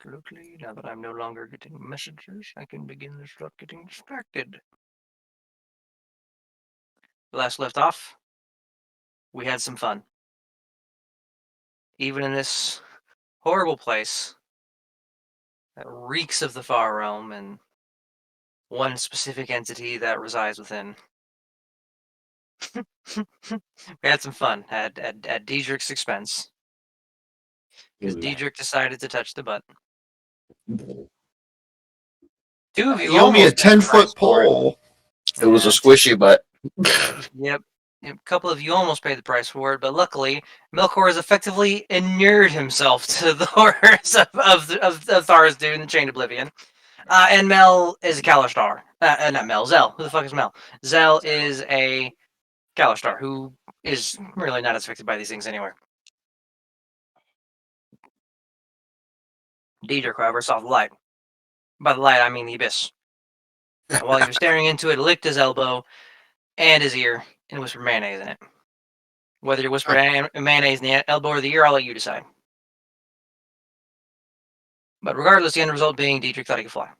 absolutely. Now that I'm no longer getting messages, I can begin to stop getting distracted. Last left off, we had some fun. Even in this horrible place that reeks of the Far Realm and one specific entity that resides within. We had some fun at Diedrich's expense. Because Diedrich decided to touch the butt. Two of you You owe me a almost paid the 10-foot price for it. pole. It was a squishy butt. Yep. A couple of you almost paid the price for it, but luckily, Melkor has effectively inured himself to the horrors of Tharizdun and the Chained Oblivion. And Mel is a Kalashtar. Not Mel, Zell. Who the fuck is Mel? Zell is a Kalashtar who is really not as affected by these things anyway. Diedrich, however, saw the light. By the light, I mean the abyss. And while he was staring into it, licked his elbow and his ear and whispered mayonnaise in it. Whether you whisper mayonnaise in the elbow or the ear, I'll let you decide. But regardless, the end result being Diedrich thought he could fly.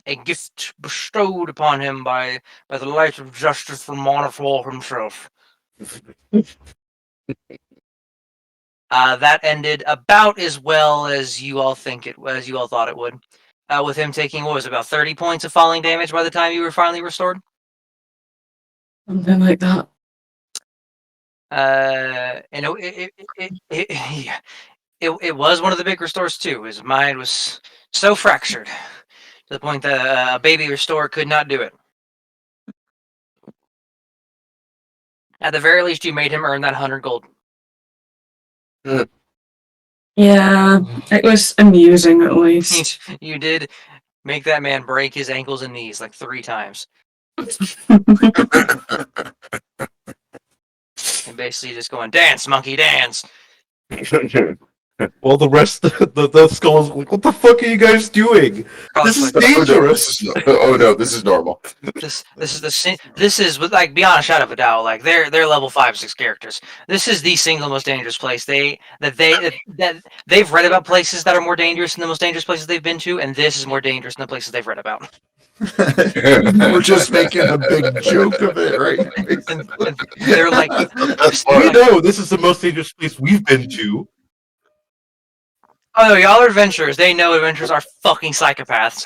A gift bestowed upon him by the light of justice from Monifol himself. That ended about as well as you all thought it would. With him taking, what was it, about 30 points of falling damage by the time you were finally restored? Something like that. And it was one of the big restores too. His mind was so fractured to the point that a baby restore could not do it. At the very least, you made him earn that 100 gold. Yeah, it was amusing at least. You did make that man break his ankles and knees like 3 times. And basically just going, dance, monkey, dance. Well, the rest of the skulls like, what the fuck are you guys doing? This is dangerous. Oh no, this is normal. This is like beyond a shadow of a doubt. Like they're level 5-6 characters. This is the single most dangerous place. They've read about places that are more dangerous than the most dangerous places they've been to, and this is more dangerous than the places they've read about. We're just making a big joke of it, right? And they're like, We know this is the most dangerous place we've been to. oh no, y'all are adventurers. They know adventurers are fucking psychopaths.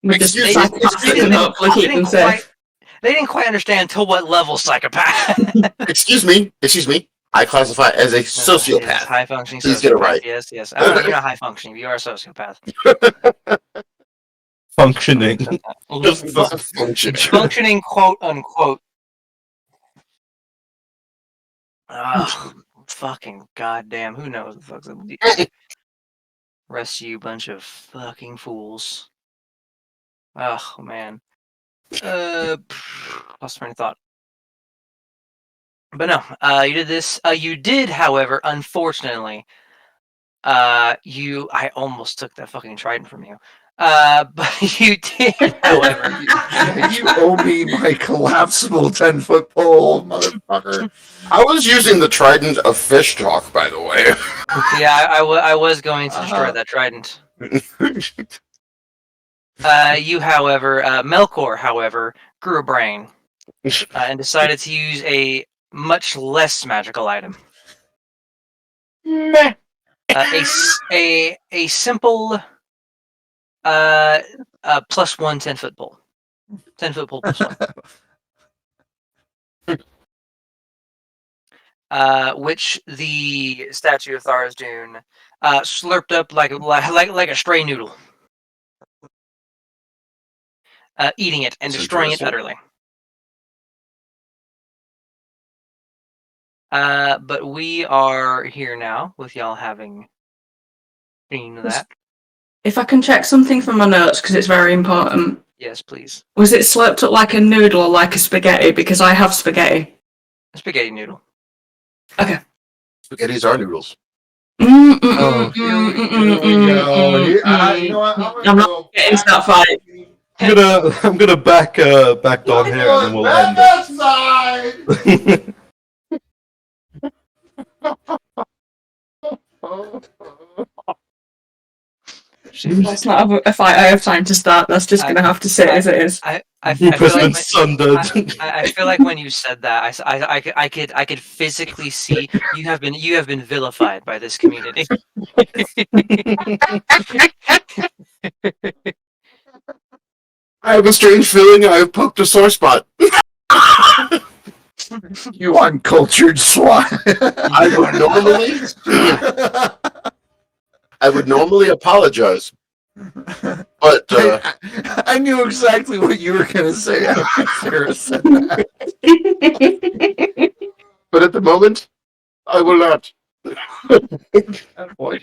With the Excuse me, psychopaths that can hopefully keep them safe. They didn't quite understand to what level psychopath. Excuse me. I classify as a sociopath. High functioning Please sociopath. get it right. Yes. You're not high functioning. You are a sociopath. Functioning. Just function. Functioning, quote unquote. Ugh, fucking goddamn. Who knows the fuck's up with you? Rest of you bunch of fucking fools. Oh man. Lost train of thought. But no, you did this. You did, however, unfortunately, I almost took that fucking trident from you. But you did, however. You owe me my collapsible 10-foot pole, motherfucker. I was using the trident of fish talk, by the way. Yeah, I was going to destroy that trident. You, however, Melkor, however, grew a brain and decided to use a much less magical item. A simple +1 10-foot pole. 10-foot pole +1. Which the statue of Tharizdun slurped up like a stray noodle. Eating it and destroying it utterly. But we are here now with y'all having seen that. If I can check something from my notes, because it's very important. Yes, please. Was it slurped up like a noodle or like a spaghetti? Because I have spaghetti. A spaghetti noodle. Okay. Spaghettis are noodles. I'm I'm not getting into that fight. I'm gonna back dog here and then we'll end it. That's not a fight I have time to start. That's just going to have to sit as it is. I feel Rufus like been sundered. I feel like when you said that, I could physically see you have been vilified by this community. I have a strange feeling I have poked a sore spot. You uncultured swine. I would normally apologize, but I knew exactly what you were going to say after Sarah said that. but at the moment, I will not. That boy.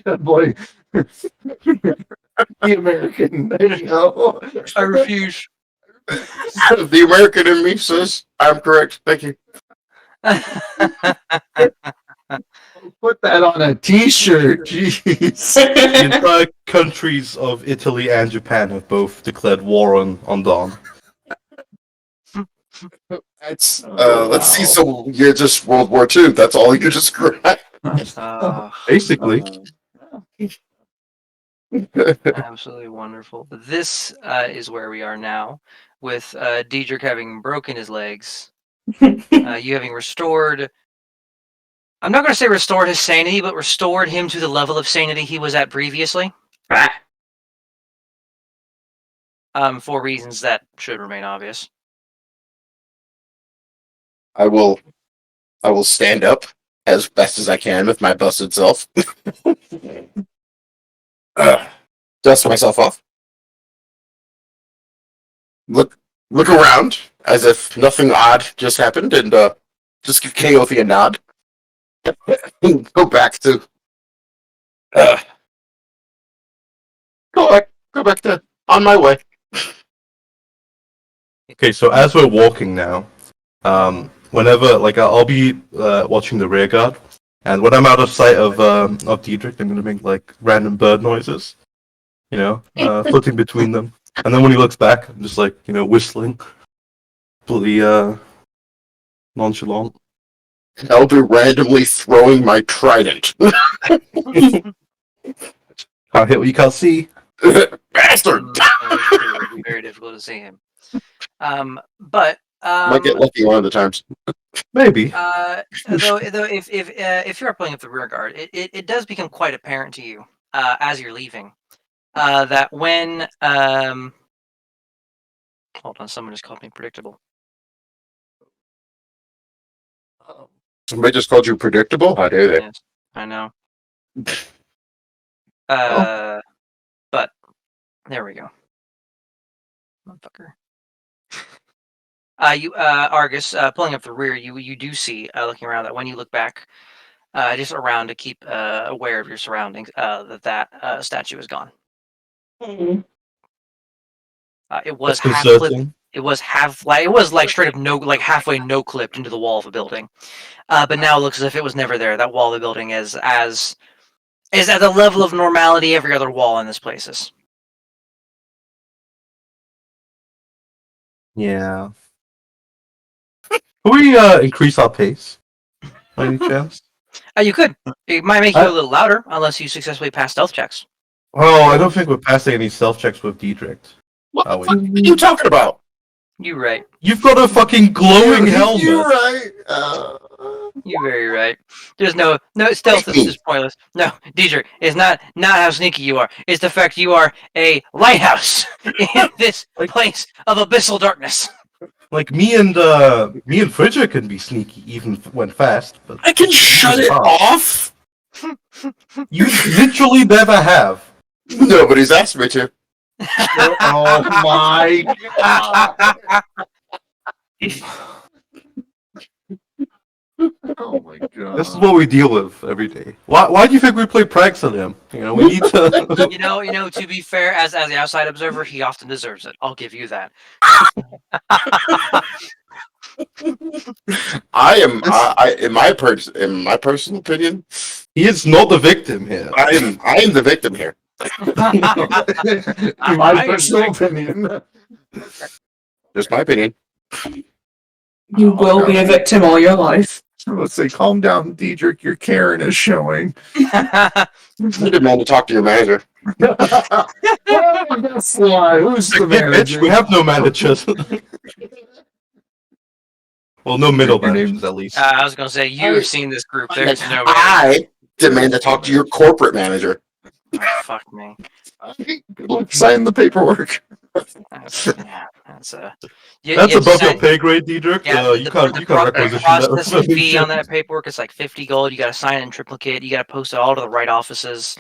The American, there you go. I refuse. The American in me says I'm correct. Thank you. Put that on a T-shirt. Jeez. The entire countries of Italy and Japan have both declared war on Dawn. Let's see. So you're just World War II. That's all you describe. Basically. Absolutely wonderful. This is where we are now, with Diedrich having broken his legs, you having restored. I'm not going to say restored his sanity, but restored him to the level of sanity he was at previously. For reasons that should remain obvious. I will stand up as best as I can with my busted self. Dust myself off. Look around as if nothing odd just happened, and just give Keothi a nod. Go back to. Go back to on my way. Okay, so as we're walking now, whenever I'll be watching the rear guard, and when I'm out of sight of Diedrich, I'm gonna make like random bird noises, floating between them. And then when he looks back, I'm just like whistling, completely nonchalant. I'll be randomly throwing my trident. Can't hit what you can't see. Bastard! It would be very difficult to see him. But might get lucky one of the times. Maybe. Though if you are pulling up the rear guard, it does become quite apparent to you as you're leaving that when hold on, someone just called me predictable. Somebody just called you predictable? How dare they? Yes, I know. But there we go, motherfucker. You Argus, pulling up the rear, you do see, looking around, that when you look back, just around to keep aware of your surroundings, that statue is gone. Mm. It was That's half clipped. concerning. It was straight up halfway no clipped into the wall of a building. But now it looks as if it was never there. That wall of the building is at the level of normality every other wall in this place is. Yeah. Can we increase our pace? By any chance? You could. It might make you a little louder unless you successfully pass stealth checks. Oh, I don't think we're passing any stealth checks with Diedrich. What Are the we? fuck are you talking about? You're right. You've got a fucking glowing helmet. You're right. You're very right. There's no stealth is just pointless. No, Diedrich, it's not how sneaky you are. It's the fact you are a lighthouse in this place of abyssal darkness. Like me and Fridger can be sneaky even when fast. But I can shut it off. You literally never have. Nobody's asked me to. Oh my god! Oh my god. This is what we deal with every day. Why do you think we play pranks on him? We need to. You know. To be fair, as the outside observer, he often deserves it. I'll give you that. In my personal opinion, He is not the victim here. I am the victim here. In my personal opinion. Just my opinion. You will be a victim all your life. Let's say, calm down, Diedrich. Your Karen is showing. I demand to talk to your manager. That's why. Who's the Bitch, manager? we have no managers. Well, no middle Your name- managers, at least. I was gonna say you've seen this group. There's no way. I demand to talk to your corporate manager. Oh, fuck me. Good luck signing the paperwork. Yeah, that's That's above your pay grade, Diedrich. Yeah, You can't requisition that processing fee on information. that paperwork is like 50 gold. You got to sign it in triplicate. You got to post it all to the right offices.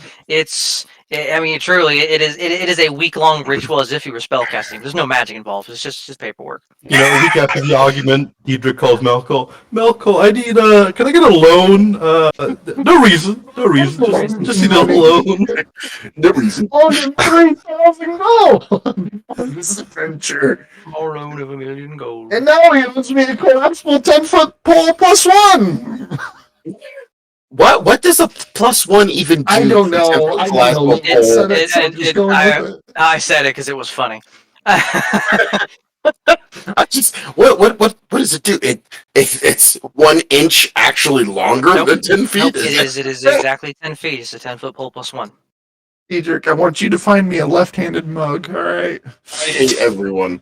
I mean, truly, it is a week long ritual as if you were spellcasting. There's no magic involved. It's just paperwork. You know, a week after the argument, Diedrich calls Melkor. Melkor, I need can I get a loan? No reason. Just need a loan. No reason. On 3,000 gold on this adventure. More loan of 1,000,000 gold. And now he wants me to collapsible 10-foot pole +1. What does a +1 even do? I don't know. I don't know. It's- Said it, so I'm just going with it. I said it because it was funny. I just what does it do? It's 1 inch actually longer Nope. than 10 feet. Nope, it is exactly 10 feet. It's a 10-foot pole +1. Diedrich, I want you to find me a left-handed mug, all right? I hate everyone.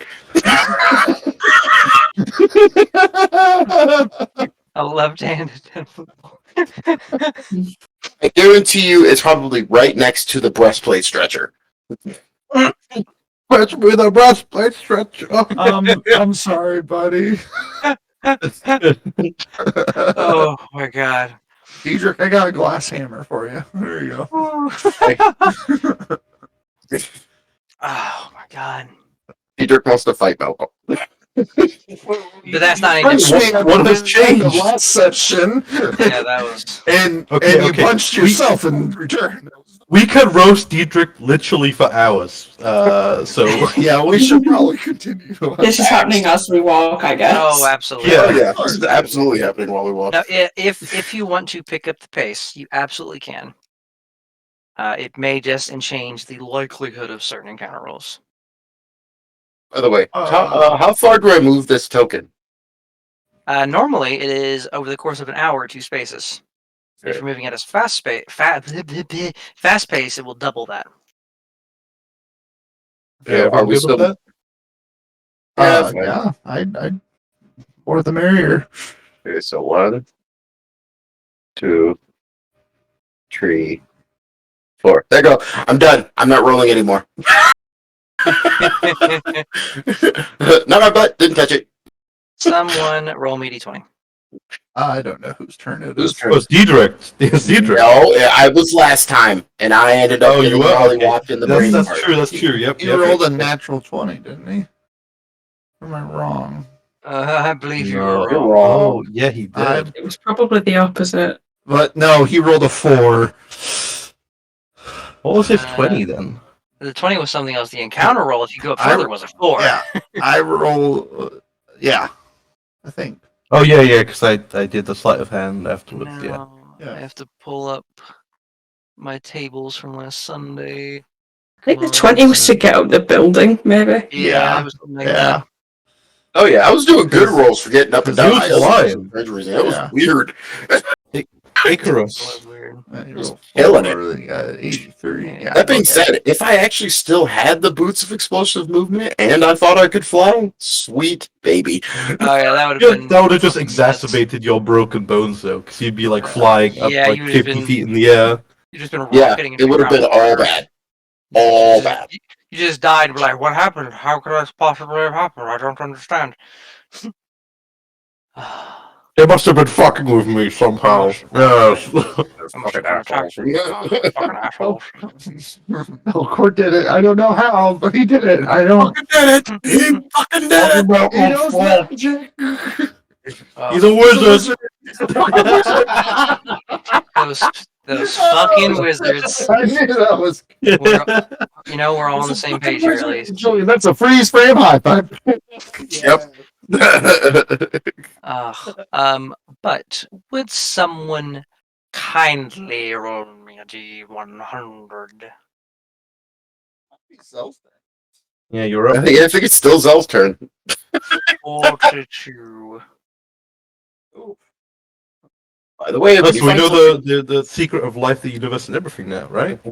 A left-handed 10-foot pole. I guarantee you it's probably right next to the breastplate stretcher. Stretch with a breastplate stretch. I'm sorry, buddy. Oh my god. Diedrich, I got a glass hammer for you. There you go. Oh my god. Diedrich wants to fight Malcolm. But that's not even. Punched me What has in changed? the last session, Yeah, that was. and Okay, you okay. punched yourself in return. We could roast Diedrich literally for hours. So Yeah, we should probably continue. This is happening as we walk, I guess. Oh, absolutely. Yeah. Yeah, this is absolutely happening while we watch. Now, if you want to pick up the pace, you absolutely can. It may just change the likelihood of certain encounter rolls. By the way, how far do I move this token? Normally, it is over the course of an hour, 2 spaces. If you're moving at a fast pace, it will double that. Yeah, are we good with still? that? Yeah, I more the merrier. Okay, so 1, 2, 3, 4. There you go. I'm done. I'm not rolling anymore. Not my butt. Didn't touch it. Someone roll me d20. I don't know whose turn it Whose is. turn? Oh, it's Diedrich. It's Diedrich. No, I was last time, and I ended up Oh, you getting were? Molly Okay. walked in the brain. That's part. true. That's true. Yep. He yep. rolled a natural 20, didn't he? Or am I wrong? I believe you No. were You're wrong. wrong. Oh, yeah, he I- did. It was probably the opposite. But no, he rolled a 4. What was his 20 then? The 20 was something else. The encounter roll, if you go up I- further, was a 4. Yeah, I roll. Yeah, I think. Oh yeah, because I did the sleight of hand afterwards. Yeah. No, Yeah. I have to pull up my tables from last Sunday. I think the 20 was to get up the building, maybe. Yeah, it was something like Yeah, that. Oh yeah, I was doing good rolls for getting up and Because down. he was flying. That was Yeah. weird. It Icarus. was weird. he rolled killing it. 4, 83. Yeah, That being okay. said, if I actually still had the boots of explosive movement and I thought I could fly, sweet baby. Oh yeah, that would Yeah, have been. that would have just fucking exacerbated your broken bones though, because you'd be like flying up Yeah, like you would've 50 been- feet in the air. nuts. You just been Yeah, rocketing into it would have the been ground. all bad. All You just- bad. You just died and were like, what happened? How could this possibly have happened? I don't understand. They must have been fucking with me somehow. Yes. Fucking assholes. Fucking assholes. Belcourt did it. I don't know how, but he did it. I don't. did it! He fucking did it! About he knows magic. He's a wizard. Those fucking wizards. I knew that was. We're all on the same page here, at least. Julian, that's a freeze frame high five. Yep. But would someone kindly roll me a D100? Yeah, you're I up. think it's still Zell's turn. 42. By the way, Oh, when so you we find know something, the secret of life, the universe, and everything now, right?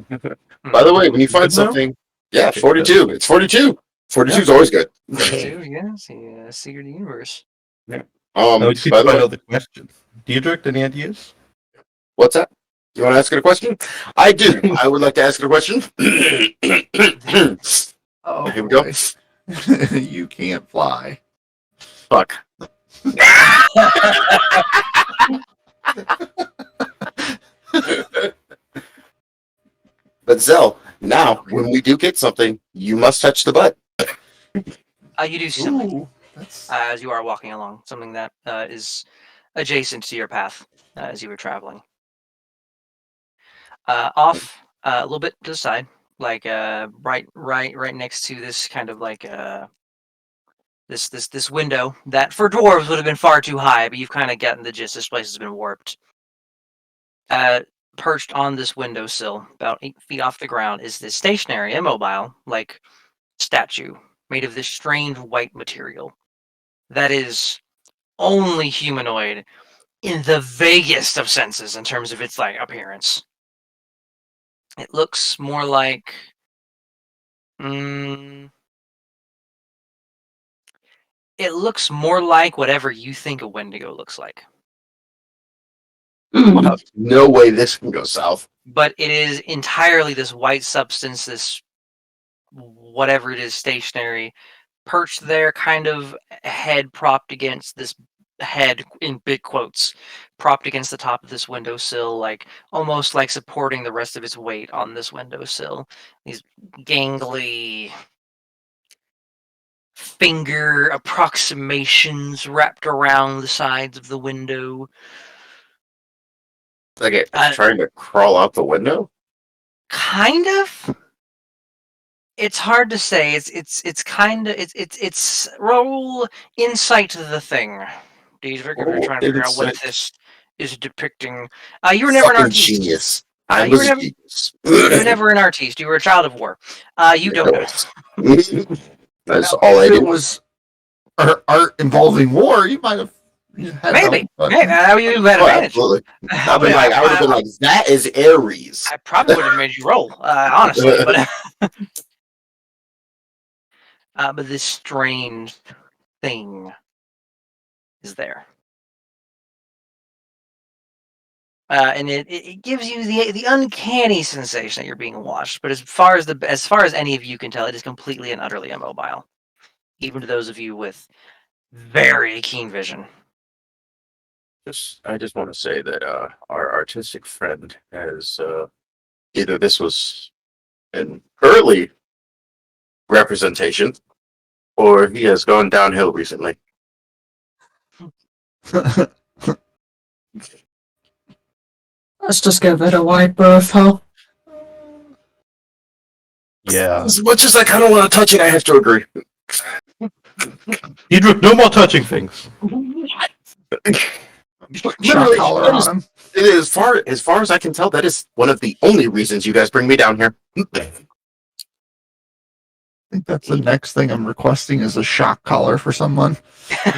by the way, when you find Good now? something, yeah, Okay, 42. It's 42. 42 is always good. 42, yes, yeah, secret of the universe. Now we just need By to the find way, out the question. Diedrich, any ideas? what's that? You want to ask it a question? I do. I would like to ask it a question. Oh, Here we go. boy. You can't fly. Fuck. But Zell, now when we do get something, you must touch the butt. You do see something Ooh, that's as you are walking along, something that is adjacent to your path as you were traveling. Off a little bit to the side, like right next to this kind of like this window that for dwarves would have been far too high, but you've kind of gotten the gist. This place has been warped. Perched on this windowsill, about 8 feet off the ground, is this stationary, immobile, like statue made of this strange white material that is only humanoid in the vaguest of senses in terms of its like appearance. It looks more like it looks more like whatever you think a Wendigo looks like. No way this can go south. But it is entirely this white substance, this whatever it is, stationary, perched there, kind of head propped against this head in big quotes, propped against the top of this windowsill, like almost like supporting the rest of its weight on this windowsill. These gangly finger approximations wrapped around the sides of the window. Like it's trying to crawl out the window. Kind of. It's hard to say. It's kind of it's roll insight to the thing. Diedrich, if you're trying to figure out what this is depicting. You were never an Fucking artiste. genius. I you was were a never- genius. You were never an artiste. You were a child of war. You don't know. That's Now, all I if it do. was art involving war, you might have had Maybe. help, but- Maybe you had Oh, advantage. absolutely. I would have been like, that is Aries. I probably would have made you roll, honestly, but but this strange thing is there. And it gives you the uncanny sensation that you're being watched. But as far as any of you can tell, it is completely and utterly immobile, even to those of you with very keen vision. I just want to say that our artistic friend has either this was an early representation, or he has gone downhill recently. Let's just give it a wide berth, huh? Yeah. As much as I kind of want to touch it, I have to agree. Diedrich, no more touching things. Shock Literally, collar that on is- him. as far as I can tell, that is one of the only reasons you guys bring me down here. I think that's the next thing I'm requesting is a shock collar for someone.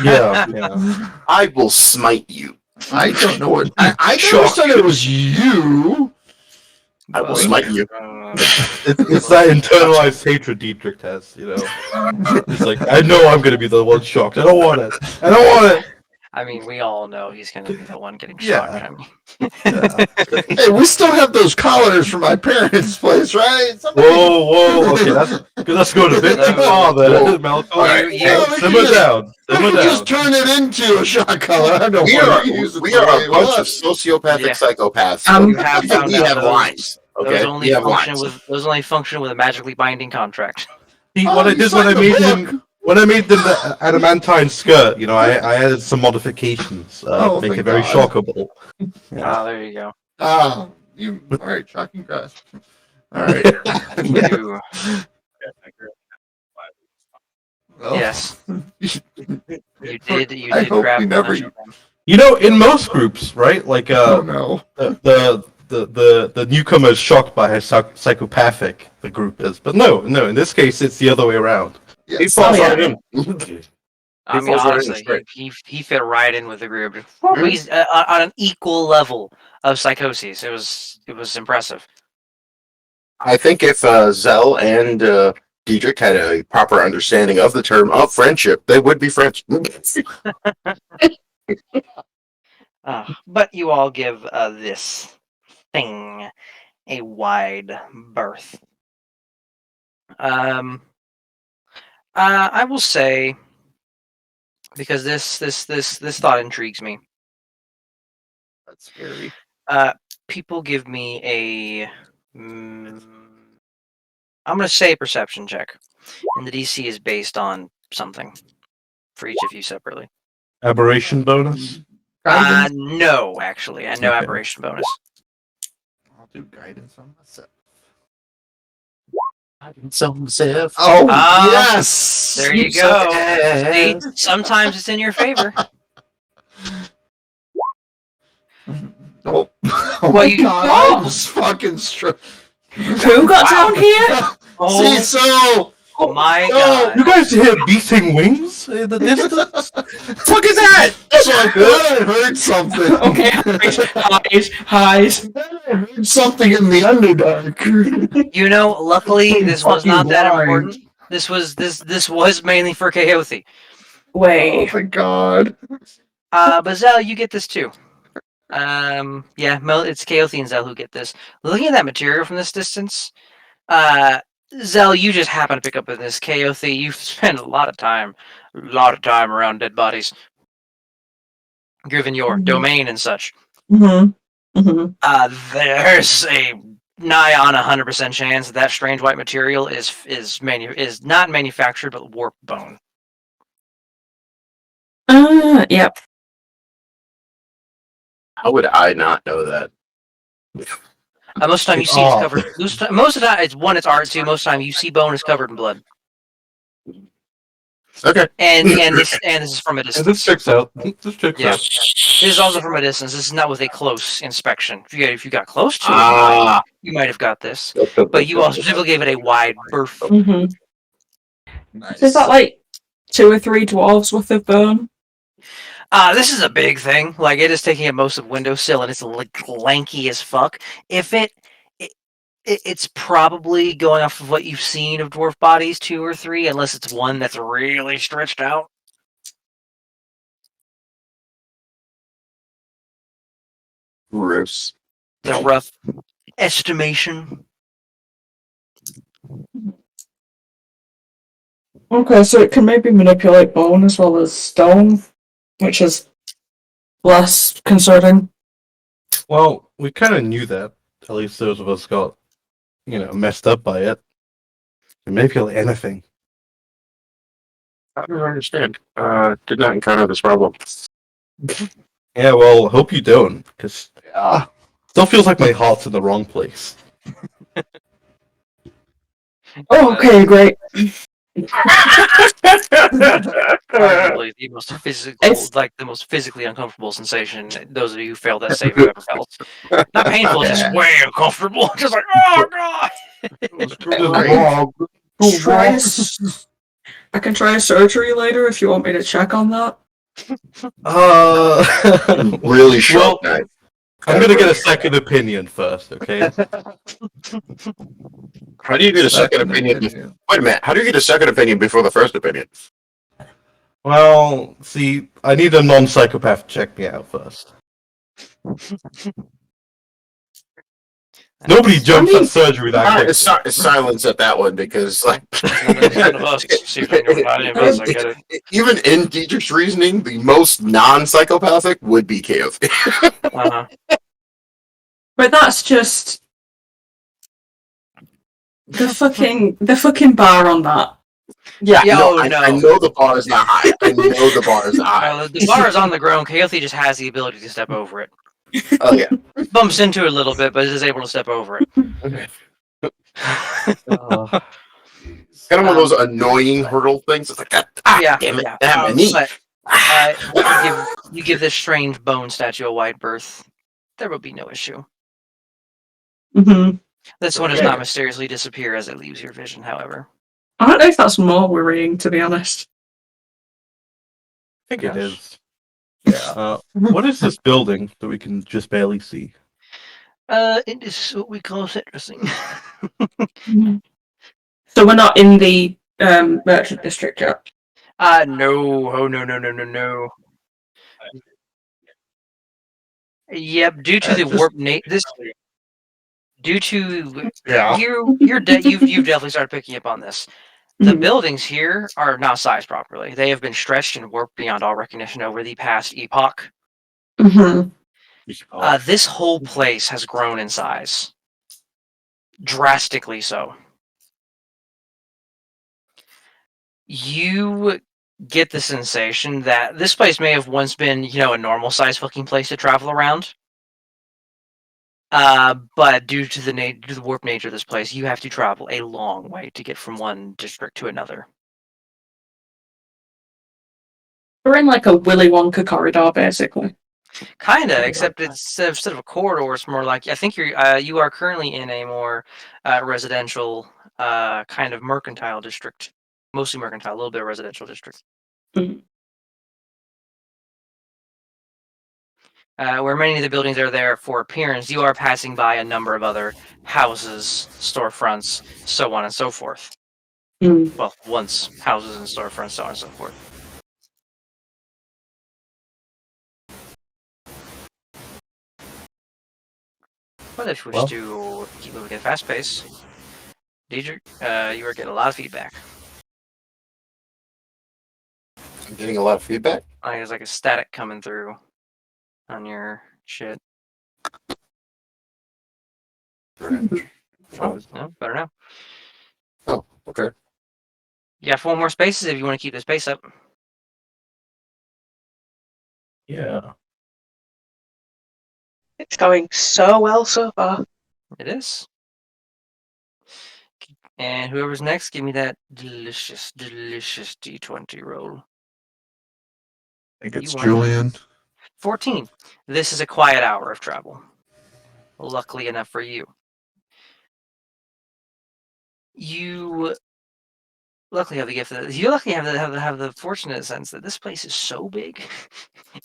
Yeah, yeah. I will smite you. I don't know what. I never Shock. said it was you. I will smite you. It's that internalized hatred Diedrich has, you know. It's like, I know I'm gonna be the one shocked. I don't want it. I don't want it. I mean, we all know he's going to be the one getting Yeah. shocked. I mean, Yeah. Hey, we still have those collars from my parents' place, right? Somebody- Whoa. Okay, that's going a bit too far there, Malcolm. All right. You- Simmer down. We Simmer can just down. turn it into a shock collar. I don't We want are to use it we the are way a it bunch of was. sociopathic Yeah. psychopaths. You have we found out have those- lines. Okay, those only we have function lines. those only function with a magically binding contract. See, Oh, what I you did when I signed the made book. him, when I made the adamantine skirt, you know, I added some modifications Oh, to make thank it very God. shockable. Ah, there you go. Ah, you. All right, shocking grasp. All right. You- Well, yes, you did. You I did hope grab we the never- measure pen. You know, in most groups, right? Like Oh no. the newcomer is shocked by how psychopathic the group is, but no, in this case, it's the other way around. Yeah, He falls yeah. right in. I mean, falls right in honestly, straight. he fit right in with the group. He's on an equal level of psychoses. It was impressive. I think if Zell and Diedrich had a proper understanding of the term of friendship, they would be friends. But you all give this thing a wide berth. I will say, because this thought intrigues me. That's scary. People give me a. I'm going to say perception check, and the DC is based on something for each of you separately. Aberration bonus. Guidance. No, actually, and no Okay. aberration bonus. I'll do guidance on myself. Oh, Yes. There you go. See, sometimes it's in your favor. Oh, Well, my you- God! I was fucking Who got down here? Oh See, so my Oh, god! You guys hear beating wings in the distance? fuck is that? So I thought I heard something. Okay, hide. I heard something in the Underdark. You know, luckily this was Fucking not that blind. important. This was mainly for Kaothi. Oh Wait. my God! But Zell, you get this too. Yeah, it's Kaothi and Zell who get this. Looking at that material from this distance, Zell, you just happen to pick up in this. Kaothi, you've spent a lot of time around dead bodies, given your Mhm. domain and such. Mm-hmm. Mm-hmm. There's a nigh on 100% chance that strange white material is not manufactured but warped bone. Yep. How would I not know that? Most of the time you see it's covered. Most of the time, it's art too. Most of the time you see bone is covered in blood. Okay. And this is from a And distance. this checks out. This checks Yeah. out. This is also from a distance. This is not with a close inspection. If you got close to it, Ah. you might have got this. But you also specifically gave it a wide berth. Mm-hmm. Nice. So is that like 2 or 3 dwarves worth of bone? This is a big thing. Like, it is taking up most of windowsill, and it's like lanky as fuck. If it's probably going off of what you've seen of dwarf bodies, 2 or 3, unless it's one that's really stretched out. Gross. The rough estimation. Okay, so it can maybe manipulate bone as well as stone, which is less concerning. Well, we kind of knew that. At least those of us got, messed up by it. It may feel anything. I don't understand. Did not encounter this problem. Yeah, well, hope you don't, because still feels like my heart's in the wrong place. Oh, okay, great. Arguably the most physical, It's- like the most physically uncomfortable sensation. Those of you who failed that save have ever felt. Not painful, just way uncomfortable. Just like, oh god. Try s- I can try a surgery later if you want me to check on that. Really sharp Well, knife. I'm gonna get a second opinion first, okay? How do you get a second opinion? Wait a minute. How do you get a second opinion before the first opinion? Well, see, I need a non-psychopath to check me out first. Nobody jumps at surgery that quick. It's silence at that one because, like, None of us. See if any of us, I get it. even in Dietrich's reasoning, the most non-psychopathic would be chaos. Uh-huh. But that's just the fucking bar on that. Yeah, Yeah, no, oh, I no. know the bar is not high. I know the bar is not high. The bar is on the ground. Kaothi just has the ability to step over it. Oh yeah. Bumps into it a little bit, but is able to step over it. Kind of one of those annoying hurdle things. It's like that. Yeah, Damn it! yeah. Damn it! But you give this strange bone statue a wide berth. There will be no issue. Mm-hmm. This one does not mysteriously disappear as it leaves your vision, however. I don't know if that's more worrying, to be honest. think it Yes. is. Yeah. What is this building that we can just barely see? It is what we call interesting. So we're not in the merchant district yet. No. Oh, no. Yep, due to the Just- warp this due to Yeah. you've definitely started picking up on this. The Mhm. buildings here are not sized properly. They have been stretched and warped beyond all recognition over the past epoch. Mhm. This whole place has grown in size. Drastically so. You get the sensation that this place may have once been, a normal size fucking place to travel around. But due to the warp nature of this place, you have to travel a long way to get from one district to another. We're in like a Willy Wonka corridor, basically. Kinda, except it's instead of a corridor, it's more like I think you are currently in a more residential kind of mercantile district, mostly mercantile, a little bit of residential district. Mhm. Where many of the buildings are there for appearance, you are passing by a number of other houses, storefronts, so on and so forth. Mm. Well, once houses and storefronts, so on and so forth. But if we wish to keep moving at a fast pace, Diedrich, you are getting a lot of feedback. I'm getting a lot of feedback. There's like a static coming through on your shit. Oh, no, better now. Oh, okay. You got 4 more spaces if you want to keep this pace up. Yeah. It's going so well so far. It is. And whoever's next, give me that delicious D20 roll. I think it's You won. Julian. 14. This is a quiet hour of travel. Luckily enough for you. You luckily have the gift that you luckily have the fortunate sense that this place is so big.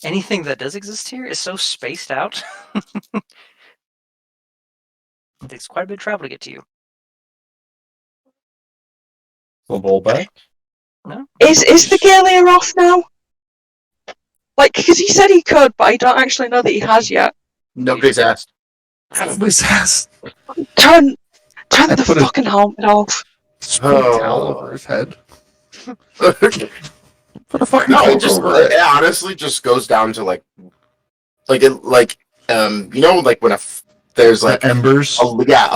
Anything that does exist here is so spaced out. It takes quite a bit of travel to get to you. The ball back. No? Is the Galia off now? Like, because he said he could, but I don't actually know that he has yet. Nobody's asked. Nobody's asked. Turn I the put a- fucking helmet off. Just put a towel over his head. it Put a fucking cloak over it. honestly just goes down to like when there's like embers. a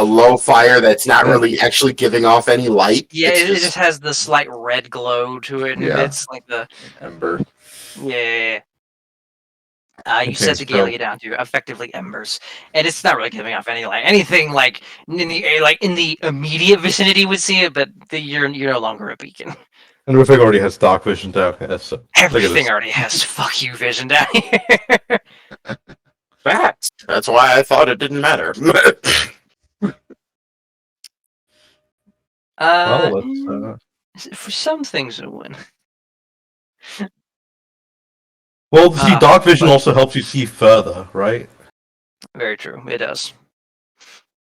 low fire that's not really actually giving off any light. Yeah, It's it just has the slight red glow to it, and Yeah. it's like the Ember. yeah. You Okay, set the so- Galia down to effectively embers, and it's not really giving off any light. Anything like in the immediate vicinity would see it, but you're no longer a beacon. And Rufig already has dark vision down here, so look at Everything this. already has fuck you vision down here. facts. That's why I thought it didn't matter. Well, let's, for some things it would. well, see, Ah, dark vision also helps you see further, right? Very true. It does.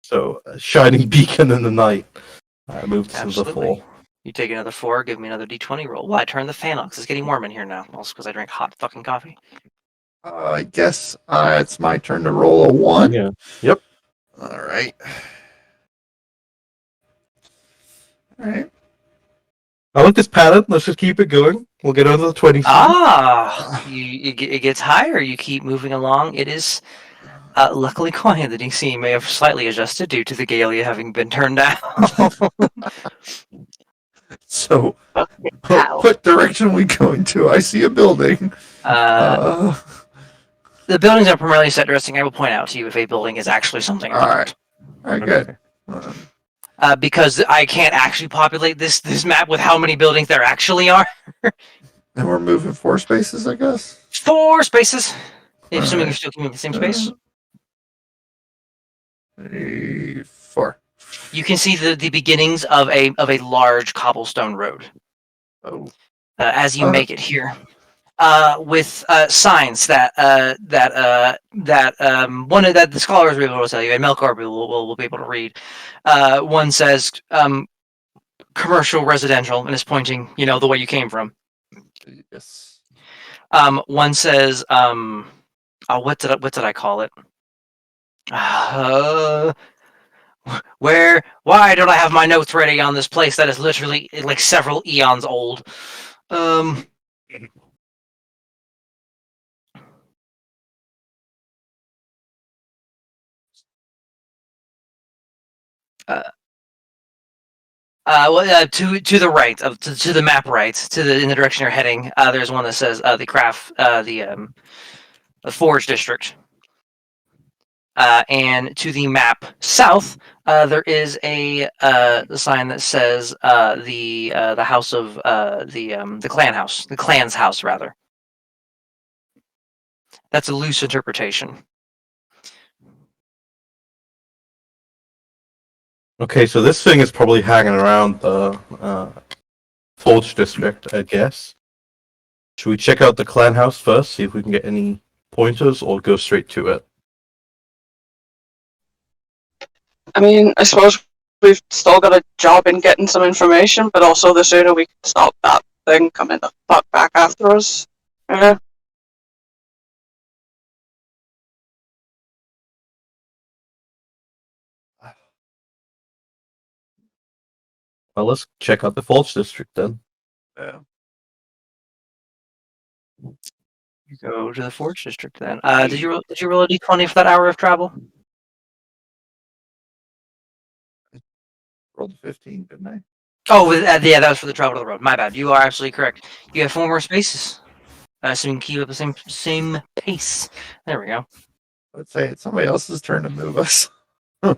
So, a shining beacon in the night. I moved to the Absolutely. 4. You take another 4, give me another D20 roll. Well, I turned the fan on 'cause it's getting warm in here now. Also because I drank hot fucking coffee. I guess it's my turn to roll a 1. Yeah. Yep. All right. All right. I like this pattern. Let's just keep it going. We'll get over the 20. It gets higher. You keep moving along. It is luckily quiet. The DC may have slightly adjusted due to the Galia having been turned down. So, Ow. what direction are we going to? I see a building. The buildings are primarily set dressing. I will point out to you if a building is actually something. All right. All right, good. Because I can't actually populate this map with how many buildings there actually are. And we're moving 4 spaces, I guess. 4 spaces. If assuming Alright. you're still keeping the same space. 4. You can see the beginnings of a large cobblestone road Oh. as you Uh. make it here. with signs that one that the scholars will be able to tell you, and Melkor will be able to read. One says commercial residential, and is pointing, the way you came from. Yes. One says what did I call it? Why don't I have my notes ready on this place that is literally like several eons old? To the right to the map right in the direction you're heading. There's one that says the Forge District. And to the map south, there is a sign that says the house of the clan house, the clan's house rather. That's a loose interpretation. Okay, so this thing is probably hanging around the Forge District, I guess. Should we check out the clan house first, see if we can get any pointers, or go straight to it? I mean, I suppose we've still got a job in getting some information, but also the sooner we can stop that thing coming the fuck back after us. Yeah. Well, let's check out the Forge District then. Yeah. You go to the Forge District then. Did you roll a d20 for that hour of travel? Rolled a 15, didn't I? Oh, yeah, that was for the travel to the road. My bad. You are absolutely correct. You have 4 more spaces, so you can keep up the same pace. There we go. Let's say it's somebody else's turn to move us. I'm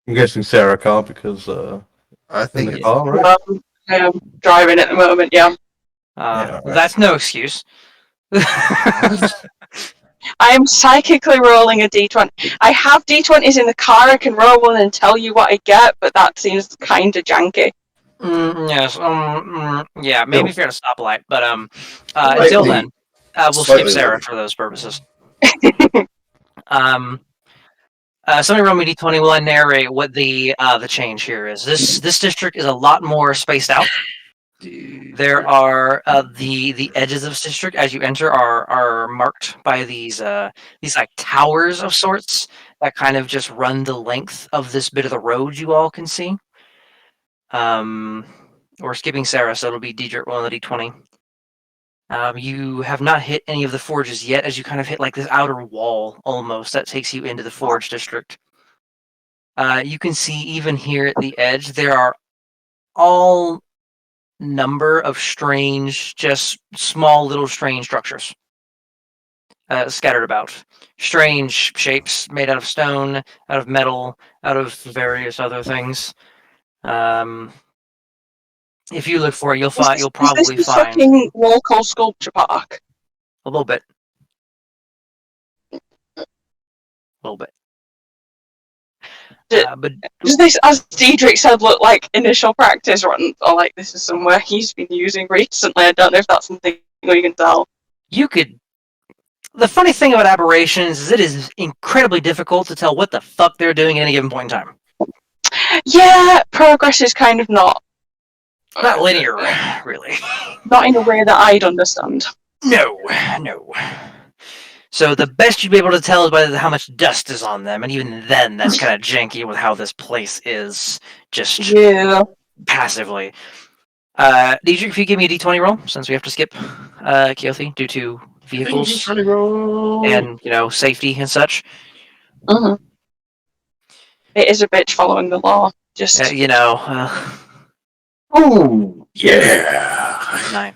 guessing Sarah can't because I in think the it's car, right? I am driving at the moment, yeah. Yeah, right. That's no excuse. I am psychically rolling a d20. I have d20s in the car, I can roll one and tell you what I get, but that seems kind of janky. Yes. Yeah. Maybe No. if you're at a stoplight, but Slightly- until then, we'll skip slightly Sarah lower. for those purposes. Somebody roll me d20 while I narrate what the change here is. This district is a lot more spaced out. There are the edges of this district as you enter are marked by these like towers of sorts that kind of just run the length of this bit of the road you all can see. We're skipping Sarah, so it'll be Diedrich rolling the d20. You have not hit any of the forges yet, as you kind of hit like this outer wall almost that takes you into the Forge District. You can see even here at the edge there are all number of strange, just small little strange structures scattered about. Strange shapes made out of stone, out of metal, out of various other things. If you look for it, you'll probably Is this the find fucking local sculpture park? a little bit. A little bit. But Does this, as Diedrich said, look like initial practice runs, or like this is somewhere he's been using recently? I don't know if that's something you can tell. you could. The funny thing about aberrations is it is incredibly difficult to tell what the fuck they're doing at any given point in time. Yeah, progress is kind of not linear, really. Not in a way that I'd understand. No. So the best you'd be able to tell is by how much dust is on them, and even then, that's kind of janky with how this place is just passively. Diedrich, if you give me a d20 roll, since we have to skip Keothi due to vehicles and safety and such. Mm-hmm. It is a bitch following the law. Just Oh yeah. 9.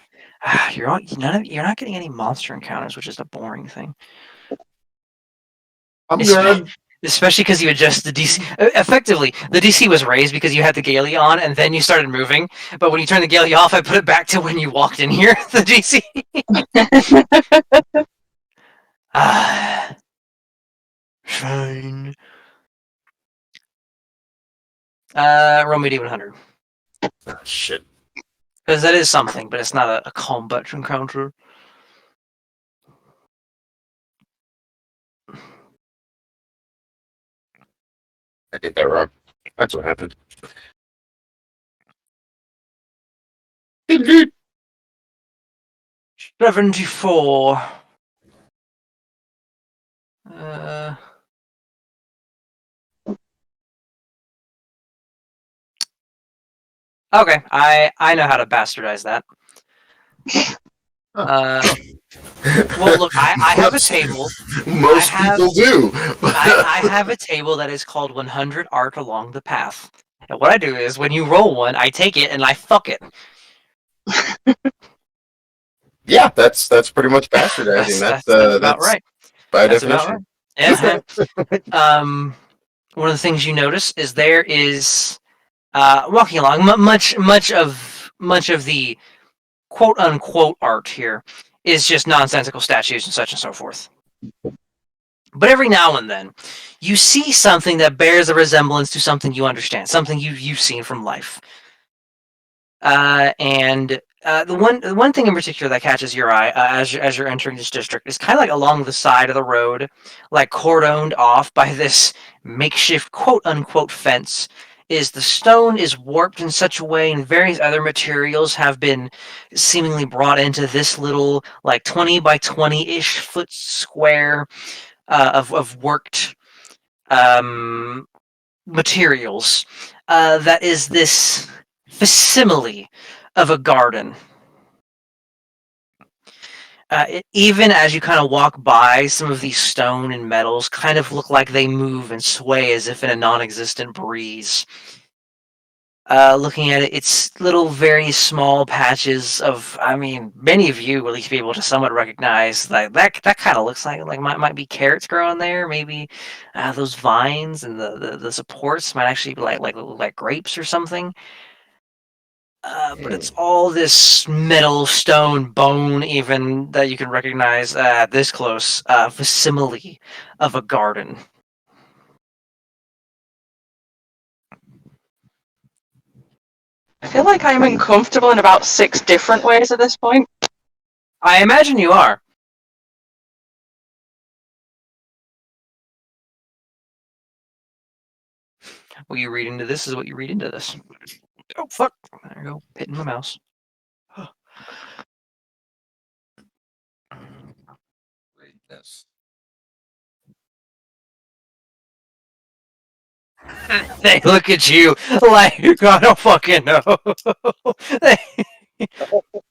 You're not getting any monster encounters, which is a boring thing. I'm good. Especially because you adjust the DC. Effectively, the DC was raised because you had the Gaily on, and then you started moving. But when you turned the Gaily off, I put it back to when you walked in here. The DC. Fine. Roll me D100. Ah, shit. Because that is something, but it's not a combat encounter. I did that wrong. That's what happened. Indeed. 74. Okay, I know how to bastardize that. Well, look, I have a table. Most people do. I have a table that is called 100 Art Along the Path. And what I do is, when you roll one, I take it and I fuck it. Yeah, that's pretty much bastardizing. That's That's about right. by That's about definition. right. Yeah. One of the things you notice is there is walking along much of the quote unquote art here is just nonsensical statues and such and so forth. But every now and then, you see something that bears a resemblance to something you understand, something you've seen from life. And the one thing in particular that catches your eye as you're entering this district is kind of like along the side of the road, like cordoned off by this makeshift quote unquote fence. Is the stone is warped in such a way, and various other materials have been seemingly brought into this little like 20 by 20-ish foot square of worked materials. That is this facsimile of a garden. Even as you kind of walk by, some of these stone and metals kind of look like they move and sway as if in a non-existent breeze. Looking at it, it's little very small patches of, I mean, many of you will at least be able to somewhat recognize that kind of looks like might be carrots growing there. Maybe those vines and the supports might actually be like grapes or something. But it's all this metal, stone, bone, even that you can recognize this close, facsimile of a garden. I feel like I'm uncomfortable in about 6 different ways at this point. I imagine you are. What you read into this is what you read into this. Oh, fuck. There you go. Hitting my mouse. Read this. They look at you like, I don't fucking know.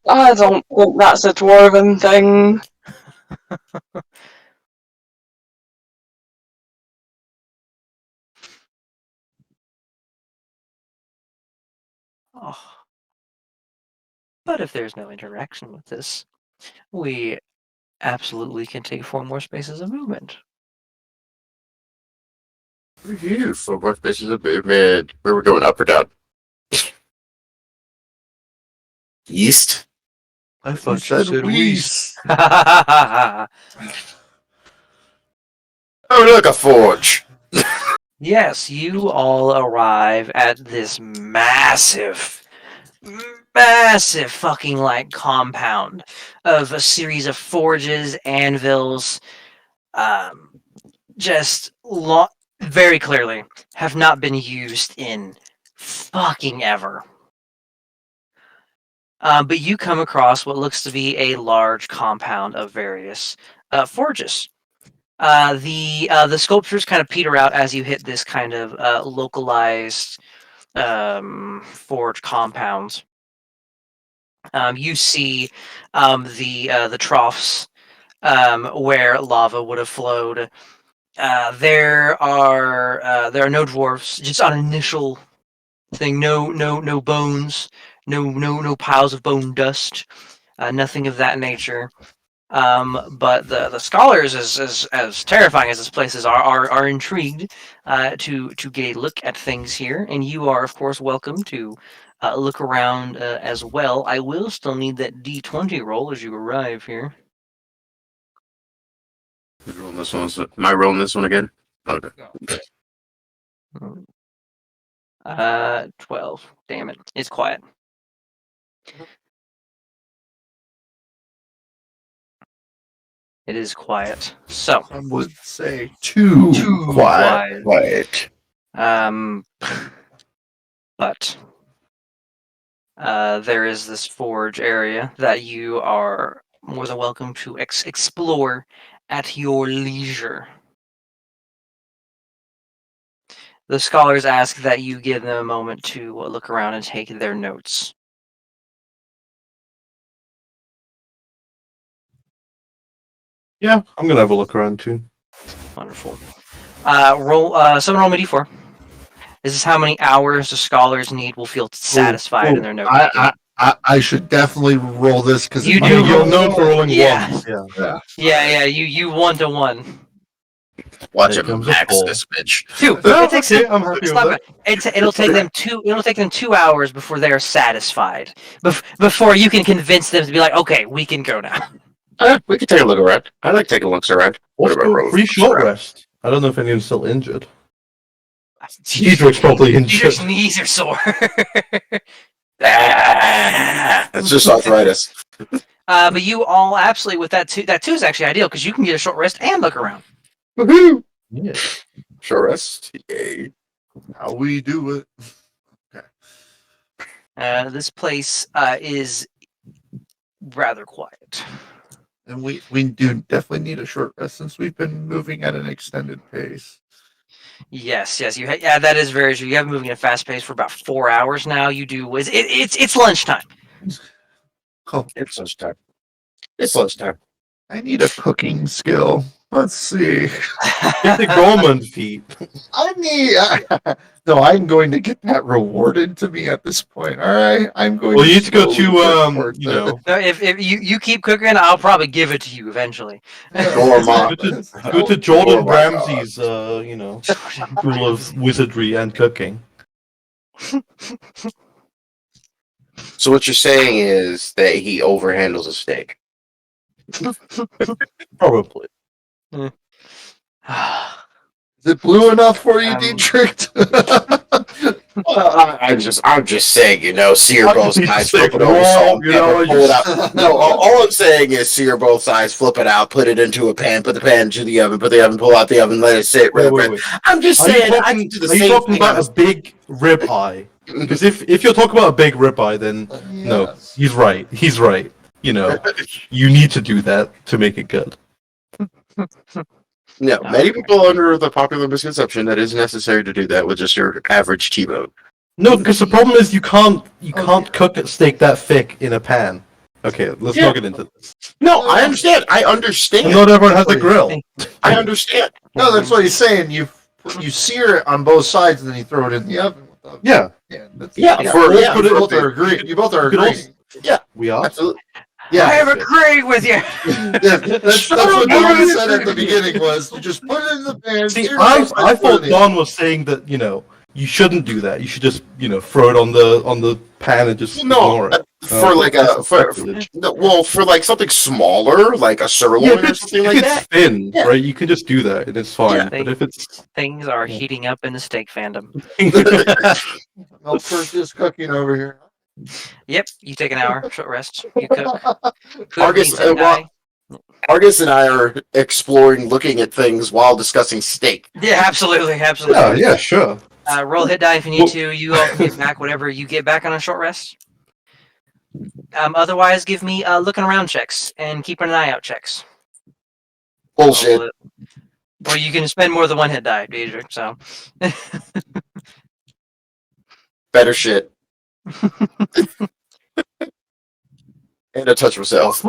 I don't think that's a dwarven thing. Oh. But if there's no interaction with this, we absolutely can take 4 more spaces of movement. Review for what spaces of movement. Where we're going, up or down? East. I You said Weiss. Oh, look, a forge. Yes, you all arrive at this massive fucking like compound of a series of forges, anvils, just very clearly have not been used in fucking ever. But you come across what looks to be a large compound of various forges. The sculptures kind of peter out as you hit this kind of localized forge compounds. You see the troughs where lava would have flowed. There are no dwarfs, just on initial thing. No bones. No piles of bone dust. Nothing of that nature. But the scholars, as terrifying as this place is, are intrigued to get a look at things here, and you are of course welcome to look around as well. I will still need that D20 roll as you arrive here. Rolling this one. Am I rolling this one again? Okay. 12. Damn it, it's quiet. It is quiet. So, Some would say too, quiet. Quiet. um, but there is this forge area that you are more than welcome to explore at your leisure. The scholars ask that you give them a moment to look around and take their notes. Yeah, I'm gonna have a look around too. Wonderful. Someone roll me d4. This is how many hours the scholars need will feel satisfied in their note. I should definitely roll this because You I do mean, you're roll- known for rolling Yeah. ones. Yeah. Yeah, you 1-to-1. Watch There him comes a max four. this bitch. 2. Yeah, It takes okay, them. I'm happy It's with not bad. It'll take them 2. It'll take them 2 hours before they are satisfied. Before you can convince them to be like, okay, we can go now. We can take a look around. I like taking looks around. What about Also, road free looks short around? rest. I don't know if anyone's still injured. Diedrich's probably injured. Your knees are sore. It's just arthritis. But you all absolutely with that 2. That 2 is actually ideal because you can get a short rest and look around. Woohoo! Yeah. Sure rest. Yay. how we do it. This place is rather quiet. And we do definitely need a short rest since we've been moving at an extended pace. Yes, yeah, that is very true. You have been moving at a fast pace for about 4 hours now. You do. It's lunchtime. Oh, It's lunchtime. It's lunchtime. I need a cooking skill. Let's see. Get the Gorman feat. I need. No, I'm going to get that rewarded to me at this point. All right, I'm going. Well, you need to go slowly work towards you it. know, No, if you keep cooking, I'll probably give it to you eventually. Gourmand. go to Jordan Oh my God. Ramsay's, you know, school of wizardry and cooking. So what you're saying is that he overhandles a steak. Probably. Is it blue enough for you, Um, Dietrich? I'm just saying, you know, sear I both can sides, see flip it steak over, raw, salt, and you know, pepper, I pull it just- out. No, all I'm saying is sear both sides, flip it out, put it into a pan, put the pan into the oven, put the oven, pull out the oven, let it sit. Wait. I'm just Are you saying, I talking, can do the are you same talking thing. about a big ribeye? Because if you're talking about a big ribeye, then no, Yes. he's right. He's right. You know, you need to do that to make it good. No, many people are under the popular misconception that it's necessary to do that with just your average T-bone. No, because the problem is you can't cook a steak that thick in a pan. Okay, let's Yeah. not get into this. No, I understand. I understand. And not everyone has a grill. I understand. No, that's what he's saying. You sear it on both sides and then you throw it in the oven. Yeah, That's, Yeah, you for- yeah, both are agreeing. You both are You could agreeing. we are. Absolutely. Yeah, I am agreeing with you. that's what Don said at the beginning was you just put it in the pan. See, sear it I both sides, put thought it in. Don was saying that you shouldn't do that. You should just throw it on the pan and just No, ignore it. for like that's sacrilege. for like something smaller, like a sirloin if or it's, something if like it's that. thin, Yeah. right, you can just do that and it's fine. Yeah. But if it's Things are heating up in the steak fandom. Milford is cooking over here. Yep, you take an hour short rest. You cook. Food Argus, needs to die. Argus and I are exploring, looking at things while discussing steak. Yeah, absolutely. yeah, sure. Roll hit die if you need to. You all can get back whatever you get back on a short rest. Otherwise, give me looking around checks and keeping an eye out checks. Bullshit. Well, you can spend more than one hit die, Diedrich. So Better shit. And a touch myself.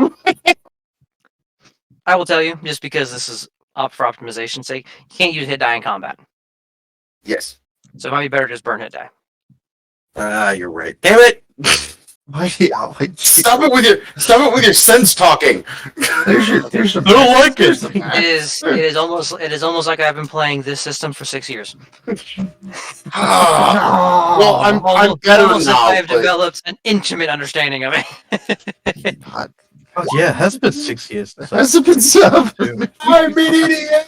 I will tell you, just because this is up for optimization's sake, you can't use hit die in combat. Yes. So it might be better to just burn hit die. You're right. Damn it! Stop it with your sense talking. There's your I don't like it. It is almost like I've been playing this system for 6 years. Well, I'm better almost now. like I've but- developed an intimate understanding of it. Oh, yeah, it has been 6 years. Has it been 7? I'm an idiot.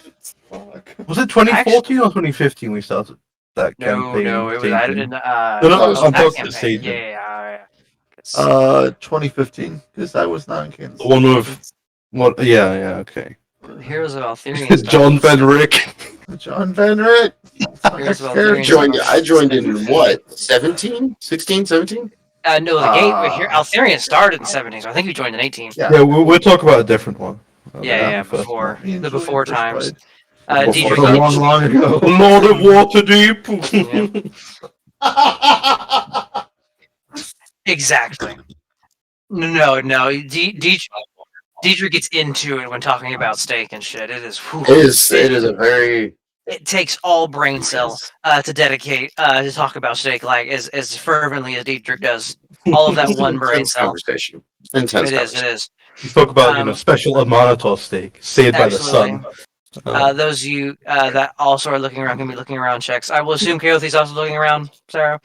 Fuck. Was it 2014 or 2015 we started that No, campaign? it was. I staging? didn't. No, that I'm was talking that to campaign. staging. Yeah. 2015, because I was not in Kansas. The one with what? Yeah, okay. Heroes of Altherian. It's John Van Rick. John Van Rick. Heroes of I Altherian. joined in what? 17? 16, 17? No, the gate here. Altherian started in 17, so I think you joined in 18. Yeah, we'll talk about a different one. Yeah, the first before one. the before times. Before Dietrich, so long, long ago. Lord of Waterdeep. exactly. No. Dietrich gets into it when talking about steak and shit. It is. Whew, It is a very it takes all brain cell to dedicate to talk about steak like as fervently as Dietrich does. All of that one brain intense cell. conversation. Intense It conversation. is. You talk about special Amanator steak saved by the Absolutely. sun. Those of you that also are looking around can be looking around checks. I will assume Kaothi's also looking around, Sarah.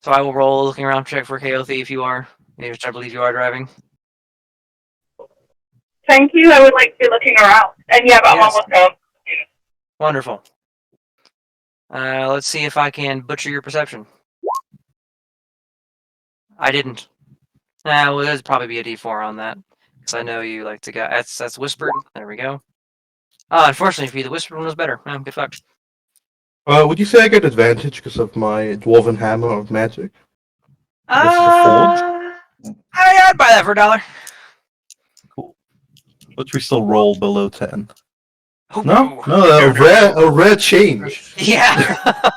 So I will roll a looking around check for Kaothi if you are, which I believe you are driving. Thank you. I would like to be looking around. And yeah, but I'm Yes. almost done. Wonderful. Let's see if I can butcher your perception. I didn't. Well, there's probably be a D4 on that. Because I know you like to go. That's whispered. There we go. Unfortunately for you, the whispered one was better. Get fucked. Would you say I get advantage because of my dwarven hammer of magic? This is a I'd buy that for $1. Cool. But we still roll below 10. Ooh. No, a rare change. Yeah.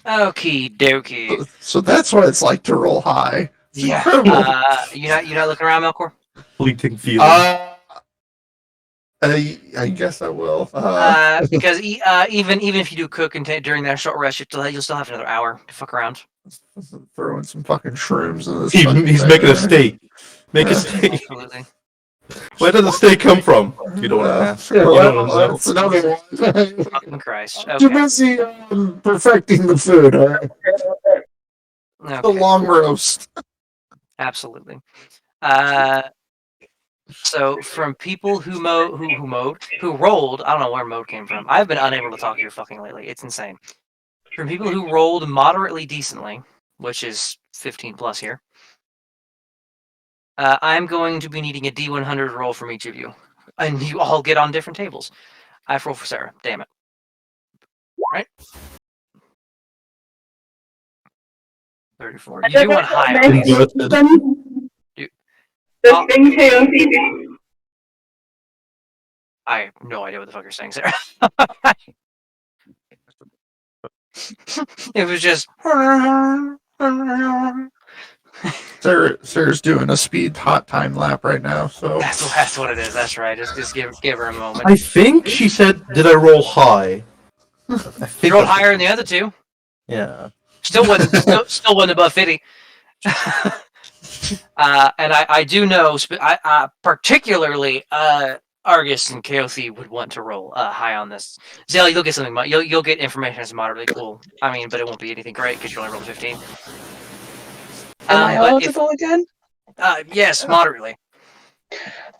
Okie dokie. So that's what it's like to roll high. It's Yeah. incredible. You not looking around, Melkor? Fleeting feeling. I guess I will. Because even if you do cook and during that short rest, you'll still have another hour to fuck around. Throwing some fucking shrooms in this. He's making a steak. Make a steak. Absolutely. Where does the steak come from? You don't want to ask. You don't want to know. That's another one. Fucking Christ. Too Okay. busy perfecting the food. Right? The Okay. long roast. Absolutely. So from people who rolled, I don't know where mode came from. I've been unable to talk here fucking lately. It's insane. From people who rolled moderately decently, which is 15 plus here, I'm going to be needing a D100 roll from each of you. And you all get on different tables. I have to roll for Sarah. Damn it. Right? 34. You do want higher. Inverted. The thing KOC. I have no idea what the fuck you're saying, Sarah. It was just. Sarah's doing a speed hot time lap right now. So That's what it is. That's right. Just give her a moment. I think she said, "Did I roll high?" I You think rolled that's- higher than the other two. Yeah. Still wasn't above 50. And I do know, particularly Argus and Kaothi would want to roll high on this. Zell, you'll get something. You'll get information that's moderately cool. I mean, but it won't be anything great because you only rolled 15. Am I But if- eligible again? yes, moderately.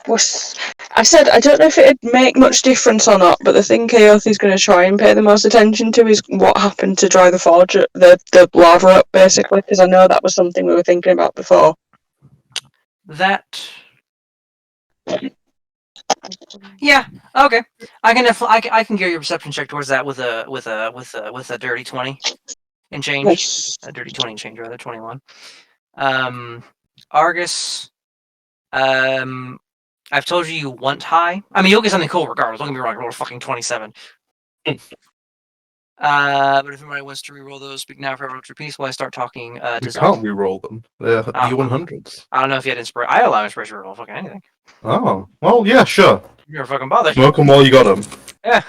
I said I don't know if it'd make much difference or not, but the thing Kaothi's going to try and pay the most attention to is what happened to dry the forge, the lava up, basically, because I know that was something we were thinking about before. That. Yeah. Okay. I can gear your perception check towards that with a dirty 20 and change. Nice. A dirty 20 and change rather 21. Argus. I've told you want high. I mean, you'll get something cool regardless. Don't get me wrong. Roll a fucking 27. But if anybody wants to re-roll those, speak now, forever, to peace. While I start talking, You to can't re-roll them. They're Ah. D100s. I don't know if you had inspiration. I allow inspiration to roll fucking anything. Oh, well, yeah, sure. You never fucking bothered. Smoke them while you got them. Yeah.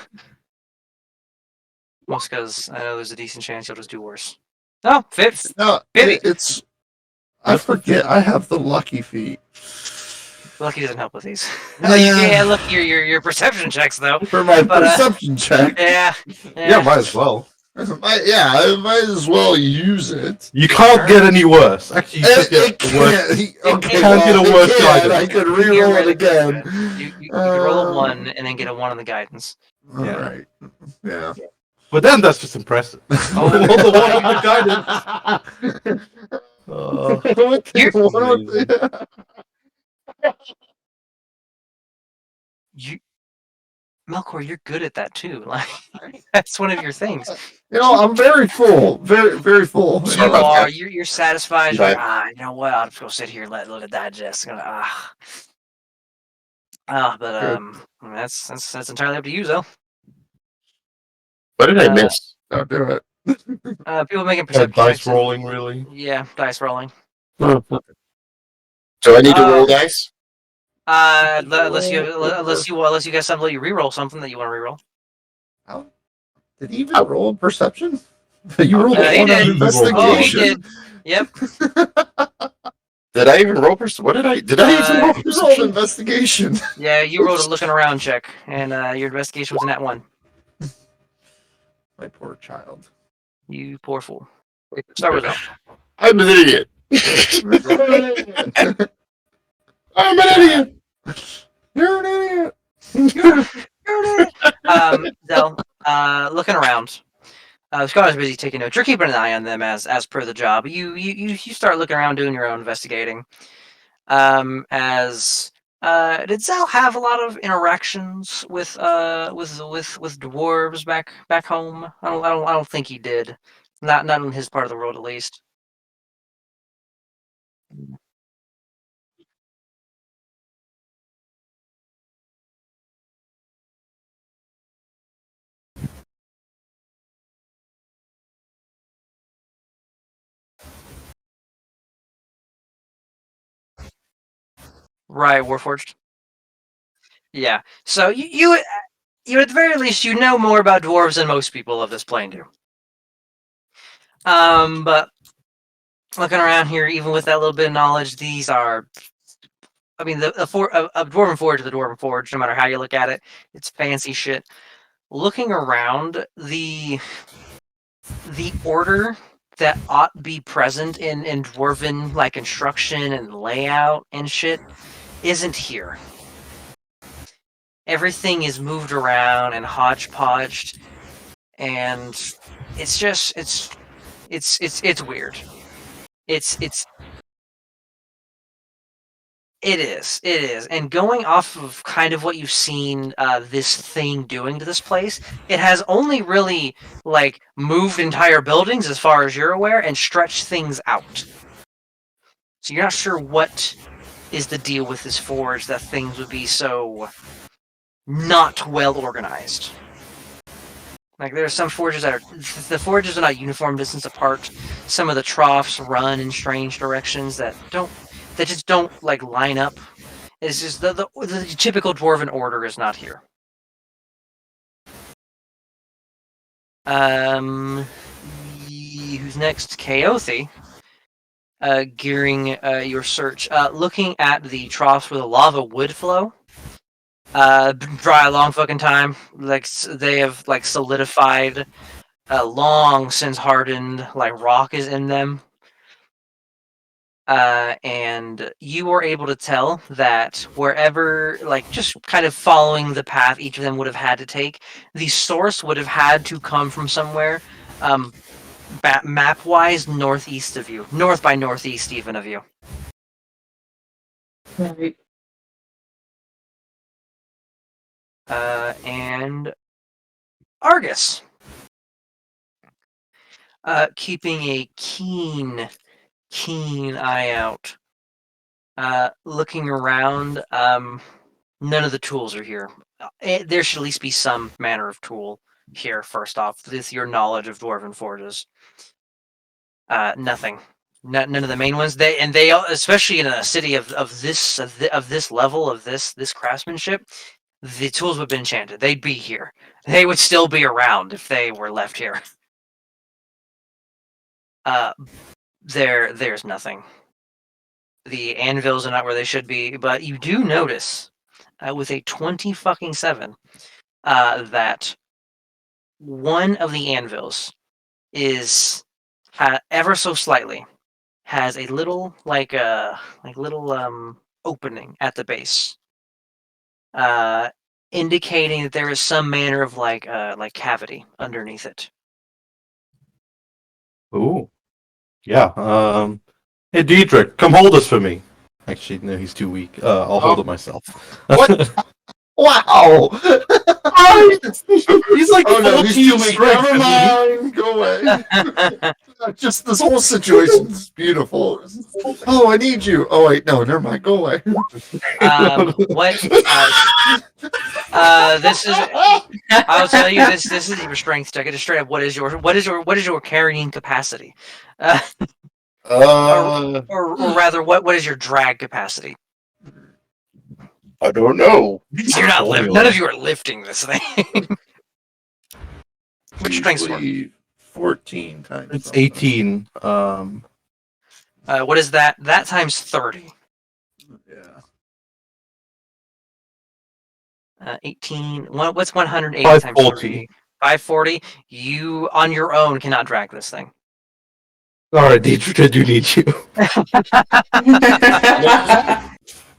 Most because I know there's a decent chance you'll just do worse. No, fifth. no, Pity. it's. I forget. I have the lucky feet. Lucky doesn't help with these. Yeah, look, your perception checks though. For my But, perception check. Yeah. Yeah, might as well. I might as well use it. You can't get any worse. Actually, you could It get worse. can't. Okay, can't get a well, worse it can. guidance. I could re-roll it again. You can roll a 1 and then get a 1 on the guidance. All Yeah. right. Yeah. But then that's just impressive. Oh, Roll the one on the guidance. Oh, You, Melkor, you're good at that too. Like that's one of your things. I'm very full, very full. Sorry You about are. that. You're satisfied. You're like, Bye. you know what? I'll just go sit here and let it digest. But Good. that's entirely up to you, though. What did I Uh, miss? Don't do it. People making Yeah, perception dice checks and- rolling, really. Yeah, dice rolling. So I need to roll Uh, dice. Unless you guys something, you re-roll something that you want to re-roll. Did he even roll perception? You rolled he a 1 on did. investigation. Oh, he did. Yep. Did I even roll perception? What did I? Did I even roll You rolled perception? investigation. Yeah, you rolled a looking around check, and your investigation was a nat 1. My poor child. You poor fool. Start with Al. I'm an idiot. I'm an idiot. You're an idiot. Del, looking around. Scott is busy taking notes. You're keeping an eye on them as per the job. You start looking around doing your own investigating. As did Zal have a lot of interactions with dwarves back home? I don't think he did. Not in his part of the world, at least. Right, Warforged. Yeah. So you at the very least you know more about dwarves than most people of this plane do. But looking around here, even with that little bit of knowledge, these are. I mean, a Dwarven Forge is a Dwarven Forge, no matter how you look at it. It's fancy shit. Looking around, the order that ought be present in Dwarven like instruction and layout and shit isn't here. Everything is moved around and hodgepodged, and it's just it's weird. It is. And going off of kind of what you've seen this thing doing to this place, it has only really like moved entire buildings as far as you're aware and stretched things out. So you're not sure what is the deal with this forge that things would be so not well organized. Like there are some forges the forges are not uniform distance apart. Some of the troughs run in strange directions that just don't like line up. It's just the typical dwarven order is not here. Who's next? Kaothi. Gearing your search. Looking at the troughs where the lava would flow. Dry a long fucking time. Like they have like solidified, long since hardened. Like rock is in them. And you were able to tell that wherever, like, just kind of following the path each of them would have had to take, the source would have had to come from somewhere, map-wise, northeast of you. North by northeast, even of you. Right. And Argus. Keeping a keen eye out. Looking around, none of the tools are here. There should at least be some manner of tool here, first off, with your knowledge of Dwarven forges. Nothing. None of the main ones. They especially in a city of this level of this craftsmanship, the tools would have been enchanted. They'd be here. They would still be around if they were left here. There's nothing. The anvils are not where they should be, but you do notice with a 20-7 that one of the anvils is ever so slightly has a little opening at the base, indicating that there is some manner of like cavity underneath it. Ooh. Yeah. Hey, Diedrich, come hold this for me. Actually, no, he's too weak. I'll hold it myself. What? Wow! He's like Oh no, he's 14 too weak. strength. Never mind. Go away. Just this whole situation's beautiful. Oh, I need you. Oh wait, no, never mind. Go away. What? This is. I'll tell you this. This is your strength check. It is straight up. What is your carrying capacity? Or rather, what is your drag capacity? I don't know. You're not lifting. None of you are lifting this thing. What's your strength score? Usually 14 times. It's 18. What is that? That times 30. Yeah. 18. What's 180 times 540. 30? 540. You on your own cannot drag this thing. Alright, Diedrich, I do need you.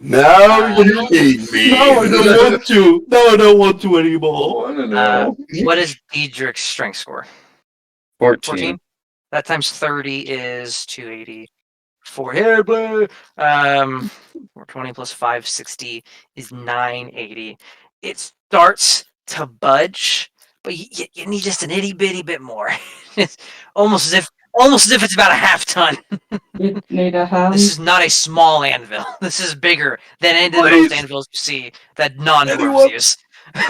Now you need me. No, I don't want to. No, I don't want to anymore. I don't know. What is Diedrich's strength score? 14. That times 30 is 280. 4 hair blue. 420 plus 560 is 980. It starts to budge, but you need just an itty bitty bit more. It's almost as if it's about a half ton. You need a hand. This is not a small anvil. This is bigger than any of the Please. most anvils you see that non-dwarves Anyone? use.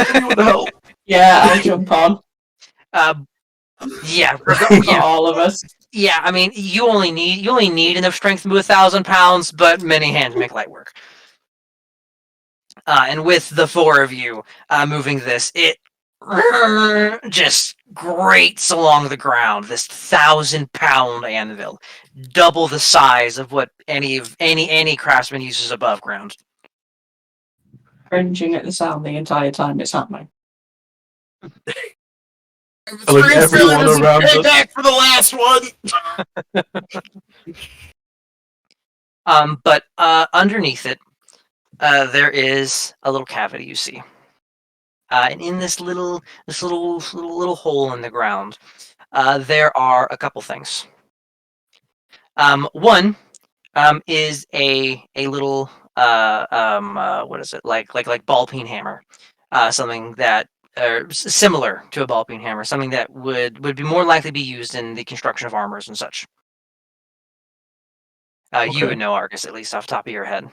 Anyone help? Yeah, I'll jump on. Yeah, For all of us. yeah. I mean, you only need enough strength to move 1,000 pounds, but many hands make light work. And with the four of you moving this, it just grates along the ground. This 1,000-pound anvil, double the size of what any craftsman uses above ground. Cringing at the sound the entire time it's happening. Like everyone around us. Back for the last one. But underneath it, there is a little cavity you see. And in this little hole in the ground, there are a couple things. One is a little what is it, like ball peen hammer, something that similar to a ball peen hammer, something that would be more likely to be used in the construction of armors and such. You Okay. would know, Argus, at least off the top of your head.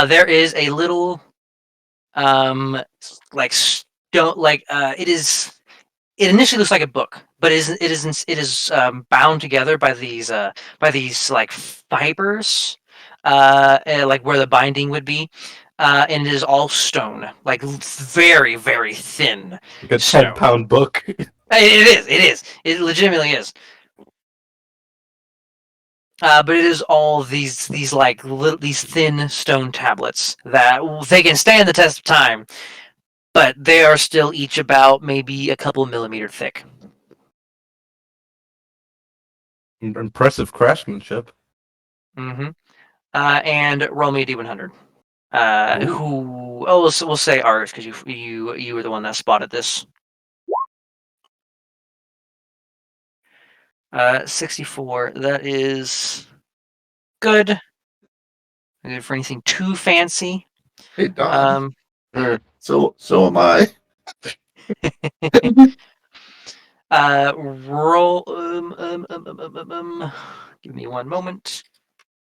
There is a little like stone, like it initially looks like a book, but it is bound together by these like fibers, like where the binding would be, and it is all stone, like very very thin. Like a Stone. 10-pound book. It legitimately is. But it is all these these thin stone tablets that they can stand the test of time, but they are still each about maybe a couple millimeter thick. Impressive craftsmanship. Mm-hmm. And roll me a d100. Who? Oh, we'll say Argus because you were the one that spotted this. 64. That is good. Good for anything too fancy. Hey Don. Um, So am I. roll. Give me one moment.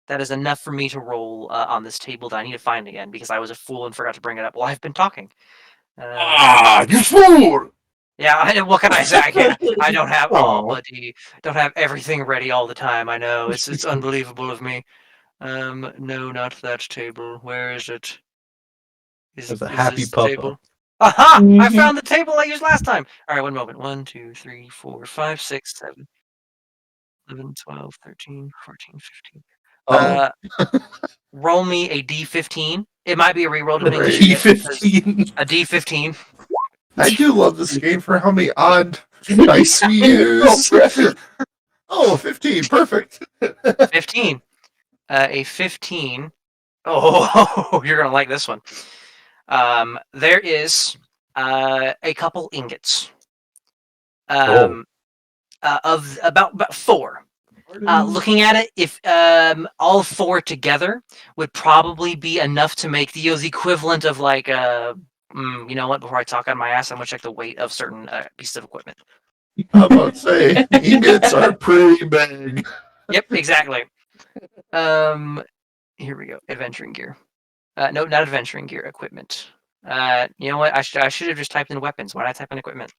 That is enough for me to roll on this table that I need to find again because I was a fool and forgot to bring it up. Well, I've been talking. You fool! Yeah, what can I say? I don't have Aw. buddy. Don't have everything ready all the time. I know it's unbelievable of me. No, not that table. Where is it? There's a happy this papa. table? Aha! I Mhm. found the table I used last time. All right, one moment. 1, 2, 3, 4, 5, 6, 7, 11, 12, 13, 14, 15. Roll me a d15. It might be a reroll depending on Great. your because T15. a d15. I do love this game for how many odd dice we use. Oh, 15. Perfect. 15. A 15. Oh, you're gonna like this one. There is a couple ingots. Of about 4. Looking at it, if all four together would probably be enough to make the equivalent of like you know what? Before I talk on my ass, I'm gonna check the weight of certain pieces of equipment. I'm about to say ingots are pretty big. Yep, exactly. Here we go. Adventuring gear. No, not adventuring gear. Equipment. You know what? I should have just typed in weapons. Why did I type in equipment?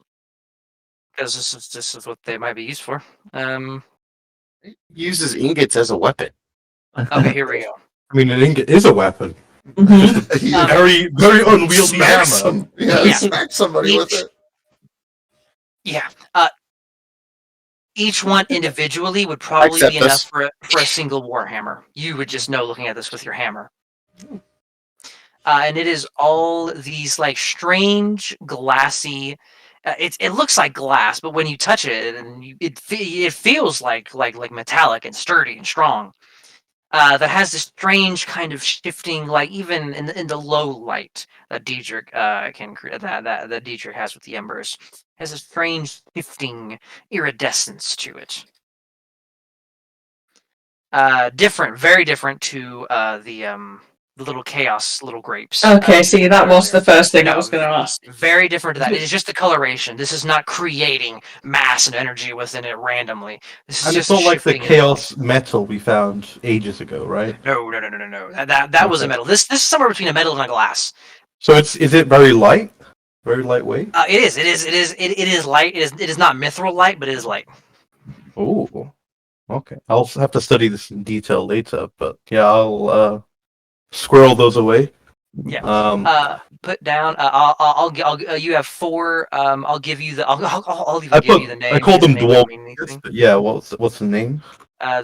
Because this is what they might be used for. Uses ingots as a weapon. Okay, here we go. I mean, an ingot is a weapon. Mhm. Yeah. Very, very unwieldy hammer. Yeah. Smack somebody with it. Yeah. Each one individually would probably accept be enough this. for a single warhammer. You would just know looking at this with your hammer. And it is all these like strange glassy. It looks like glass, but when you touch it, and it feels like metallic and sturdy and strong. That has this strange kind of shifting, like even in the low light that Diedrich can that Diedrich has with the embers, has a strange shifting iridescence to it. Different, very different to the little chaos little grapes. Okay, see, that was the first thing I No, was going to ask. Very different to that. It is just the coloration. This is not creating mass and energy within it randomly. This is And just it's not like the shifting it. chaos metal we found ages ago, right? No. That was a Okay. metal. This is somewhere between a metal and a glass. So is it very light? Very lightweight? It is light. It is not mithril light, but it is light. Oh, okay. I'll have to study this in detail later, but yeah, I'll squirrel those away. Yeah. Put down. I'll you have four. I'll give you the. I'll even give you the name. I called them because the name dwarf. doesn't mean anything. Yeah, what's the name?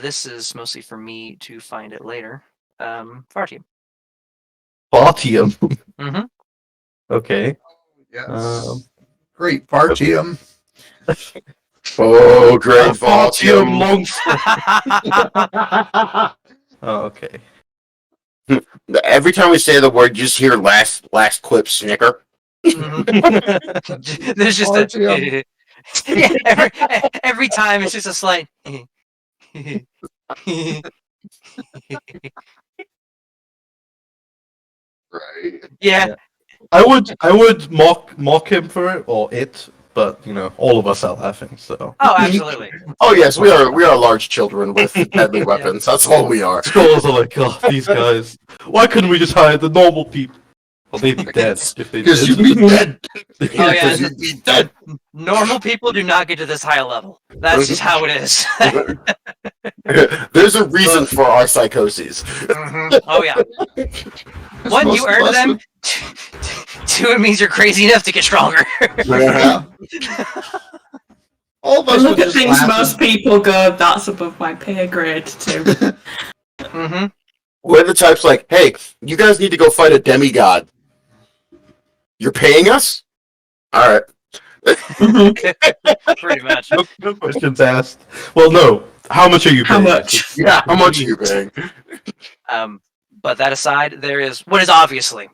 This is mostly for me to find it later. Fartium. Partium. Mm-hmm. Okay. Yes. Um, Great Partium. Oh, great Partium Voltium. long. Oh, okay. Every time we say the word, you just hear last quip snicker. Mhm. There's just Partium. yeah, every time it's just a slight. Right. Yeah. I would mock him for it or it, but you know, all of us are laughing. So Oh, absolutely. Oh yes, we are large children with deadly weapons. That's all we are. scholars are like, oh, these guys. Why couldn't we just hire the normal people? Well, they'd be dead if they Because did. you'd be dead. Oh yeah. Because you'd be dead. Normal people do not get to this high level. That's just how it is. There's a reason for our psychoses. Mhm. Oh yeah. One, Most you of earned us them. Two, it means you're crazy enough to get stronger. Yeah. All of us Look would at just things laugh most people go, that's above my pay grade too. Mm-hmm. We're the types like, hey, you guys need to go fight a demigod. You're paying us? All right. Pretty much. No questions asked. Well, no. How much are you How paying? much? Yeah, how much are you paying? But that aside, there is what is obviously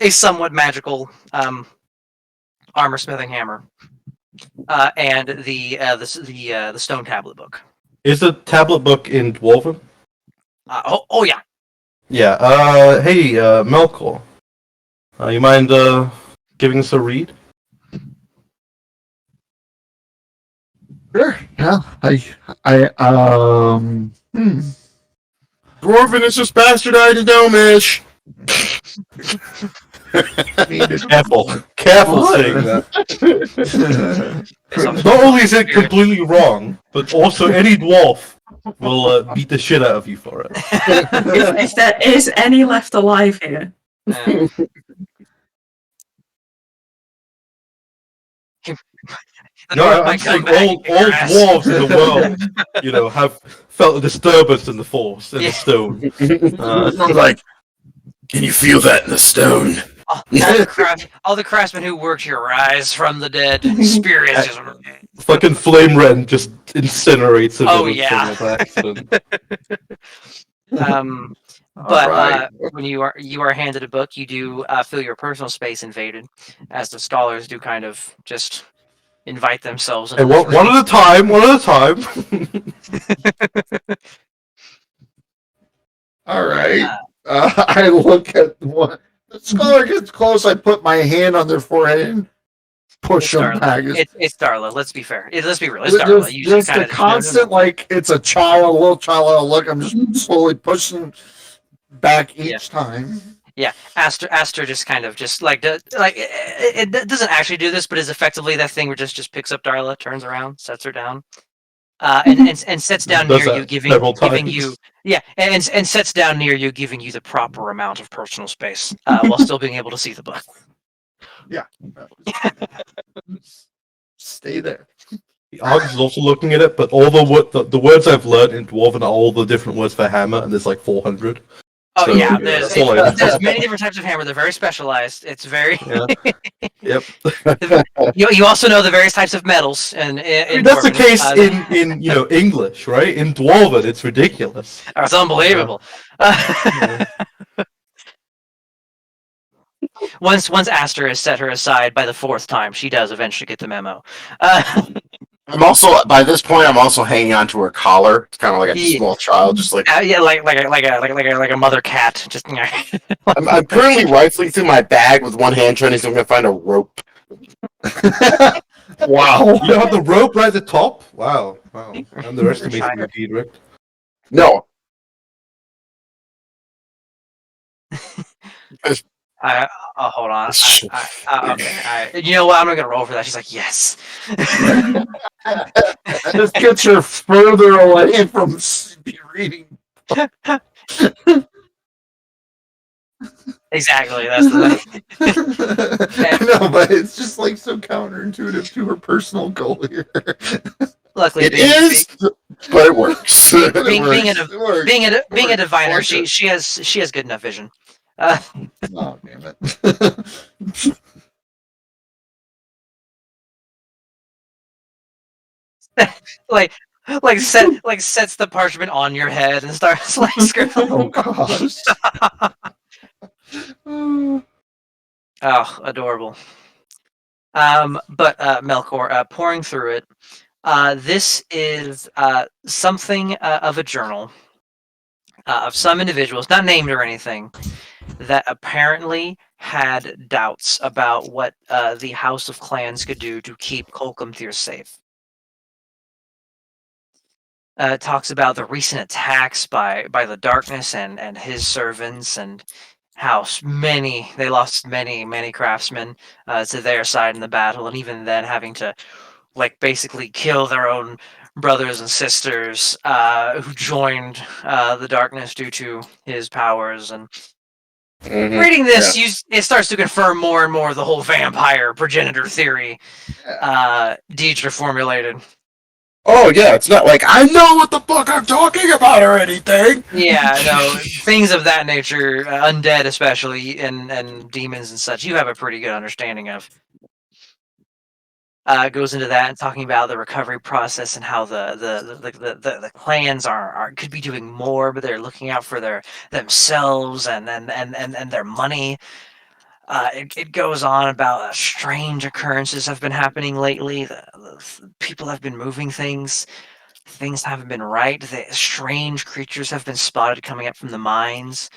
a somewhat magical armor smithing hammer, and the stone tablet book. Is the tablet book in Dwarven? Oh yeah. Yeah. Hey, Melkor. You mind giving us a read? Sure. Yeah. Dwarven is just bastardized Gnomish. Careful What? saying that. It's on- Not only is it completely wrong, but also any dwarf will beat the shit out of you for it. If there is any left alive here. Yeah. The No, North I'm might come saying back all and kick your ass. dwarves in the world, you know, have felt a disturbance in the force, in Yeah. the stone. I'm like, can you feel that in the stone? All the craftsmen who worked here rise from the dead. Spirits just. Fucking flame rend just incinerates him. Oh, with yeah. some accident. But Alright. when you are handed a book, you do feel your personal space invaded, as the scholars do kind of just invite themselves. Hey, into the one at a time. One at a time. All right. I look at one. The scholar gets close. I put my hand on their forehead and push them back. It's Darla. Let's be fair. Let's be real. It's Darla. Just, You just kind a of constant, like it's a child, a little child look. I'm just slowly pushing back each time. Yeah, Aster just kind of just like it doesn't actually do this, but is effectively that thing where just picks up Darla, turns around, sets her down, and sets down Does near that you, giving several you times. and sets down near you, giving you the proper amount of personal space while still being able to see the book. Stay there. Argus is also looking at it, but all the words I've learned in Dwarven are all the different words for hammer, and there's like 400. Oh So, yeah, that's all I know. there's many different types of hammer. They're very specialized. It's very. Yeah. Yep. You also know the various types of metals, and I mean, that's the case in English, right? In Dwarven, it's ridiculous. It's unbelievable. Once Aster has set her aside by the fourth time, she does eventually get the memo. I'm also by this point. I'm also hanging on to her collar. It's kind of like a small child, just like yeah, like a mother cat. Just I'm currently rifling through my bag with one hand, trying to see if I can find a rope. Wow. You have the rope right at the top? Wow. I'm underestimating you, Diedrich. No. Hold on. Okay. You know what? I'm not gonna roll for that. She's like, yes. This gets her further away from reading. Exactly. That's the I know, but it's just like so counterintuitive to her personal goal here. Luckily, It is, but it works. being a diviner, she has good enough vision. Oh, damn it. Sets the parchment on your head and starts like scribbling. Oh gosh. Oh, adorable. But Melkor, pouring through it, this is something of a journal of some individuals, not named or anything, that apparently had doubts about what the House of Clans could do to keep Kolkumthir safe. Talks about the recent attacks by the Darkness and his servants, and how they lost many craftsmen to their side in the battle, and even then having to basically kill their own brothers and sisters who joined the Darkness due to his powers. And reading this, it starts to confirm more and more the whole vampire progenitor theory Deidre formulated. Oh yeah, it's not like I know what the fuck I'm talking about or anything. Yeah, no, things of that nature, undead especially, and demons and such, you have a pretty good understanding of. Goes into that and talking about the recovery process and how the clans could be doing more, but they're looking out for themselves and their money. It goes on about strange occurrences have been happening lately. The people have been moving things. Things haven't been right. Strange creatures have been spotted coming up from the mines.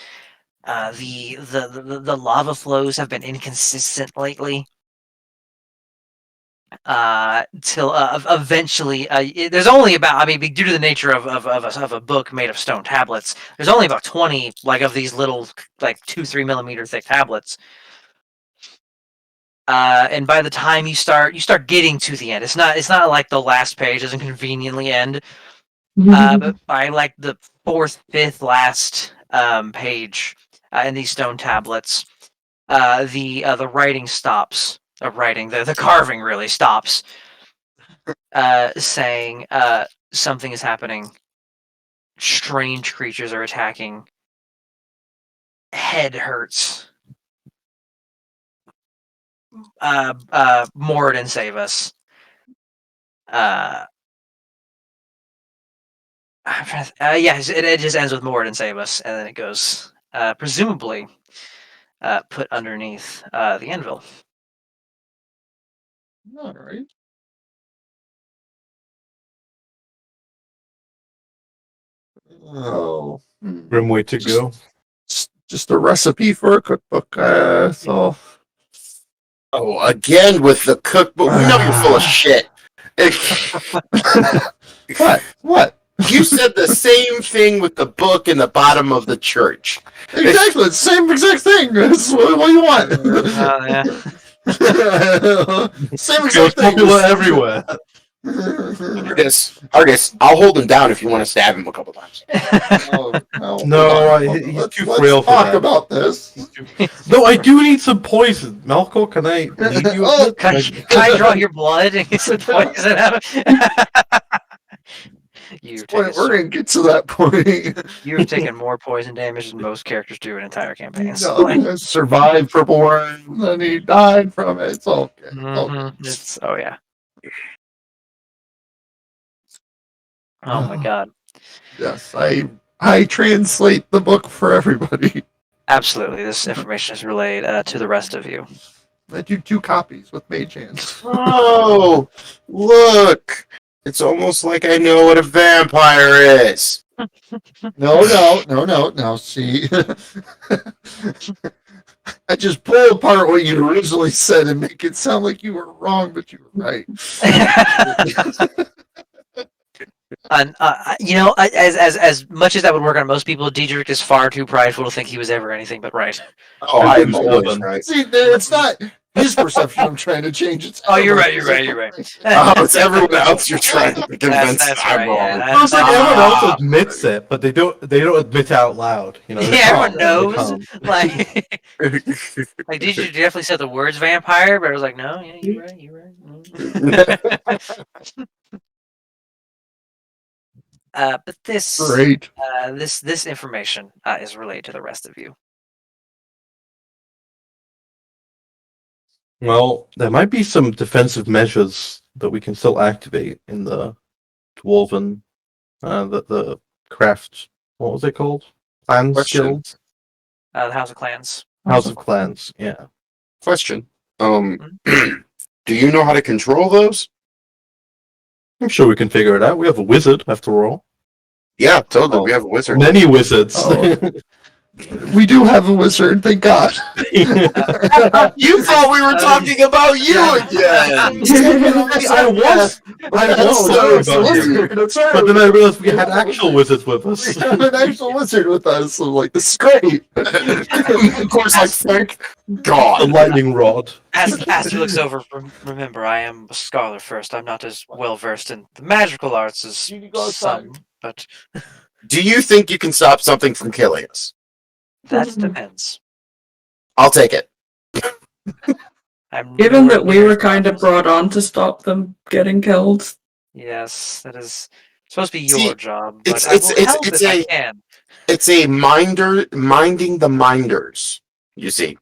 The lava flows have been inconsistent lately. Till eventually, there's only about, due to the nature of a book made of stone tablets, there's only about 20 of these little 2-3 millimeter thick tablets. And by the time you start getting to the end, it's not like the last page doesn't conveniently end. But by the 4th, 5th last page in these stone tablets, the writing stops. The carving really stops, saying something is happening. Strange creatures are attacking. Head hurts. Moradin, save us. Yes, it just ends with Moradin, save us, and then it goes presumably put underneath the anvil. All right. Oh, Grim way to go. just a recipe for a cookbook. So Oh, again with the cookbook. We know you're full of shit. what? What? You said the same thing with the book in the bottom of the church. Exactly, the same exact thing. That's what do you want? Yeah. Same It was exact thing. popular everywhere. Argus, I'll hold him down if you want to stab him a couple times. No, he's too frail for talk that. about this. No, I do need some poison. Malco, can I leave you? Oh, with Can, it? can I draw your blood and get some poison out? You've taken, We're gonna get to that point. you've taken more poison damage than most characters do in entire campaigns. No, survived Purple Rain, then he died from it. It's okay. It's okay. It's, oh yeah. Oh my god. Yes, I translate the book for everybody. Absolutely. This information is relayed to the rest of you. I do 2 copies with Mage Hands. Oh, look! It's almost like I know what a vampire is. No. See, I just pull apart what you originally said and make it sound like you were wrong, but you were right. And as much as that would work on most people, Diedrich is far too prideful to think he was ever anything but right. Oh, I I'm was always stubborn. right. See, it's not his perception I'm trying to change. It's Oh, you're right, everyone's. you're right. Oh, it's everyone else you're trying to convince That's I'm right, wrong. yeah, It's like everyone Ah. else admits it, but they don't admit it out loud. You know, Yeah, they everyone can't, knows. they Like, like Diedrich definitely said the words vampire, but I was like, no, yeah, you're right. But this Great. this information is relayed to the rest of you. Well, there might be some defensive measures that we can still activate in the dwarven, the craft. What was it called? Clan Question. Guild, The House of Clans. House of Clans. Yeah. Question. Do you know how to control those? I'm sure we can figure it out. We have a wizard, after all. Yeah, totally. We have a wizard. Many wizards. Oh. We do have a wizard, thank God. You thought we were talking about you again. I was sorry about you. That's right. But then I realized we had actual wizards with us. We have an actual wizard with us. So like, this is great. Of course, I thank The God. lightning rod. As he looks over, remember, I am a scholar first. I'm not as well versed in the magical arts as You can go outside. some, but Do you think you can stop something from killing us? that depends. I'll take it. I'm Given nowhere that we near were as kind of powerful. brought on to stop them getting killed. Yes, that is supposed to be See, your job, but it's- I will it's- help it's if I a- can. It's a minding the minders. You see.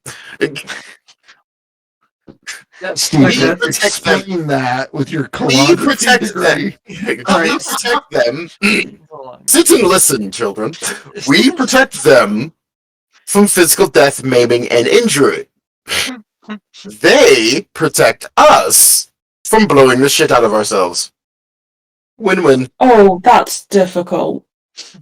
Steve, We protect them. explain that with your We calligraphy protect degree. them. We protect them. Hold on. Sit and listen, children. We protect them from physical death, maiming, and injury. They protect us from blowing the shit out of ourselves. Win-win. Oh, that's difficult.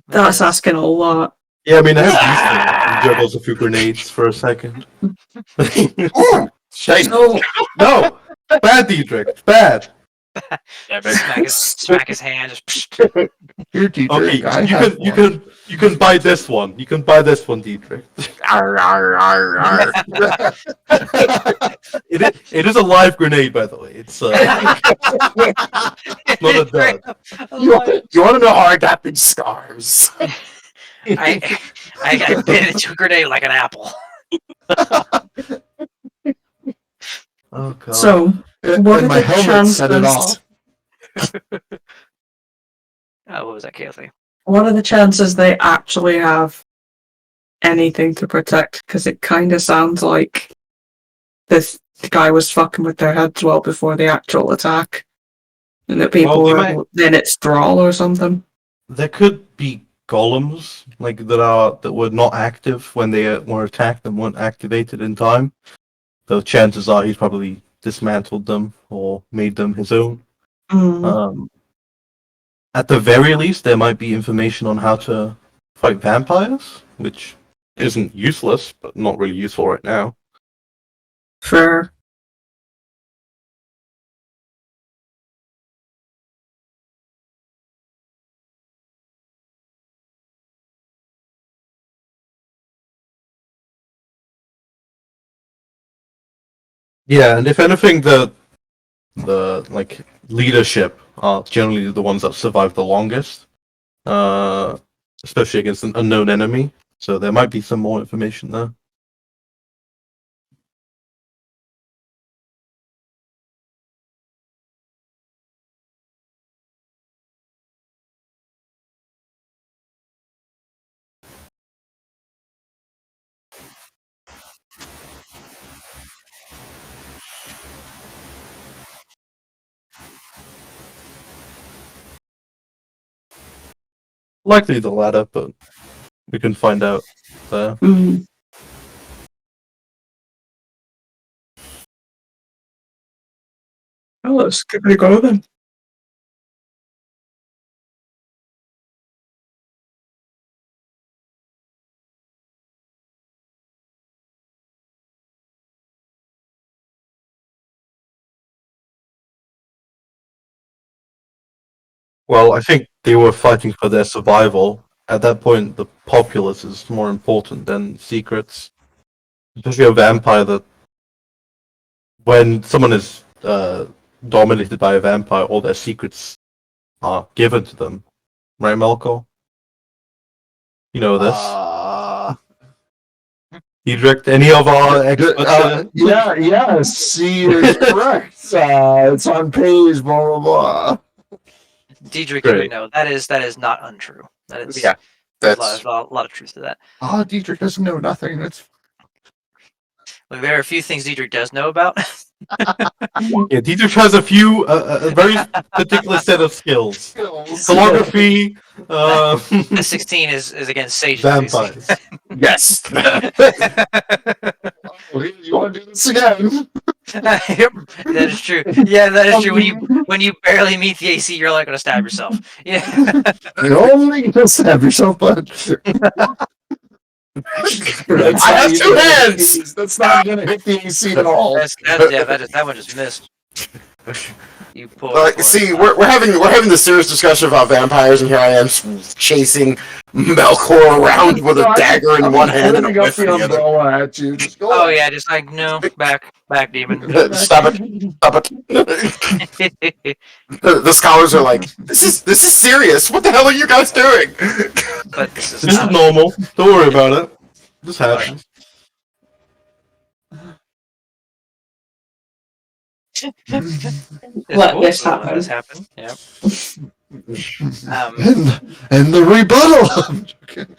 That's asking a lot. Yeah, I mean, I have he juggles a few grenades for a second. Ooh, shite. No, No! Bad, Diedrich. Bad. Smack his hand. Just, Here, teacher, Okay, I have one. you can buy this one. You can buy this one, Diedrich. Arr, arr, arr, arr. It is a live grenade, by the way. It's not a dud. You want to know how I got these scars? I bit into a grenade like an apple. Oh god. so And What are my the helmet set it chances? off. What was that, Kathy? what are the chances they actually have anything to protect? Because it kind of sounds like this guy was fucking with their heads well before the actual attack, and that people Well, were in its thrall or something. There could be golems that were not active when they were attacked and weren't activated in time. The chances are he's probably dismantled them or made them his own. Mm. at the very least, there might be information on how to fight vampires, which isn't useless, but not really useful right now. For Yeah, and if anything, the like leadership are generally the ones that survive the longest, especially against an unknown enemy. So there might be some more information there. Likely the latter, but we can find out there. Oh, let's give it a go then. Well, I think they were fighting for their survival. At that point, the populace is more important than secrets. Especially a vampire that, when someone is dominated by a vampire, all their secrets are given to them. Right, Melkor? You know this. Diedrich, any of our experts? Yes, he is correct. It's on page blah blah blah. Diedrich, you would Great. know that is not untrue. That is Yeah, there's that's a lot of truth to that. Oh, Dietrich doesn't know nothing. It's Look, there are a few things Diedrich does know about. Yeah, Diedrich has a very particular set of skills. Calligraphy, The 16 is against Sage. vampires. yes. Oh, you want to do this again? Yep, that is true. Yeah, that is true. When you barely meet the AC, you're like going to stab yourself. Yeah. You only can stab yourself, but I have two hands. That's not gonna hit the AC at all. That one just missed. You poor. See, we're having this serious discussion about vampires, and here I am chasing Melkor around with a dagger in one hand and a holding up whip in the the other. umbrella at you. Just go Oh yeah, just like no, back, demon. Stop it! Stop it! The scholars are like, this is serious. What the hell are you guys doing? But this is This is not. normal. Don't worry about it. This happens. Let this Let happen. this happen. Yep. and the rebuttal. I'm joking.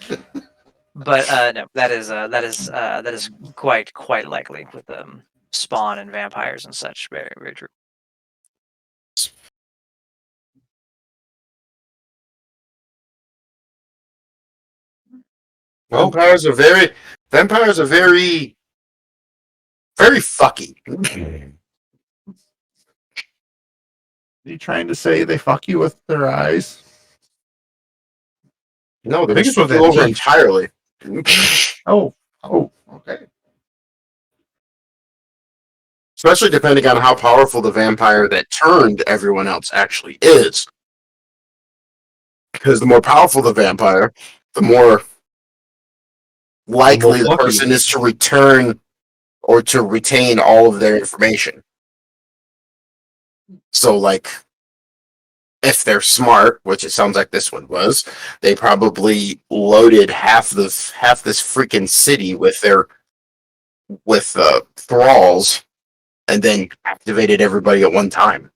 But no, that is quite likely with spawn and vampires and such. Very, very true. Vampires are very, very fucky. Are you trying to say they fuck you with their eyes? No, they're I think just it's with their over teeth. entirely. Oh, okay. Especially depending on how powerful the vampire that turned everyone else actually is. Because the more powerful the vampire, the more likely the fucky. person is to return or to retain all of their information. So, like, if they're smart, which it sounds like this one was, they probably loaded half this freaking city with thralls, and then activated everybody at one time.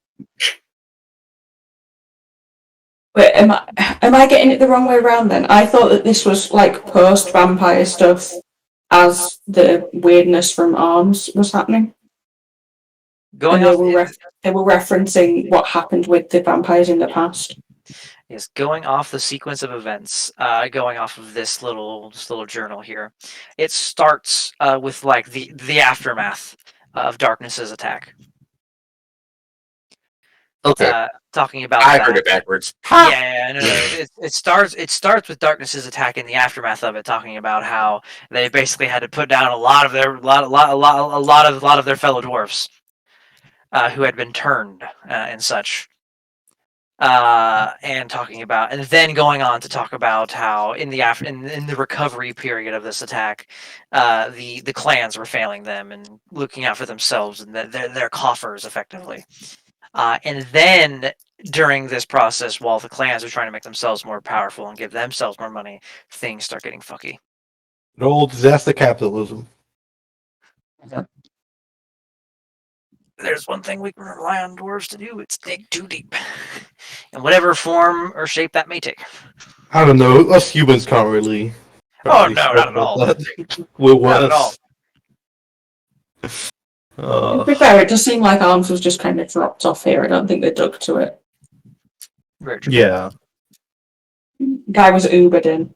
Wait, am I getting it the wrong way around then? I thought that this was like post vampire stuff as the weirdness from Arms was happening. Going And off, they were referencing what happened with the vampires in the past. yes, going off the sequence of events, going off of this little journal here, it starts with like the aftermath of Darkness's attack. Okay, talking about I that. heard it backwards. Yeah, no. It starts with Darkness's attack in the aftermath of it, talking about how they basically had to put down a lot of their fellow dwarfs who had been turned and such. And talking about, and then going on to talk about how in the recovery period of this attack, the clans were failing them and looking out for themselves and their coffers effectively. And then during this process, while the clans are trying to make themselves more powerful and give themselves more money, things start getting fucky. Old disaster capitalism. There's one thing we can rely on dwarves to do: it's dig too deep, in whatever form or shape that may take. I don't know. Us humans can't really. Oh, no, not at all. We're Not at all. worse. To be fair, it does seem like Arms was just kind of dropped off here. I don't think they dug to it. Very true. Yeah. Guy was Ubered in.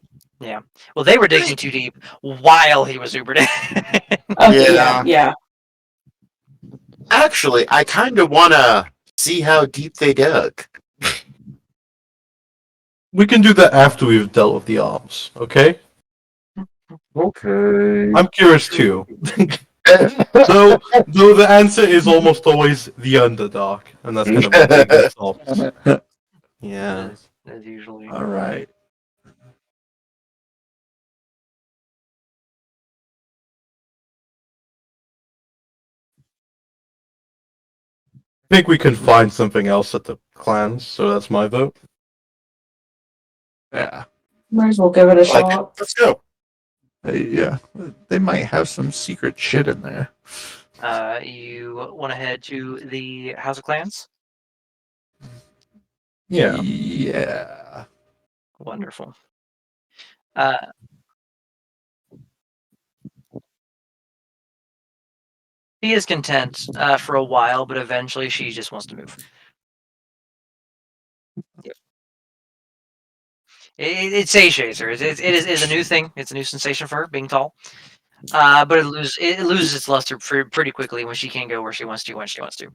Well, they were digging too deep while he was Ubered in. Okay, Yeah. yeah. Actually, I kind of want to see how deep they dug. We can do that after we've dealt with the arms, okay? Okay. I'm curious too. So, though the answer is almost always the Underdark, and that's kind of what makes it solved. Yeah. As usually. All right. I think we can find something else at the clans, so that's my vote. Yeah. Might as well give it a Like, shot. let's go. Yeah. They might have some secret shit in there. You want to head to the House of Clans? Yeah. Yeah. Wonderful. She is content for a while, but eventually she just wants to move. Yep. It satiates her. It is a new thing. It's a new sensation for her, being tall. But it loses its luster pretty quickly when she can't go where she wants to when she wants to.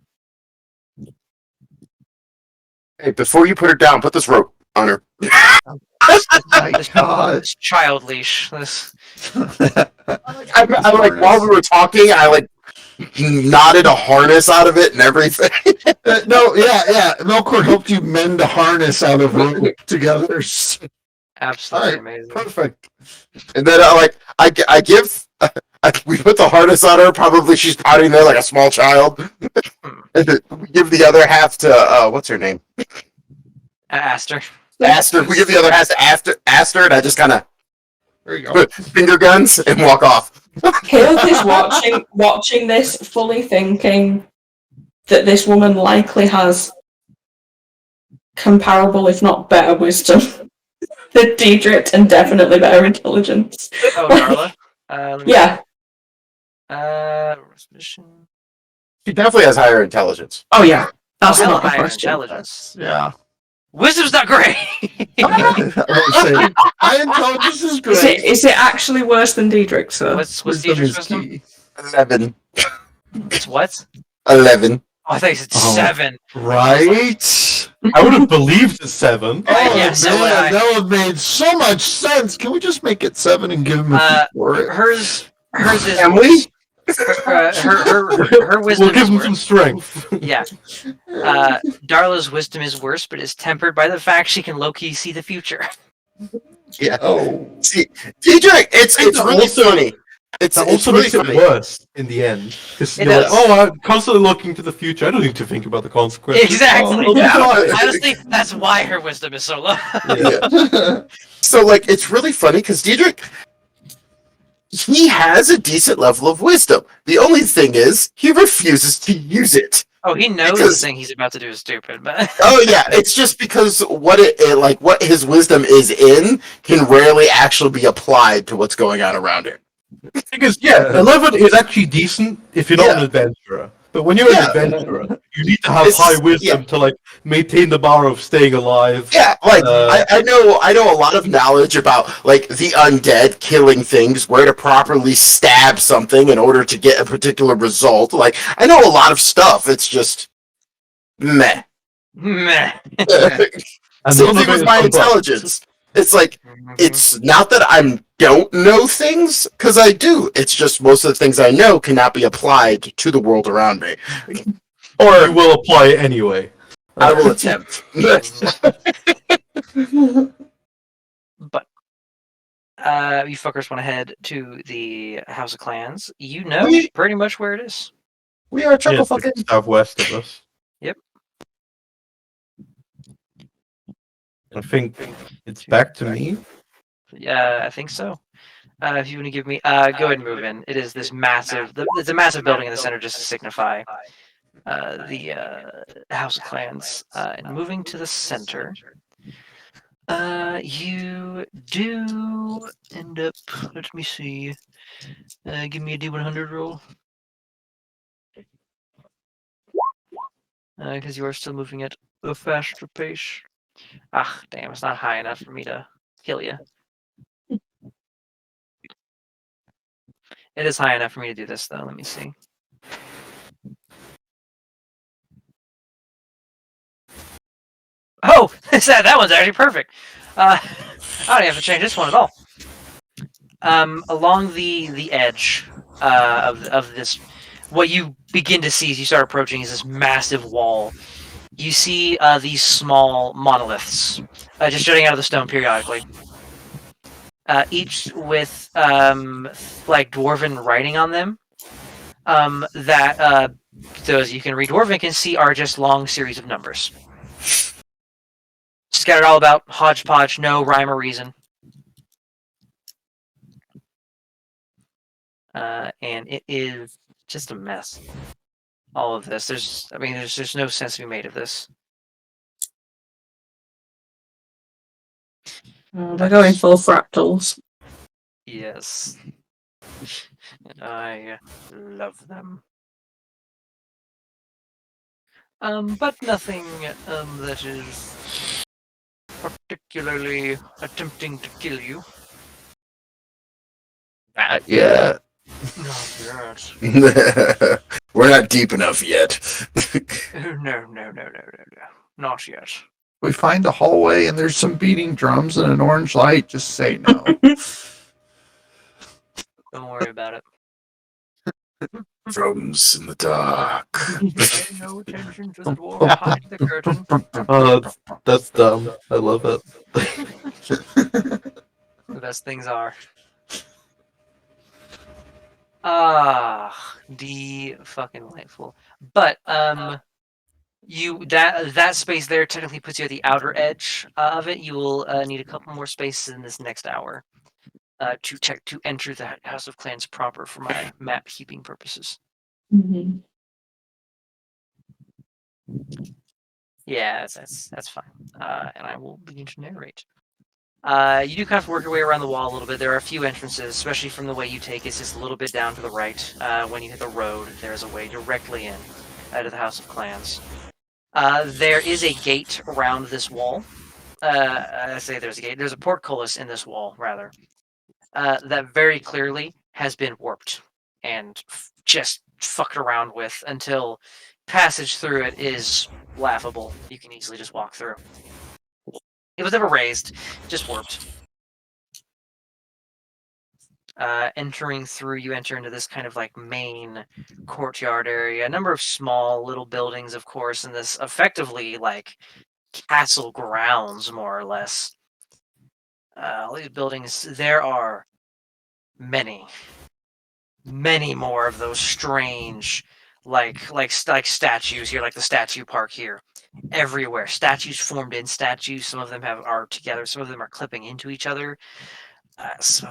Hey, before you put her down, put this rope on her. This child leash. This. I like while we were talking, I like knotted a harness out of it and everything. No, yeah. Melkor helped you mend a harness out of rope together. Absolutely Alright, amazing. Perfect. And then I give we put the harness on her. Probably she's pouting there like a small child. And then we give the other half to what's her name? Aster. Aster. We give the other half to Aster, and I just kind of There you go. put finger guns and walk off. Keoth is watching this, fully thinking that this woman likely has comparable, if not better, wisdom than Diedrich, and definitely better intelligence. Oh, Darla. Let me Yeah. Mission. She definitely has higher intelligence. Oh yeah. That's Hell, not a higher question. intelligence. Yeah. Wisdom's not great. I would say high intelligence is great. Is it actually worse than Diedrich, sir? What's Wisdom Diedrich's is wisdom? key. 11. It's what? 11. Oh, I thought you said Oh. 7. Right? I would have believed it's 7. Oh, yeah, man, so would I. that would have made so much sense. Can we just make it 7 and give him a feat for it? Hers is Can we? her wisdom We'll give is him worse. some strength. Yeah. Darla's wisdom is worse, but is tempered by the fact she can low-key see the future. Yeah. Oh. See, Diedrich, it's really also- funny. It's That also really makes it funny. worse in the end. Because It you're like, does. oh, I'm constantly looking to the future. I don't need to think about the consequences. Exactly. Oh, Yeah. Honestly, that's why her wisdom is so low. Yeah. So, like, it's really funny because Diedrich, he has a decent level of wisdom. The only thing is, he refuses to use it. Oh, he knows Because- the thing he's about to do is stupid, but Oh yeah, it's just because what what his wisdom is in can rarely actually be applied to what's going on around it. Because, yeah, 11 is actually decent if you're not Yeah. an adventurer. But when you're Yeah. an adventurer, you need to have It's- high wisdom to, like, maintain the bar of staying alive. Yeah, like Uh, I know a lot of knowledge about like the undead killing things, where to properly stab something in order to get a particular result. Like I know a lot of stuff. It's just meh. Meh. And Same none of thing it with is my unblocked. intelligence. It's like, Mhm. it's not that I don't know things, because I do. It's just most of the things I know cannot be applied to the world around me. You Or will apply it anyway. I will attempt. But you fuckers want to head to the House of Clans. You know We- pretty much where it is. We are Yeah, chuckle it's like fucking. southwest of us. Yep. I think it's back to me. I think so. If you want to give me, go ahead and move in. It is this massive. It's a massive building in the center, just to signify the House of Clans. And moving to the center, you do end up. Let me see. Give me a D100 roll. Because you are still moving at a faster pace. Ah, damn! It's not high enough for me to kill you. It is high enough for me to do this, though. Let me see. Oh, that one's actually perfect. I don't have to change this one at all. Along the edge of this, what you begin to see as you start approaching is this massive wall. You see these small monoliths just jutting out of the stone periodically. Each with like dwarven writing on them. That those you can read dwarven can see are just long series of numbers. Scattered all about, hodgepodge, no rhyme or reason. And it is just a mess. All of this. There's no sense to be made of this. They're going full fractals. Yes. I love them. But nothing that is particularly attempting to kill you. Not yet. Not yet. We're not deep enough yet. No. Not yet. We find a hallway and there's some beating drums and an orange light. Just say no. Don't worry about it. Drums in the dark. Pay no attention to the dwarf behind the curtain. That's dumb. I love it. The best things are. Ah, fucking delightful. But that space there technically puts you at the outer edge of it. You will need a couple more spaces in this next hour to enter the House of Clans proper for my map keeping purposes. Mm-hmm. Yeah, that's fine. And I will begin to narrate. You do kind of work your way around the wall a little bit. There are a few entrances, especially from the way you take. It's just a little bit down to the right. When you hit the road, there's a way directly in to the House of Clans. There is a gate around this wall. I say there's a gate. There's a portcullis in this wall, rather, that very clearly has been warped and just fucked around with until passage through it is laughable. You can easily just walk through. It was never raised, just warped. Entering through, you enter into this kind of like main courtyard area. A number of small little buildings, of course, in this effectively like castle grounds, more or less. All these buildings, there are many more of those strange, like statues here, like the statue park here. Everywhere, statues formed in statues. Some of them are together. Some of them are clipping into each other. Some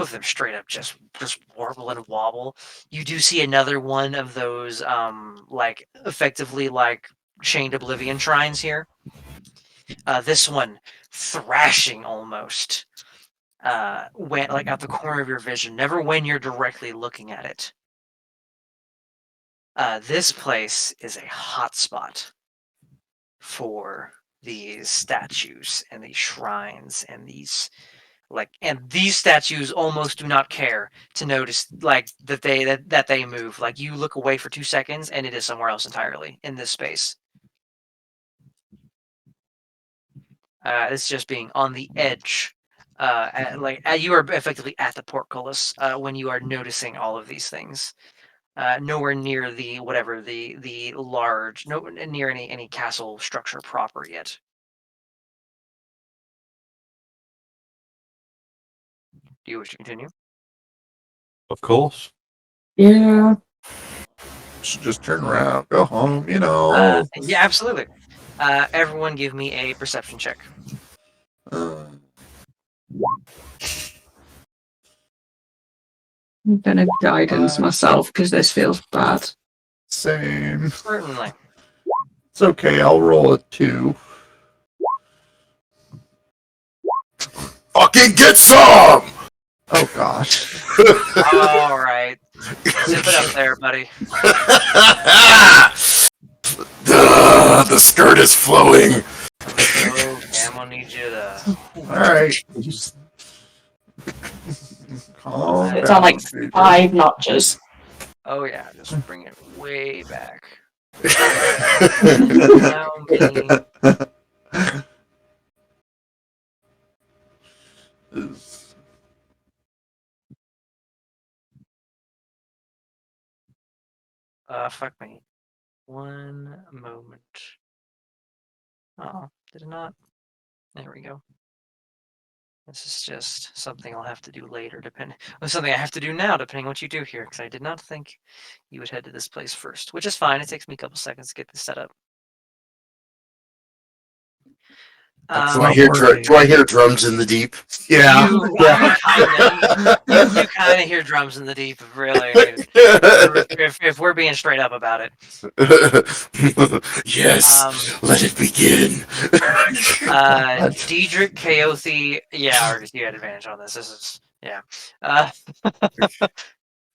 of them straight up just warble and wobble. You do see another one of those like effectively like chained oblivion shrines here. This one thrashing almost. Went like out the corner of your vision, never when you're directly looking at it. This place is a hotspot for these statues and these shrines and these these statues almost do not care to notice like that they move. Like you look away for 2 seconds and it is somewhere else entirely in this space. It's just being on the edge. You are effectively at the portcullis when you are noticing all of these things. Nowhere near the large, no near any castle structure proper yet. Do you wish to continue? Of course. Yeah. Should just turn around, go home, you know. Yeah, absolutely. Everyone, give me a perception check. Uh, I'm gonna guidance myself because this feels bad. same. Certainly. It's okay. I'll roll a 2. Fucking get some! Oh gosh. All right. Zip it up there, buddy. The skirt is flowing. Oh, Cam will need you to. All right. Just calm It's on like down, 5 notches. Oh yeah, just bring it way back. Allow me. Fuck me. One moment. Oh, did it not? There we go. This is just something I'll have to do later, something I have to do now, depending on what you do here, because I did not think you would head to this place first, which is fine. It takes me a couple seconds to get this set up. That's Do not I hear working. do I hear drums in the deep? Yeah. You kind of hear drums in the deep, really. If we're being straight up about it. Yes, let it begin. Diedrich, Kaothi, yeah, or you had advantage on this. This is yeah.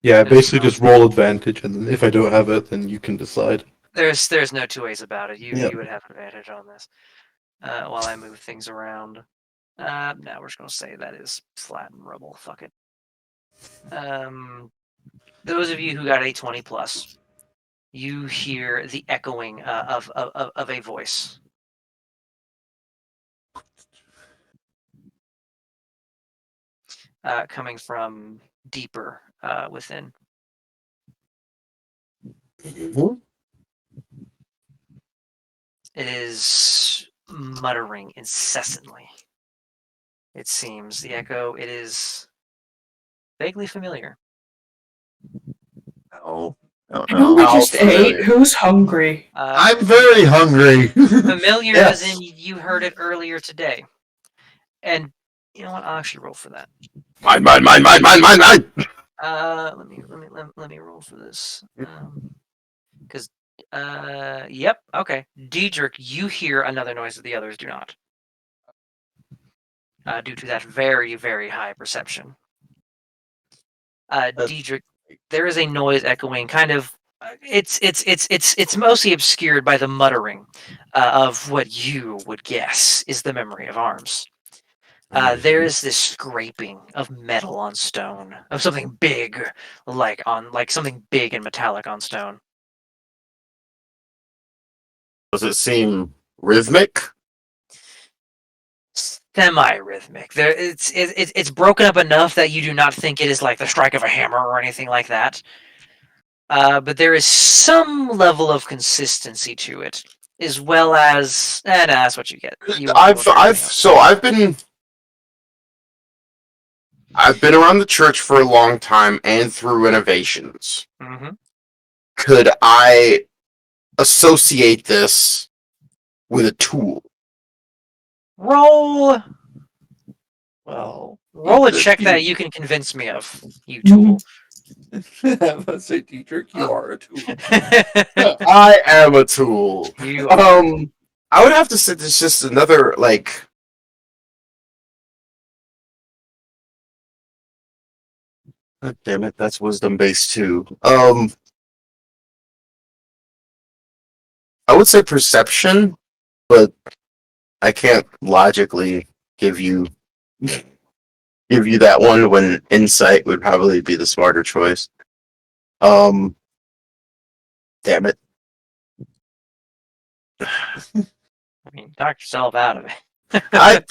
Yeah, basically just roll advantage, and then if I don't have it, then you can decide. There's no two ways about it. You Yep. you would have advantage on this. While I move things around. Now we're just gonna say that is flat and rubble. Fuck it. Those of you who got a 20 plus, you hear the echoing of a voice. Coming from deeper within. It is muttering incessantly. It seems the echo. It is vaguely familiar. No. I know we just ate. Who's hungry? I'm very hungry. Familiar Yes. as in you heard it earlier today. And you know what? I'll actually roll for that. Mine. Let me roll for this. Because yep, okay. Diedrich, you hear another noise that the others do not. Due to that very, very high perception. Diedrich, there is a noise echoing, kind of. It's mostly obscured by the muttering of what you would guess is the memory of arms. There is this scraping of metal on stone, of something big, like something big and metallic on stone. Does it seem rhythmic? Semi-rhythmic. It's broken up enough that you do not think it is like the strike of a hammer or anything like that. But there is some level of consistency to it, as well as that's what you get. I've been around the church for a long time and through renovations. Mm-hmm. Could I associate this with a tool? Roll a check that you can convince me of, you tool. Let's say, Diedrich, you are a tool. I am a tool. You are. I would have to say there's just another like. God damn it, that's wisdom based too. I would say perception, but I can't logically give you that one when insight would probably be the smarter choice. Damn it. I mean, talk yourself out of it. I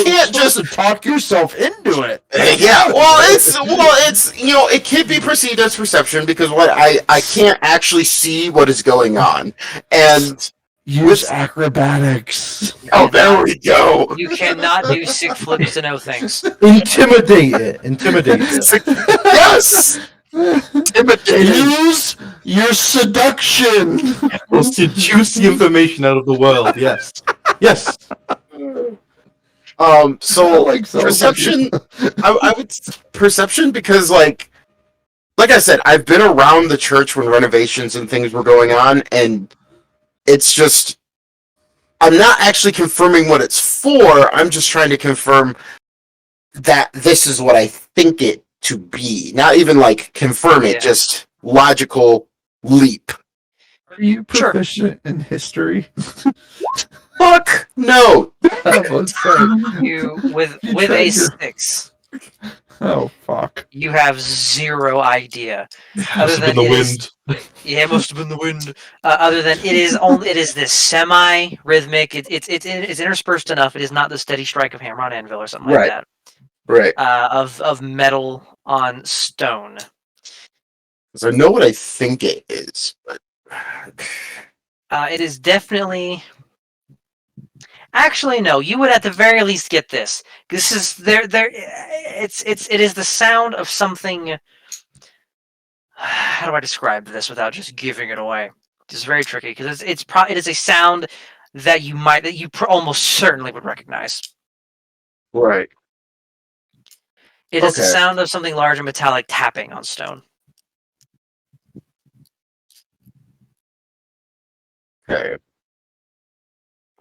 can't just talk yourself into it. yeah. It's it can be perceived as perception because what I can't actually see what is going on, and Use acrobatics. oh, there we go. You cannot do sick flips to know things. Intimidate it. Intimidate it. Yes. Intimidating. Use your seduction. We'll seduce the information out of the world. Yes. Yes. So I like so perception. I would perception because like I said, I've been around the church when renovations and things were going on, and it's just I'm not actually confirming what it's for. I'm just trying to confirm that this is what I think it to be. Not even like confirm it, Yeah. just logical leap. Are you Sure. proficient in history? Fuck no. That was fun. You with You a tried your- 6, Oh fuck. you have zero idea. Must Other have than been the it is- wind. Yeah, it must have been the wind. Other than it is this semi-rhythmic. It's interspersed enough. It is not the steady strike of hammer on anvil or something Right. like Right. that. Of metal on stone. Because I know what I think it is, but It is definitely. Actually, no. You would at the very least get this. This is there. It is the sound of something. How do I describe this without just giving it away? It's very tricky because it is a sound that you almost certainly would recognize. right. It is the Okay. sound of something large and metallic tapping on stone. Okay.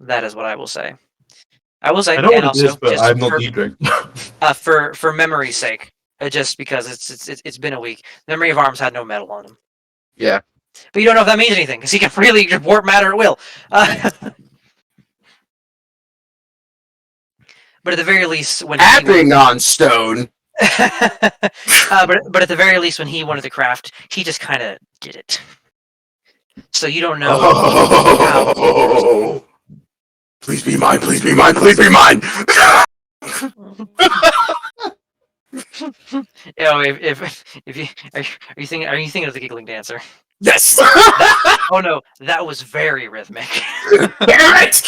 That is what I will say. I will say, I know and what it also is, but just I'm not for, Diedrich. for memory's sake, just because it's been a week. Memory of Arms had no metal on him. Yeah. But you don't know if that means anything because he can freely warp matter at will. But at the very least, when Tapping on stone. but at the very least, when he wanted to craft, he just kind of did it. So you don't know. how- Oh. Please be mine, please be mine, please be mine. You know, if you are you thinking of the giggling dancer? Yes. Oh no, that was very rhythmic. Damn it.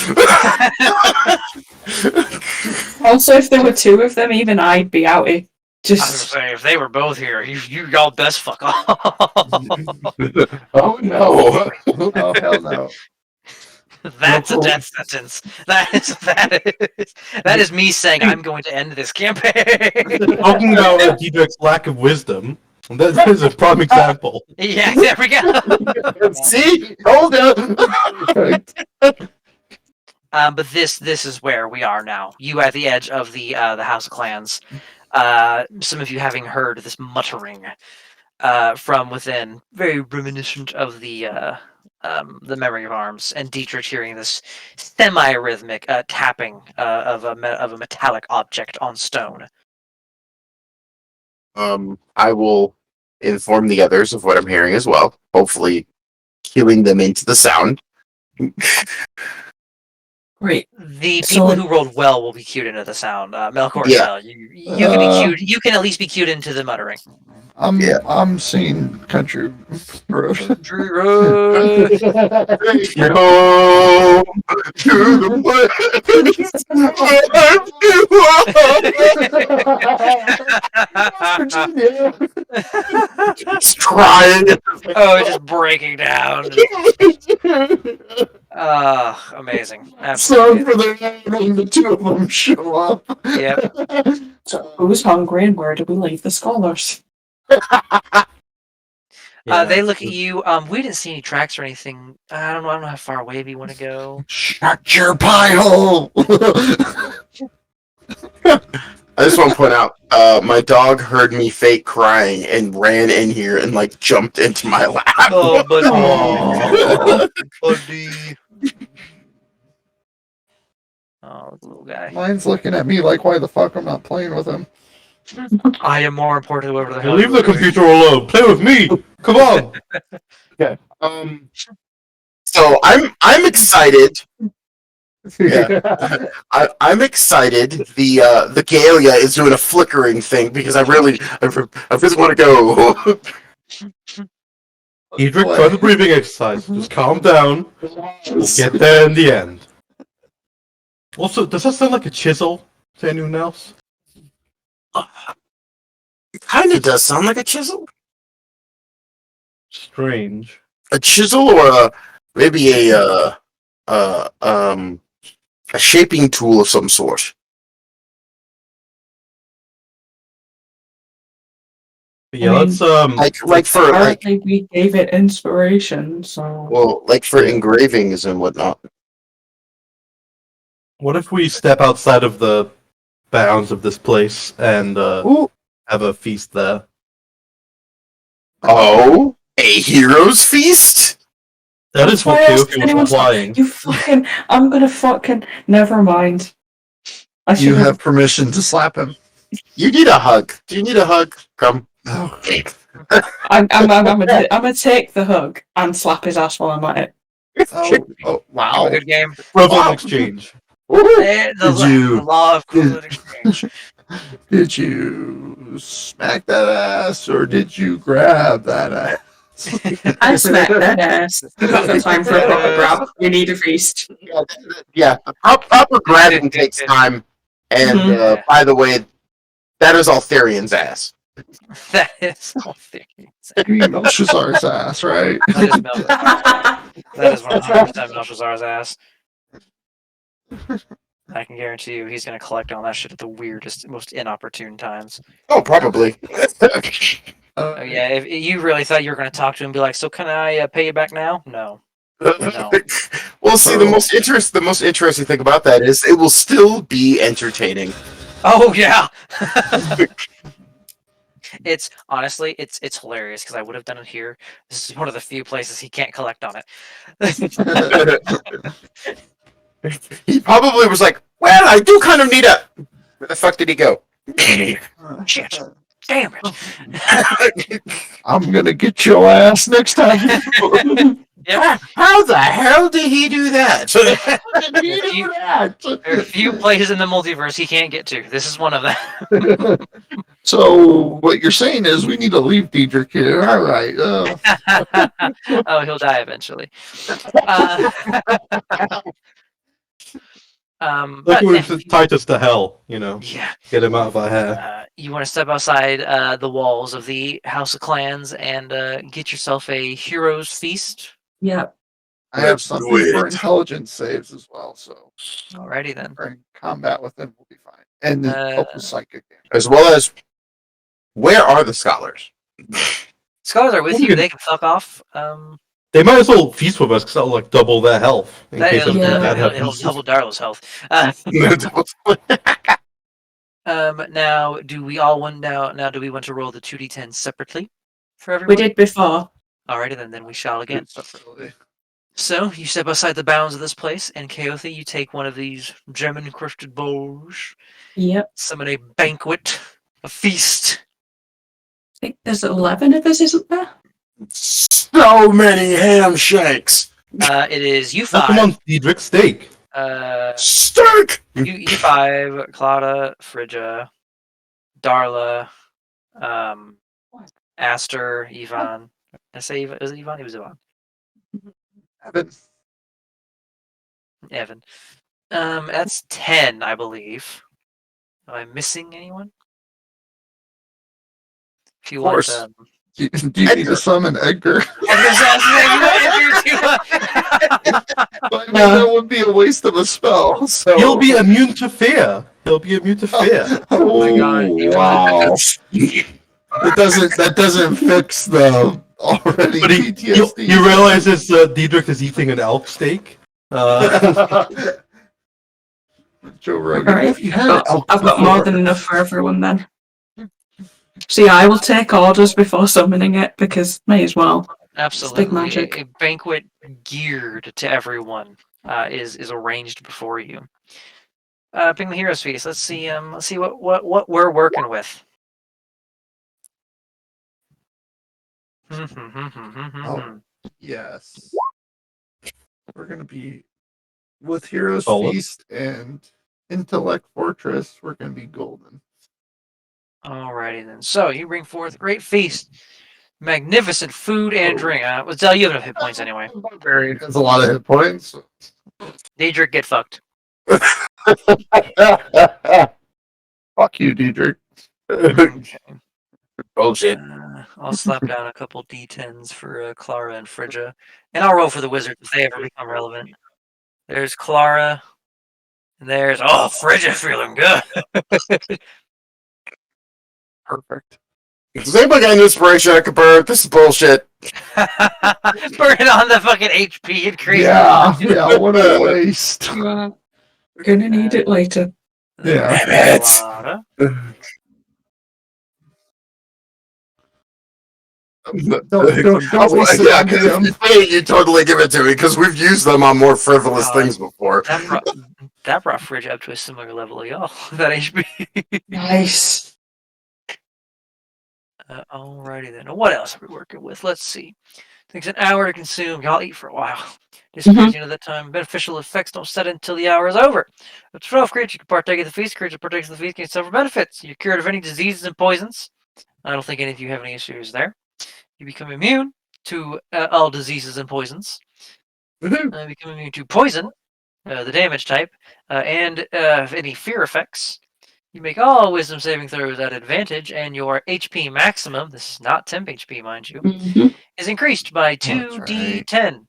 Also, if there were two of them, even I'd be outie. I was Just gonna say, if they were both here, y'all best fuck off. Oh no. Oh hell no. That's a death sentence. That is me saying I'm going to end this campaign. Talking about Diedrich's lack of wisdom, that is a prime example. Yeah, there we go. See? Hold up. But this is where we are now. You at the edge of the House of Clans. Some of you having heard this muttering from within, very reminiscent of the Memory of Arms, and Dietrich hearing this semi-rhythmic tapping of a metallic object on stone. I will inform the others of what I'm hearing as well. Hopefully, cueing them into the sound. great. The So, people like- who rolled well will be cued into the sound. Melkor, Yeah. Shell, you can be cued. You can at least be cued into the muttering. I'm seeing country road. Country road. Yo, to the It's crying. Oh, it's just breaking down. Amazing. Sorry Absolutely. for the when the two of them show up. Yep. So who's hungry and where do we leave the scholars? They look at you. We didn't see any tracks or anything. I don't know how far away we want to go. Shut your pie hole. I just want to point out, my dog heard me fake crying and ran in here and like jumped into my lap. Oh, but Aw. buddy. Oh, little guy. Mine's looking at me like, why the fuck I'm not playing with him? I am more important than whoever the hell. Leave you the are doing. computer alone. Play with me. Come on. So I'm excited Yeah. I'm excited. The Galia is doing a flickering thing because I really want to go. Edric, try the breathing exercise. Just calm down. We'll get there in the end. Also, does that sound like a chisel to anyone else? It kind of does sound like a chisel. Strange. A chisel or maybe a shaping tool of some sort. But yeah, I mean, let's Like for like apparently we gave it inspiration, so well, like for engravings and whatnot. what if we step outside of the bounds of this place and Ooh. have a feast there? Oh, a hero's feast? That That's is what why I asked Keoki was anyone to- implying. you fucking. I'm gonna fucking. Never mind. I You should have permission to slap him. You need a hug. Do you need a hug? Come. I'm gonna take the hug and slap his ass while I'm at it. Oh, wow. A good game. Equivalent Wow. exchange. The you- law of equivalent exchange. Did you smack that ass or did you grab that ass? I smack that ass. No time for a proper grab. You need a feast. Yeah, proper grabbing takes time. And Mhm. by the way, that is Altharian's ass. That is all theory. You mean Belshazzar's ass, right? That is Belshazzar's. That is 100% Belshazzar's ass. I can guarantee you he's going to collect on that shit at the weirdest, most inopportune times. Oh, probably. Oh, yeah, if you really thought you were going to talk to him and be like, so can I pay you back now? No. No. Well, see, the most interesting thing about that is it will still be entertaining. Oh, yeah! It's honestly, it's hilarious because I would have done it here. This is one of the few places he can't collect on it. He probably was like, "Well, I do kind of need a." Where the fuck did he go? Shit. Damn it. I'm gonna get your ass next time. Yeah. How the hell did he do that? There are a few places in the multiverse he can't get to. This is one of them. So what you're saying is we need to leave Diedrich here. All right. Oh, he'll die eventually. Like But we yeah, would tied us to hell, you know. yeah. Get him out of our hair. You want to step outside the walls of the House of Clans and get yourself a hero's feast. Yep. I have something for intelligence saves as well, so Alrighty then. we're in combat with them, we'll be fine. And help with psychic damage. As well as, where are the scholars? Scholars are with you. They can fuck off. They might as well feast with us because that'll like double their health in case It'll, anything yeah. bad it'll happens. double Darlow's health. Now, do we all want now? Do we want to roll the 2d10 separately for everyone? We did before. Alrighty then we shall again. Separately. So you step outside the bounds of this place, and Kaothi, you take one of these gem encrusted bowls, Yep. summon a banquet, a feast. I think there's 11 of us, isn't there? So many ham shakes. It is you Oh, come five. on, Diedrich, steak. Steak. You five, Claudia, Frigga, Darla, Aster, Ivan. Did I say Ivan? Was it Ivan? It was Ivan. Evan. That's 10, I believe. Am I missing anyone? If you Of want, course. Do you need to summon Edgar? But I mean, that would be a waste of a spell. So He'll be immune to fear. He'll be immune to fear. Oh my God. Wow. That doesn't fix the already But he PTSD. realizes Diedrich is eating an elk steak. Joe Rogan. Alright. If you had elk I've got more than enough for everyone then. So yeah, I will take orders before summoning it because may as well. Absolutely. magic. A banquet geared to everyone is arranged before you. Ping the Heroes Feast. Let's see what we're working with. Yes. We're gonna be with Heroes Solid. Feast and Intellect Fortress, we're gonna be golden. Alrighty then. So you bring forth a great feast, magnificent food and drink. Well, tell you have enough hit points anyway. Barbarian has a lot of hit points. Daedric, get fucked. Fuck you, Diedrich. Okay. Bullshit. I'll slap down a couple d10s for Clara and Phrygia, and I'll roll for the wizards if they ever become relevant. There's Clara. And there's Phrygia feeling good. Perfect. Does anybody got any inspiration I could burn? This is bullshit. Burn it on the fucking HP and create. Yeah, what a waste. You're gonna need it later. Yeah. Damn it. Clara. Don't waste it Yeah, on him. you totally give it to me because we've used them on more frivolous Oh, things before. That brought Phrygia up to a similar level of y'all. That HP. Nice. Alrighty then. What else are we working with? Let's see. Takes an hour to consume. Y'all eat for a while. This brings you to the time. Beneficial effects don't set until the hour is over. Up to 12 creatures can partake of the feast. Creatures partakes of the feast can suffer benefits. You're cured of any diseases and poisons. I don't think any of you have any issues there. You become immune to all diseases and poisons. Become immune to poison, the damage type, and any fear effects. You make all wisdom saving throws at advantage, and your HP maximum, this is not temp HP, mind you, is increased by 2d10.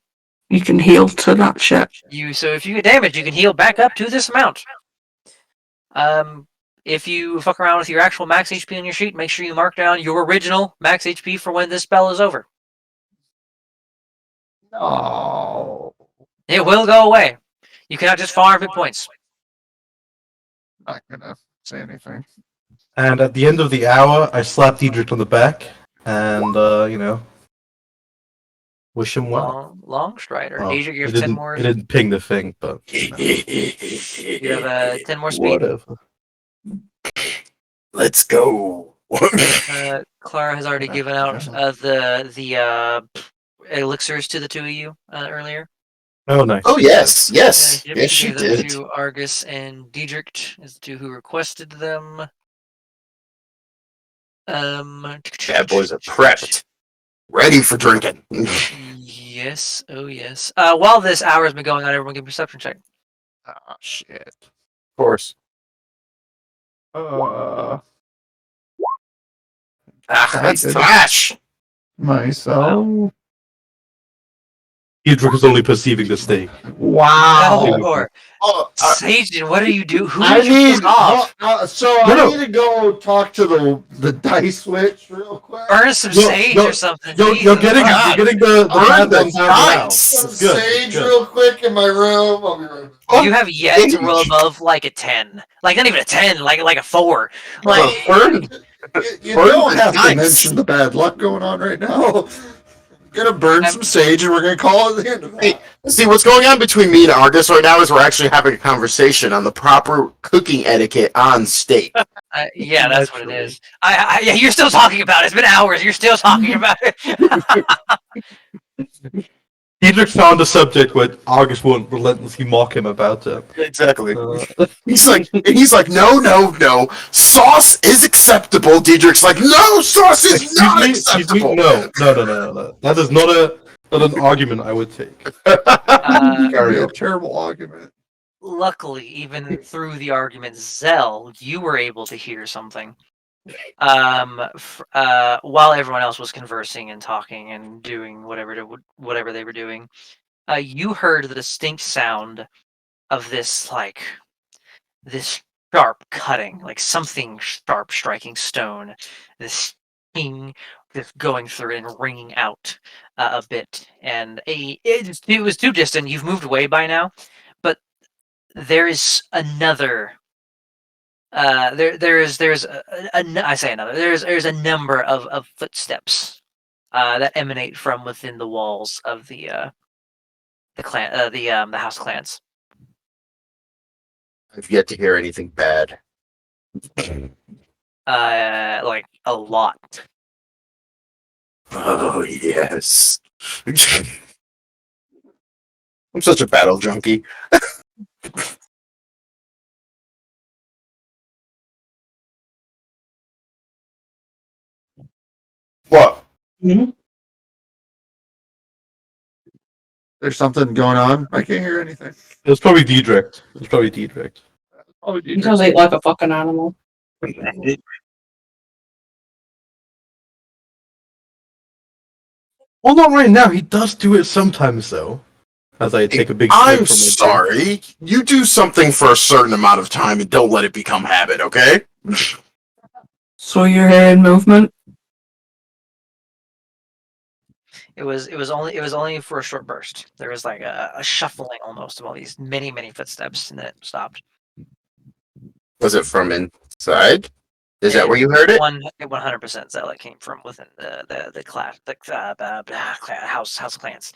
You can heal to that shit. So if you get damaged, you can heal back up to this amount. If you fuck around with your actual max HP on your sheet, make sure you mark down your original max HP for when this spell is over. No. It will go away. You cannot just farm hit points. Not gonna say anything. And at the end of the hour, I slap Diedrich on the back and, wish him well. Long strider. Oh, Daedric, you it have 10 didn't- more. It didn't ping the thing, but You have 10 more speed. whatever. Let's go. Clara has already given out the elixirs to the two of you earlier. Oh, nice. Oh yes, yes, Yep, yes, she gave them did. to Argus and Diedrich as the two who requested them. Bad boys are prepped, ready for drinking. Yes, oh yes. While this hour has been going on, everyone give me a perception check. Ah, shit. Of course. That's trash. Myself. Diedrich is only perceiving the stake. Wow. Or Oh, Sajin, what do you do? Who I did you need piss off? so No. I need to go talk to the dice switch real quick. Burn some No, sage no, or something. You're Jesus getting Christ. the Burn bad the ones out now. dice. Some Good, sage good. real quick in my room. I'll be right back. You have yet to roll above like a 10. Like not even a 10, like a 4. Like burn. You Burn don't the have to dice. mention the bad luck going on right now. Gonna burn some sage and we're gonna call it the end of it. Hey, see, what's going on between me and Argus right now is we're actually having a conversation on the proper cooking etiquette on steak. yeah, that's what it is. Yeah, you're still talking about it. It's been hours. You're still talking about it. Diedrich found a subject where Argus won't relentlessly mock him about it. Exactly. He's like, no. Sauce is acceptable. Diedrich's like, no, sauce is not acceptable. No. That is not an argument I would take. Very a terrible argument. Luckily, even through the argument, Zell, you were able to hear something. While everyone else was conversing and talking and doing whatever they were doing, you heard the distinct sound of this sharp cutting, like something sharp striking stone. This ping, just going through and ringing out a bit, and it was too distant. You've moved away by now, but there is another. There's a number of footsteps that emanate from within the walls of the house clans. I've yet to hear anything bad. Like a lot. Oh yes. I'm such a battle junkie. What? There's something going on. I can't hear anything. It was probably Diedrich. Oh, He does eat like a fucking animal. Well, not right now. He does do it sometimes, though. As I take a big. I'm sip from my drink. sorry. You do something for a certain amount of time and don't let it become habit, okay? So you're hearing movement? It was only for a short burst. There was like a shuffling almost of all these many footsteps, and then it stopped. Was it from inside? Is that where you heard it? 100% Zella came from within the class, house clans.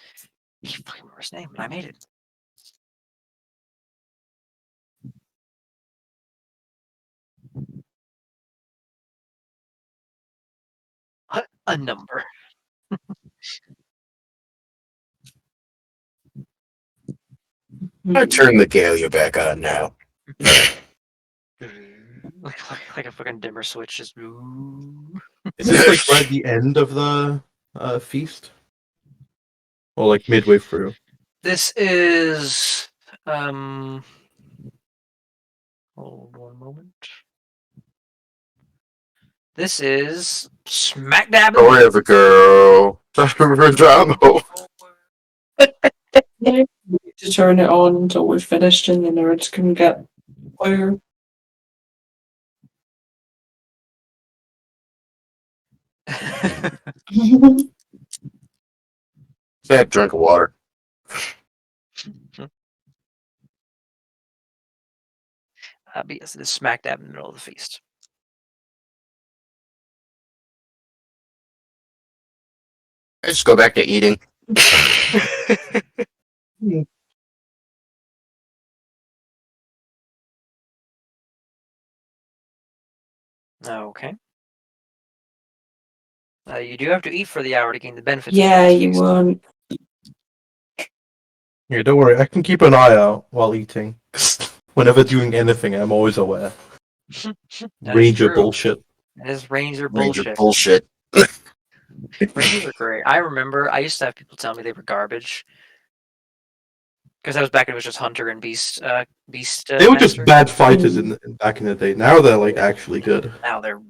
I can't fucking remember his name, but I made it. A number. I turn the Galia back on now. like a fucking dimmer switch, just. Is this like right at the end of the feast, or like midway through? This is hold one moment. This is smack dab. Story of a girl. Drama. We need to turn it on until we're finished and the nerds can get where. Bad drink of water. But yes, it is smack dab in the middle of the feast. I just go back to eating. Okay. You do have to eat for the hour to gain the benefits. Yeah, you won't. Yeah, don't worry. I can keep an eye out while eating. Whenever doing anything, I'm always aware. That is Ranger true. bullshit. It is Ranger Ranger bullshit. bullshit. Rangers are great. I remember I used to have people tell me they were garbage. Because that was back when it was just Hunter and Beast. They were just Master. bad fighters back in the day. Now they're like actually good. Now they're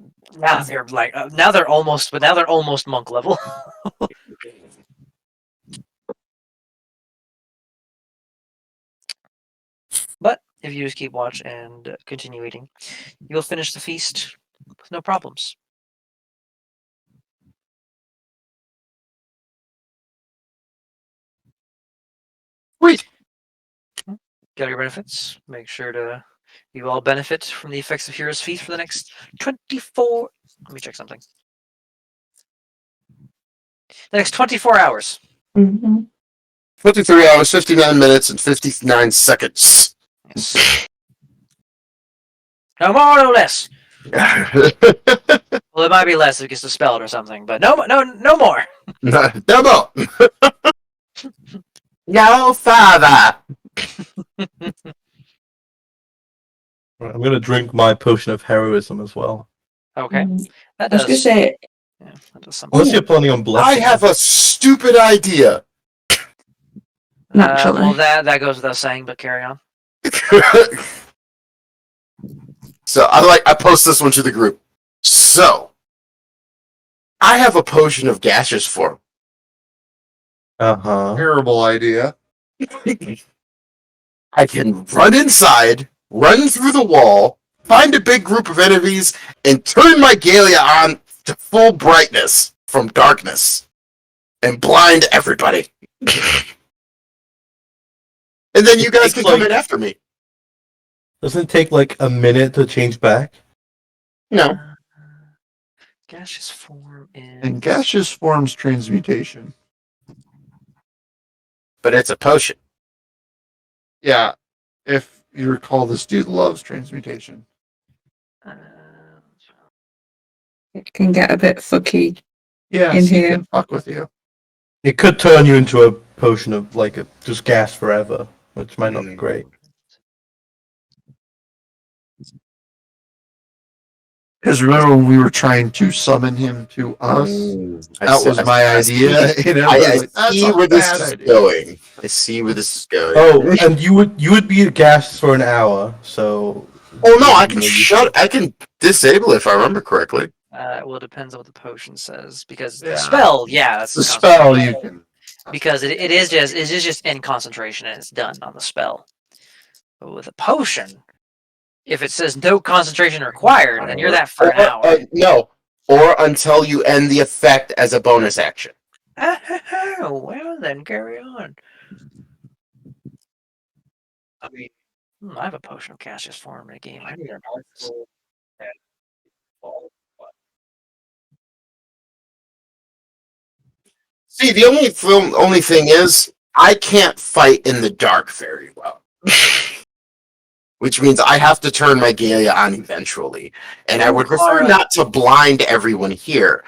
like now they're almost monk level. But if you just keep watch and continue eating, you'll finish the feast with no problems. Sweet. Get your benefits. Make sure to you all benefit from the effects of Hero's Feast for the next 24. Let me check something. The next 24 hours. 53 hours, 59 minutes, and 59 seconds. Yes. No more, no less. Well, it might be less if it gets dispelled or something, but no more. Double. No father. Right, I'm gonna drink my potion of heroism as well. Okay, that I was gonna does. say, Yeah, that does something. Unless you're planning on I blessing. have a stupid idea. naturally. Well, that goes without saying, but carry on. So I post this one to the group. So I have a potion of gaseous form. Terrible idea. I can run inside, run through the wall, find a big group of enemies, and turn my Galia on to full brightness from darkness, and blind everybody. And then you guys can come in after me. Doesn't it take like a minute to change back? No. Gaseous form is. And gaseous forms transmutation. But it's a potion. Yeah. If you recall, this dude loves transmutation. It can get a bit fucky. Yeah, In he here. can fuck with you. It could turn you into a potion of like just gas forever, which might not be great. Because remember when we were trying to summon him to us? That was my idea. You know, I like, that's see a where this bad is idea. going. I see where this is going. Oh, and you would be gassed for an hour, so. Oh no, I can disable it if I remember correctly. Well, it depends on what the potion says because Yeah. the spell, yeah, that's The spell you can. because it is just in concentration and it's done on the spell. But with a potion, if it says no concentration required, then you're that for an hour. No, or until you end the effect as a bonus action. Well, then carry on. I mean, I have a potion of Cassius form in a game. I need a See, the only thing is, I can't fight in the dark very well. Which means I have to turn my Gaia on eventually. And I would prefer Clara. not to blind everyone here.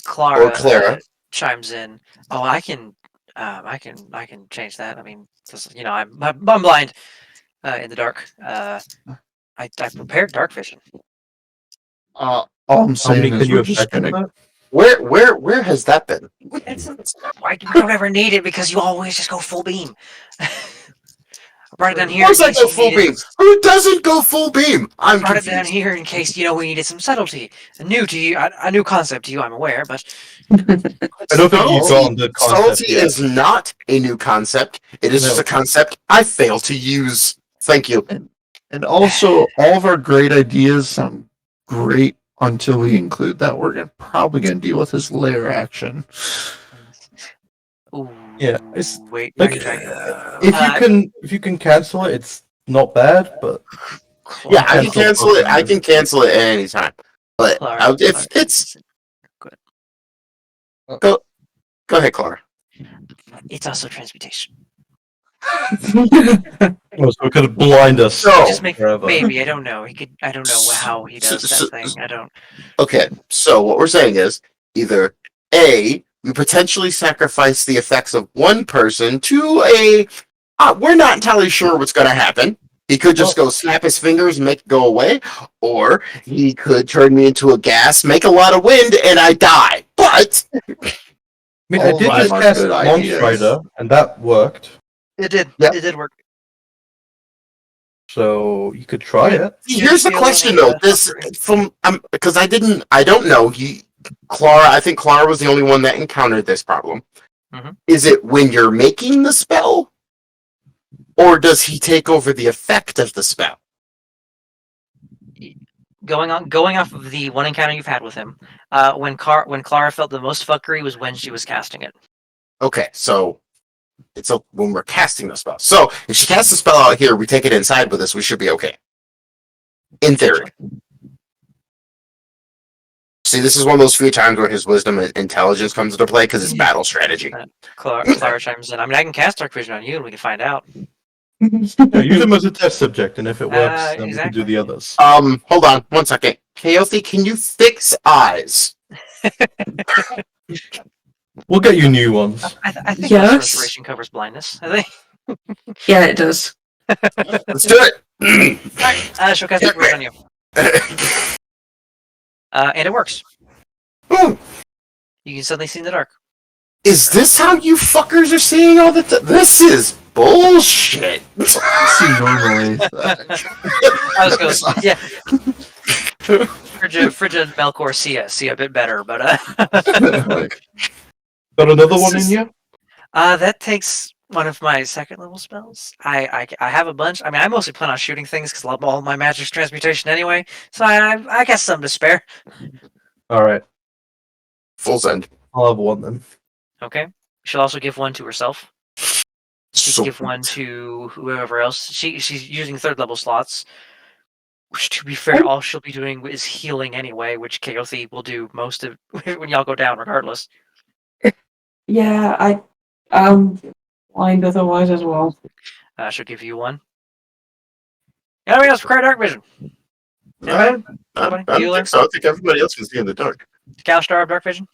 Clara chimes in. Oh, I can change that. I mean, I'm blind in the dark. I prepared dark vision. All I'm How many saying can is you we're just affect gonna. that? Where has that been? Why you don't ever need it because you always just go full beam. I brought it down Of here. course in I case go you full needed- beam. Who doesn't go full beam? I'm brought it down confused. here in case we needed some subtlety. New to you, a new concept to you. I'm aware, but I don't think you've gotten the concept Subtlety yet. is not a new concept. It is just No. a concept I fail to use. Thank you. And also, all of our great ideas sound great until we include that we're probably gonna deal with his lair action. ooh, Yeah, it's wait. like- are you trying- If you can cancel it, it's not bad, but Yeah, I can Cancel cancel it. I program. can cancel it at any time. But Clara, if Clara, it's good. go ahead, Clara. It's also transmutation. well, so it could blind us So- Just make forever. maybe I don't know. He could. I don't know how he does that thing. I don't. Okay, so what we're saying is either A, we potentially sacrifice the effects of one person to a. We're not entirely sure what's going to happen. He could just go snap his fingers and make it go away, or he could turn me into a gas, make a lot of wind, and I die. But I mean, I All did of just them are cast good Launch ideas. Rider, and that worked. It did. Yep. It did work. So you could try it. here's the feel question, any, though. This from because I don't know. Clara. I think Clara was the only one that encountered this problem. Mhm. Is it when you're making the spell, or does he take over the effect of the spell? Going off of the one encounter you've had with him, when Clara felt the most fuckery was when she was casting it. Okay, so it's when we're casting the spell. So if she casts the spell out here, we take it inside with us. We should be okay. In theory. See, this is one of those few times where his wisdom and intelligence comes into play because it's battle strategy. Clara chimes in. I mean, I can cast Dark Vision on you, and we can find out. Yeah, use them as a test subject, and if it works, then we can exactly. do the others. Hold on 1 second. Chaothy, can you fix eyes? We'll get you new ones. I think Yes. restoration covers blindness. I think. Yeah, it does. Let's do it. Alright, she'll cast Dark Vision on you, and it works. Ooh, You can suddenly see in the dark. is this how you fuckers are seeing all the This is bullshit. See, normally. I was going, yeah. Frigid Melkor see a bit better, but Got another one in you? that takes one of my second level spells. I have a bunch. I mean, I mostly plan on shooting things because all my magic's transmutation anyway. So I got some to spare. All right, Full send. I'll have one then. Okay. She'll also give one to herself. She So, can give one to whoever else. She's using third level slots. Which, to be fair, all she'll be doing is healing anyway, which Chaothy will do most of when y'all go down, regardless. Yeah, I'm blind otherwise as well. She'll give you one. Anybody else require dark vision? Anybody? I Nobody? don't Bueller? think so. I think everybody else can see in the dark. Kalistar have dark vision?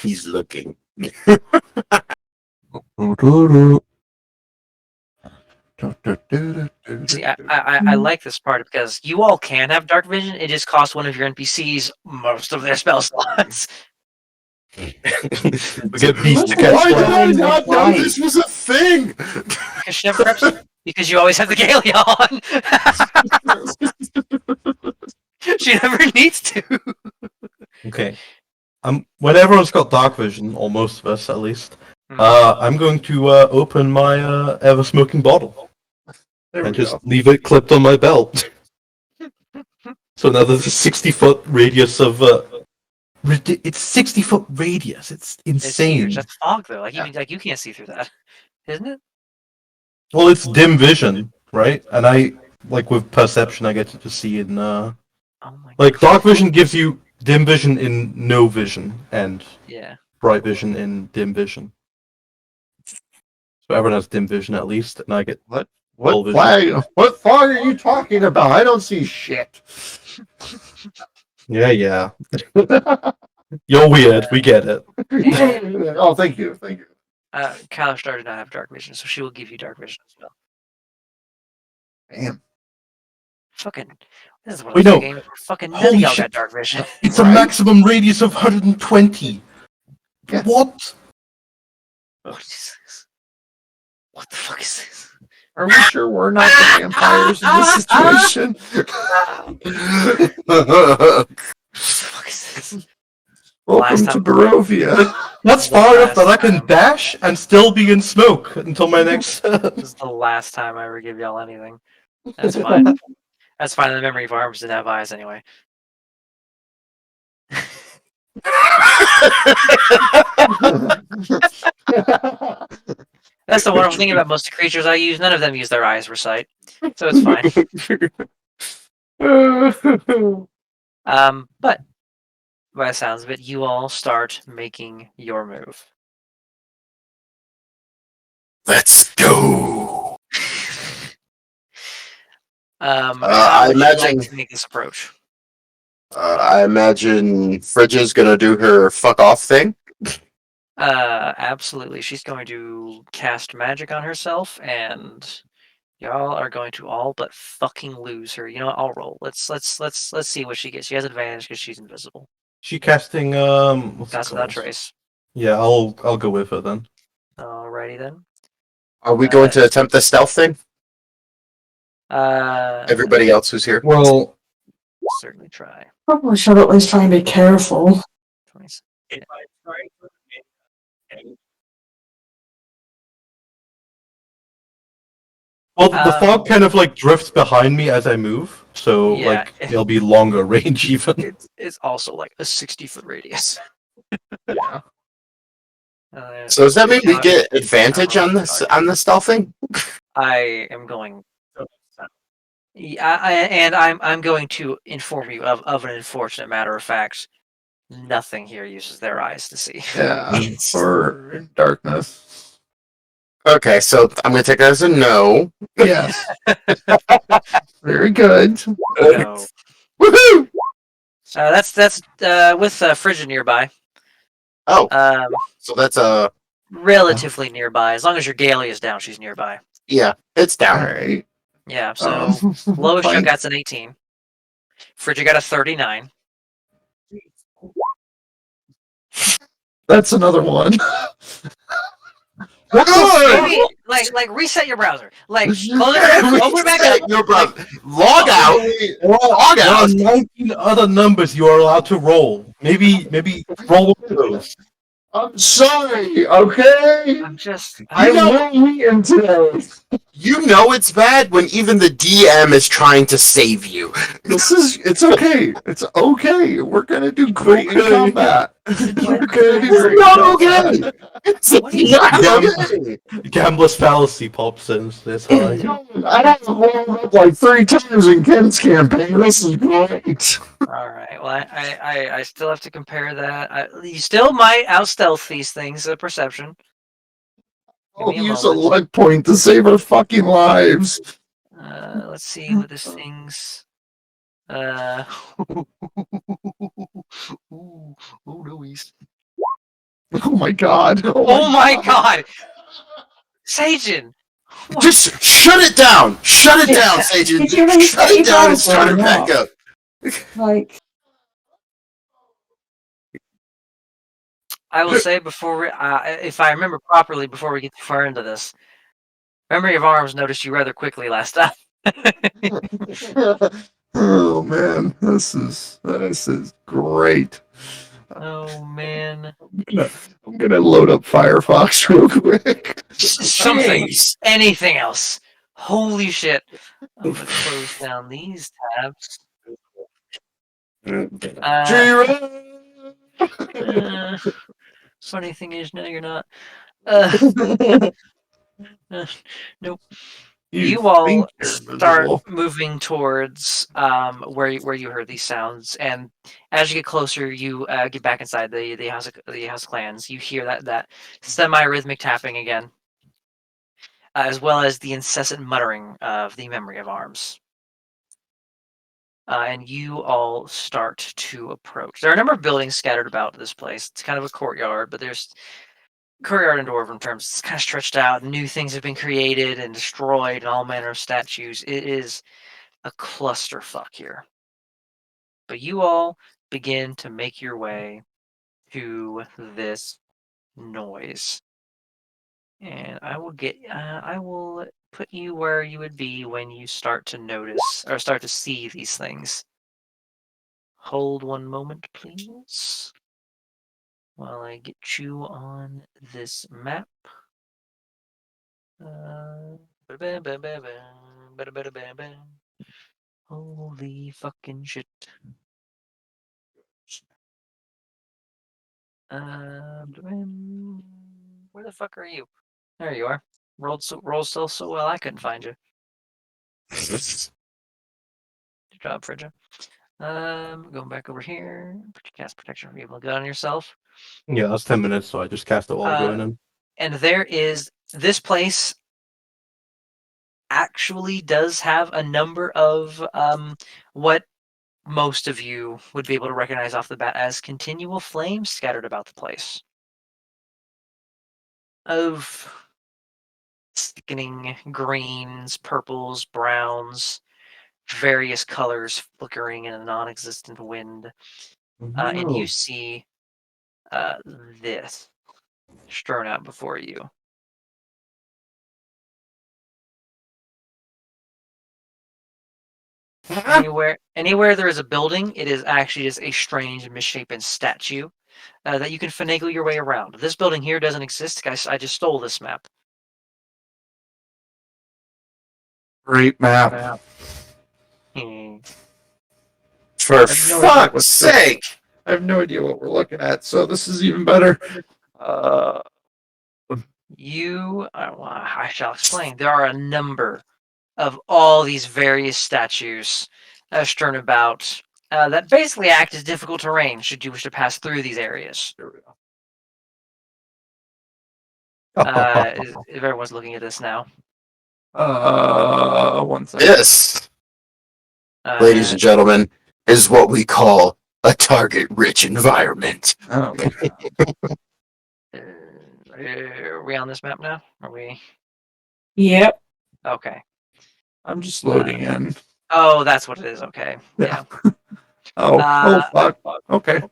He's looking. See, I like this part because you all can have dark vision. It just costs one of your NPCs most of their spell slots. We get beast to catch Why did I flies. not know this was a thing? Because she never preps, because you always have the Galeon. She never needs to. Okay. When everyone's got dark vision, or most of us at least, I'm going to open my ever smoking bottle There we and just go. leave it clipped on my belt. So now there's a 60-foot radius of. It's 60-foot radius. It's It's insane. huge. That's fog though. Like you can't see through that, isn't it? Well, it's dim vision, right? And I like with perception, I get to see in. Oh my. Like dark vision gives you dim vision in no vision and Yeah. bright vision in dim vision. So everyone has dim vision at least, and I get What full vision. flag? What flag are you talking about? I don't see shit. Yeah. You're weird. We get it. Oh, thank you. Kalistar did not have dark vision, so she will give you dark vision as well. Damn. Fucking. This is one We of those know. games where fucking none Holy of y'all shit. got dark vision. It's a Right. maximum radius of 120. Yeah. What? What is this? What the fuck is this? Are we sure we're not the vampires in this situation? What the fuck is this? Welcome Last to time- Barovia. That's The far enough that I last can time. dash and still be in smoke until my next. This is the last time I ever give y'all anything. That's fine. That's fine. The memory of arms didn't have eyes anyway. That's the wonderful thing about most creatures I use. None of them use their eyes for sight, so it's fine. But by the sounds of it, you all start making your move. Let's go. How I would you like imagine- to make this approach? I imagine Fridge's gonna do her fuck off thing. Absolutely. She's going to cast magic on herself, and y'all are going to all but fucking lose her. You know what? I'll roll. Let's see what she gets. She has advantage because she's invisible. She casting what's it That's without called? trace. Yeah, I'll go with her then. Alrighty then. Are we going to attempt the stealth thing? Everybody else who's here. Well, certainly try. probably should at least try and be careful. 20. Well, the Um, fog kind of like drifts behind me as I move, so Yeah. like it'll be longer range even. It's also like a 60-foot radius. Yeah. So does that mean we get advantage on this on the stealthing? I am going. Yeah, I'm going to inform you of an unfortunate matter of fact. Nothing here uses their eyes to see. Yeah. Or darkness. Okay, so I'm gonna take that as a no. Yes. Very good. No. Woohoo! That's with Frigid nearby. Oh, Um, so that's a relatively nearby. As long as your Galia is down, she's nearby. yeah, it's All down. right. Yeah. So lowest you Fine. got's an 18. Frigid got a 39. That's another one. Maybe, like reset your browser. Like close it, open it back up. Your brother. Log out. Log There are out. 19 other numbers you are allowed to roll. Maybe roll one of those. I'm sorry, okay? I'm just. I know Ian today. You know it's bad when even the DM is trying to save you. It's okay. It's okay. We're gonna do great in Okay. combat. We're gonna do It's great in not combat. okay. It's What are you not doing? okay. Gambler's fallacy pops in. That's high. I have rolled up like 3 times in Ken's campaign. This is great. All right. Well, I still have to compare that. You still might out stealth these things. Perception. I'll me a use a moment. luck point to save our fucking lives. Let's see what this thing's. Ooh, Louise. Oh my god. Oh my God, Sajin! Just shut it down! Shut it down, Sajin! Did you really Shut set it your down and browser start it or back not? up! Like, I will say before we, if I remember properly, before we get too far into this, Memory of Arms noticed you rather quickly last time. Oh man, this is great. Oh man, I'm gonna load up Firefox real quick. something, anything else. Holy shit! I'm gonna close down these tabs. Uh, funny thing is, no, you're not. Nope. You all think you're start invisible. moving towards where you heard these sounds, and as you get closer, you get back inside the house of clans. You hear that semi-rhythmic tapping again, as well as the incessant muttering of the Memory of Arms. And you all start to approach. There are a number of buildings scattered about this place. It's kind of a courtyard, but there's courtyard in Dwarven terms. It's kind of stretched out. New things have been created and destroyed, and all manner of statues. It is a clusterfuck here. But you all begin to make your way to this noise. And I will put you where you would be when you start to notice or start to see these things. Hold one moment, please, while I get you on this map. Holy fucking shit. Where the fuck are you? There you are. Rolled still so well I couldn't find you. Good job, Fridja. Going back over here. Cast protection for able to get on yourself. Yeah, that's 10 minutes, so I just cast it while going in. And there is this place actually does have a number of what most of you would be able to recognize off the bat as continual flames scattered about the place. Of sickening greens, purples, browns, various colors flickering in a non-existent wind. And you see this strewn out before you. Anywhere there is a building, it is actually just a strange and misshapen statue that you can finagle your way around. This building here doesn't exist, guys. I just stole this map. Great map. Hmm. For I have no idea fuck's what's sake! I have no idea what we're looking at, so this is even better. I shall explain. There are a number of all these various statues strewn about that basically act as difficult terrain should you wish to pass through these areas. There we go. If everyone's looking at this now. 1 second. This, ladies and gentlemen, is what we call a target-rich environment. Oh, Are we on this map now? Are we? yep. Okay. I'm just loading in. Oh, that's what it is. Okay. Yeah. Oh, fuck. Okay.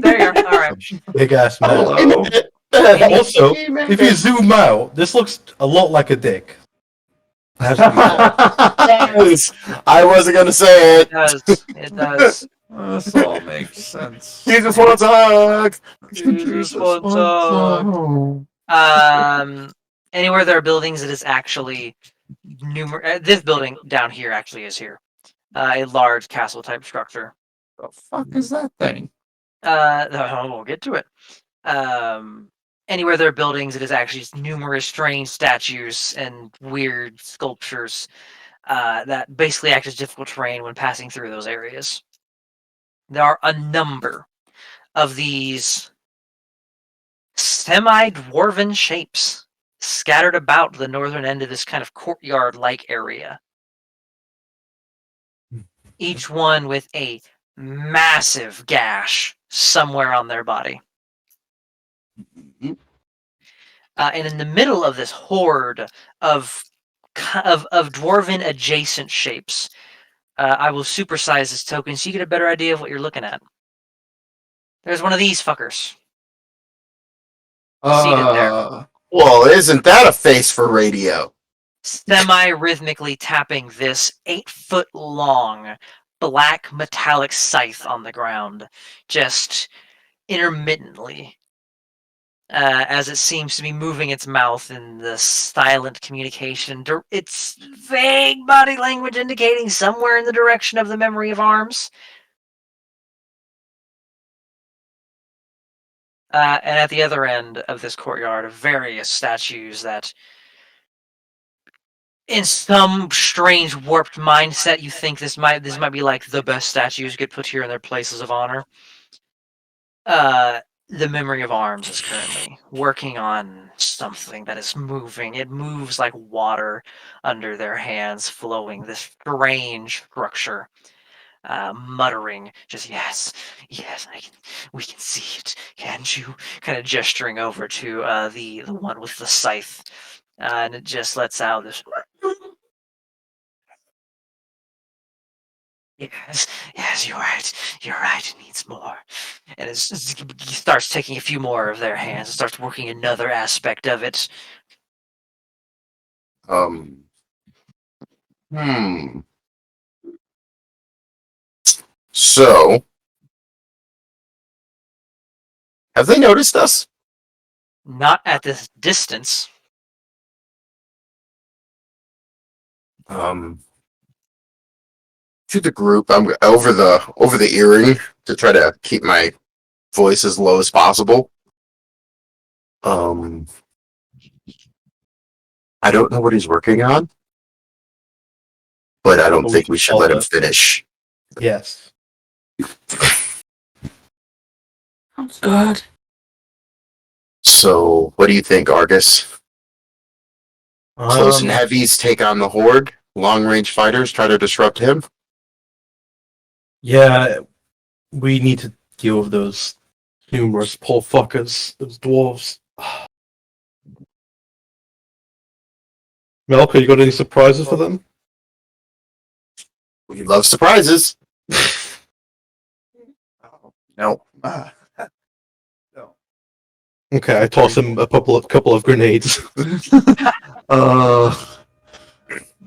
There you are. All right. Big ass map. Hello. Also, if you zoom out, this looks a lot like a dick. It has to be said. I wasn't gonna say It it. does. It does. This all makes sense. Jesus wants a hug. Jesus wants anywhere there are buildings, it is actually numerous. This building down here actually is here. A large castle type structure. The fuck is that thing? We'll get to it. Anywhere there are buildings, it is actually just numerous strange statues and weird sculptures that basically act as difficult terrain when passing through those areas. There are a number of these semi-dwarven shapes scattered about the northern end of this kind of courtyard-like area. Each one with a massive gash somewhere on their body. And in the middle of this horde of of dwarven adjacent shapes. I will supersize this token so you get a better idea of what you're looking at. There's one of these fuckers. Seated there. Well, isn't that a face for radio? Semi-rhythmically tapping this 8-foot-long black metallic scythe on the ground, just intermittently, as it seems to be moving its mouth in the silent communication. It's vague body language indicating somewhere in the direction of the memory of arms. And at the other end of this courtyard are various statues that, in some strange warped mindset, you think this might be like the best statues you could put here in their places of honor. The memory of arms is currently working on something that is moving. It moves like water under their hands, flowing this strange structure. Muttering, just yes, we can see it, can't you? Kind of gesturing over to the one with the scythe, and it just lets out this. Yes, you're right. It needs more, and it starts taking a few more of their hands, and starts working another aspect of it. So, have they noticed us? Not at this distance. To the group, I'm over the earring to try to keep my voice as low as possible. I don't know what he's working on, but I don't think we should let him finish. Yes. Sounds good. So, what do you think, Argus? Close and heavies take on the horde. Long-range fighters try to disrupt him. Yeah, we need to deal with those humorous poor fuckers, those dwarves. Melka, you got any surprises for them? We love surprises. No. Okay, I toss him a couple of grenades.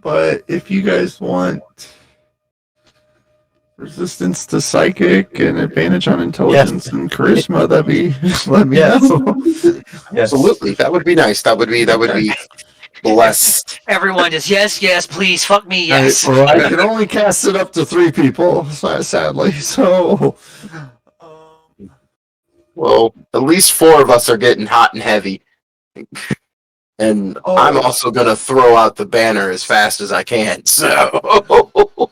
But if you guys want resistance to psychic and advantage on intelligence and charisma, that'd be let me know. Yes. Absolutely, that would be nice. That would be blessed. Everyone just yes, please, fuck me, yes. I can only cast it up to 3 people, sadly. So, Well, at least 4 of us are getting hot and heavy. And I'm also gonna throw out the banner as fast as I can. So,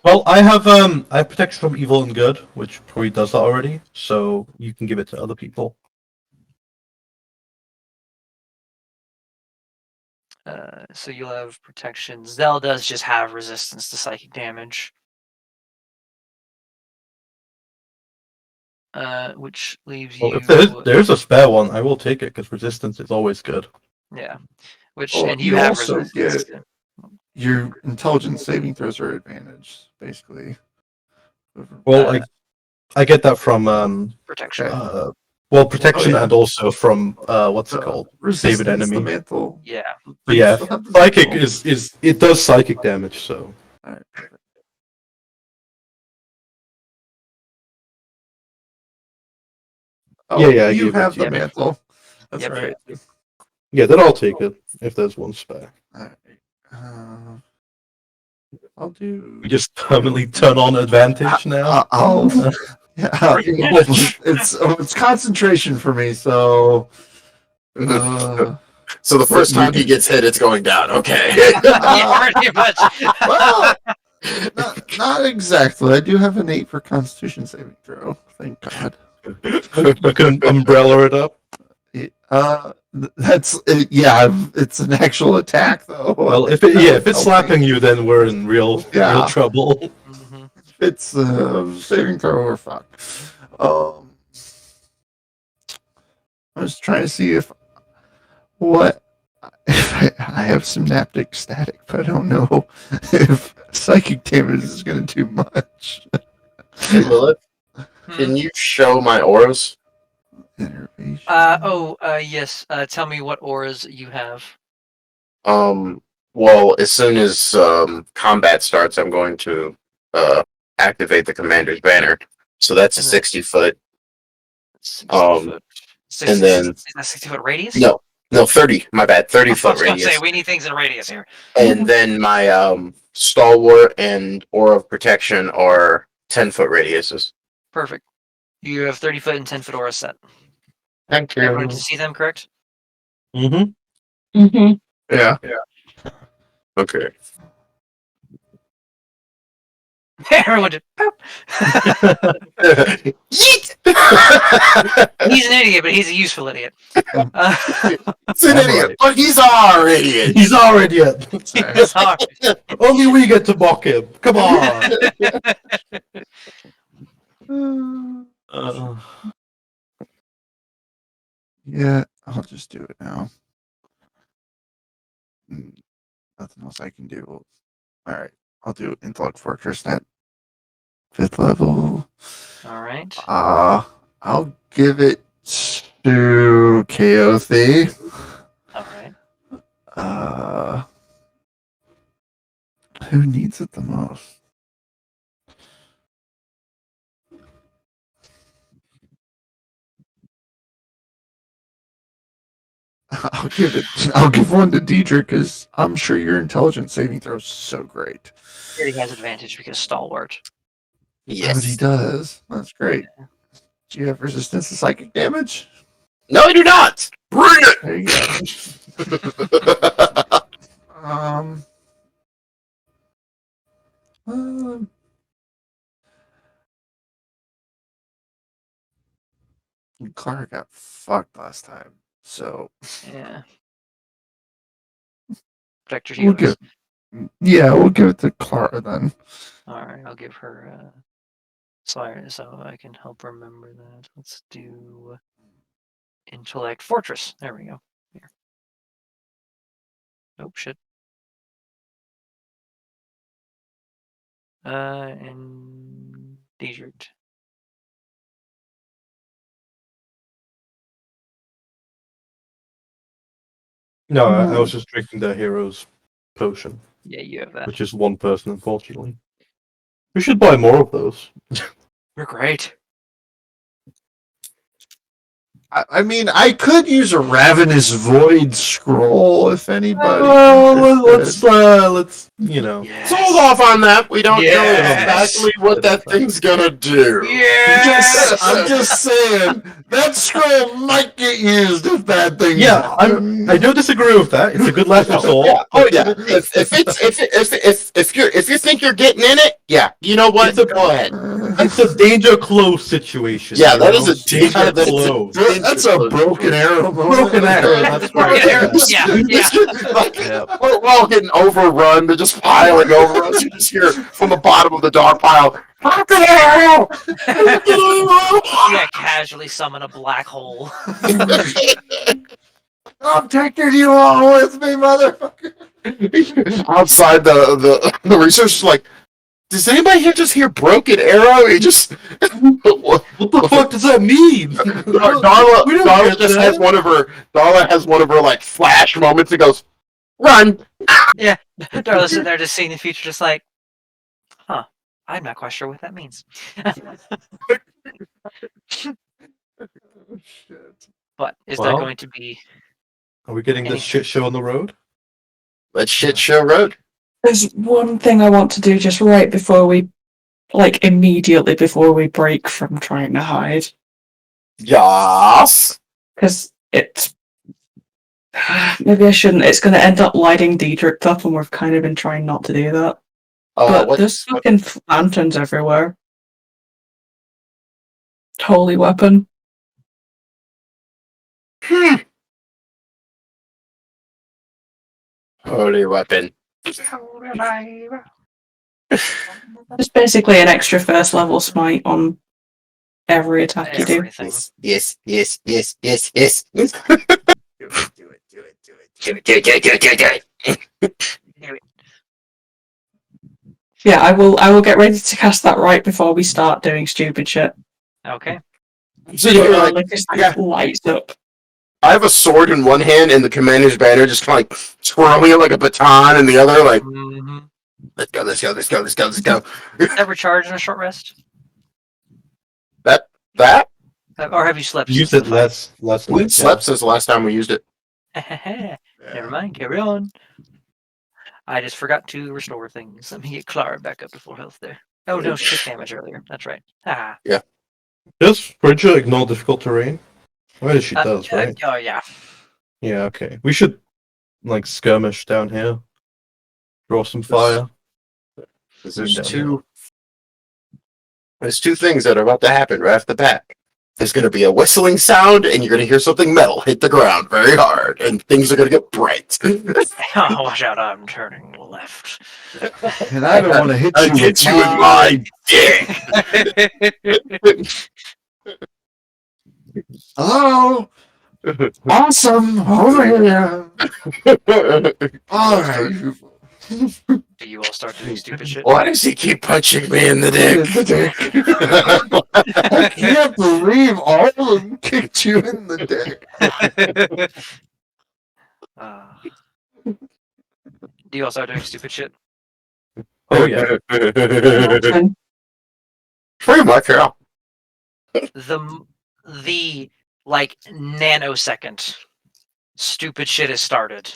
Well, I have protection from evil and good, which probably does that already. So you can give it to other people. So you'll have protection. Zell does just have resistance to psychic damage. Which leaves you. Well, if there's a spare one, I will take it because resistance is always good. Yeah. Which Well, and you you have also resistance. get- your intelligence saving throws are advantage, basically. Well, I get that from Protection. protection Oh, yeah. and also from what's it called? Resistance David Enemy. the mantle. Yeah. But yeah, psychic is it does psychic damage. So Alright. Oh, Yeah, I you gave it have to the you. mantle. That's Yep. right. yeah, then I'll take it if there's one spare. Alright. I'll do. We just permanently turn on advantage now. I'll. Yeah, it's concentration for me. So. so the first time he gets hit, it's going down. Okay. Yeah, pretty much. Well, not exactly. I do have an 8 for Constitution saving throw. Thank God. You can umbrella it up. That's yeah. It's an actual attack though. Well, if it's slapping you, then we're in real trouble. Mhm. It's saving throw or fuck. I was trying to see if what I have synaptic static, but I don't know if psychic damage is going to do much. Hey, Lilith, Hmm. can you show my auras? Innervation. Yes. Tell me what auras you have. Well, as soon as combat starts, I'm going to activate the commander's banner. So that's a And then- 60-foot. 60 Um, foot. and then- Is that 60-foot radius? No, 30. My bad. 30 I was foot gonna radius. say we need things in a radius here. And then my stalwart and aura of protection are 10-foot radiuses. Perfect. You have 30-foot and 10-foot auras set. Thank Everyone can see them, correct? Mm-hmm. Mm-hmm. Yeah. Okay. Everyone just poop. Yeet! He's an idiot, but he's a useful idiot. He's an idiot, but he's our idiot. He's already at. It's hard. Only we get to mock him. Come on. Yeah, I'll just do it now. Nothing else I can do. Alright, I'll do Intellect Fortress at 5th level. All right. I'll give it to Kaothi. All right. Who needs it the most? I'll give one to Diedrich because I'm sure your intelligence saving throw is so great. He has advantage because stalwart. But he Yes. does. That's great. Do you have resistance to psychic damage? No, I do not. Bring it. There you go. Clara got fucked last time, so Yeah. Protector's we'll healers. we'll give it to Clara then. All right. I'll give her. So I can help remember that. Let's do Intellect Fortress. There we go. Here. Oh shit. And Diedrich. No, I was just drinking the hero's potion, Yeah, you have that. which is one person, unfortunately. We should buy more of those. You're great. I mean, I could use a Ravenous Void scroll if anybody. Let's Yes. Hold off on that. We don't know Yes. exactly what that thing's gonna do. Yes. I'm just saying that scroll might get used if that thing. Yeah, I don't disagree with that. It's a good last resort. Yeah. Oh yeah. If you think you're getting in it, yeah. You know what? It's a- Go ahead. It's a danger close situation. Yeah, you that know? is a danger. Danger close. That's a broken arrow. Broken arrow. That's right. Yeah. Like, Yeah. we're all getting overrun. They're just piling over us. You just hear from the bottom of the dark pile. Broken arrow. Yeah, casually summon a black hole. I'm taking you all with me, motherfucker. Outside the researcher's like, does anybody here just hear broken arrow? He just What the fuck does that mean? Darla, We don't Darla get just that. has one of her like flash moments and goes, run. Darla's sitting there just seeing the future, just like, huh, I'm not quite sure what that means. But is there Well. going to be... Are we getting this shit show on the road? Let's shit show road. There's one thing I want to do just right before we, like immediately before we break from trying to hide, Yes. because it's maybe I shouldn't. It's going to end up lighting Diedrich up, and we've kind of been trying not to do that. But there's fucking lanterns everywhere. Holy weapon. Holy weapon. It's basically an extra first level smite on every attack you do. Everything. Yes. Do Yeah, I will get ready to cast that right before we start doing stupid shit. Okay. So you're like, Like, just yeah. lights up. I have a sword in one hand and the commander's banner just kind of like twirling it like a baton in the other, like, Mm-hmm. let's go, let's go, let's go, let's go, let's go. Ever charge in a short rest? That? Or have you slept? Use since it the fight? less. We slept since the last time we used it. Never mind. Carry on. I just forgot to restore things. Let me get Clara back up to full health there. Oh no, she took damage earlier. That's right. Ah. Does Bridger ignore difficult terrain? Well, she does, Uh, right? oh yeah. Yeah, okay. We should, like, skirmish down here. Draw some fire. There's Down there's two things that are about to happen right off the bat. There's going to be a whistling sound, and you're going to hear something metal hit the ground very hard, and things are going to get bright. Oh, watch out! I'm turning left. And I don't want to hit I you hit with you with my dick. Hello? Awesome! Over here! Alright. Do you all start doing stupid shit? Why does he keep punching me in the dick? I can't believe all of them kicked you in the dick. Do you all start doing stupid shit? Oh, yeah. Pretty much, yeah. The like nanosecond stupid shit has started.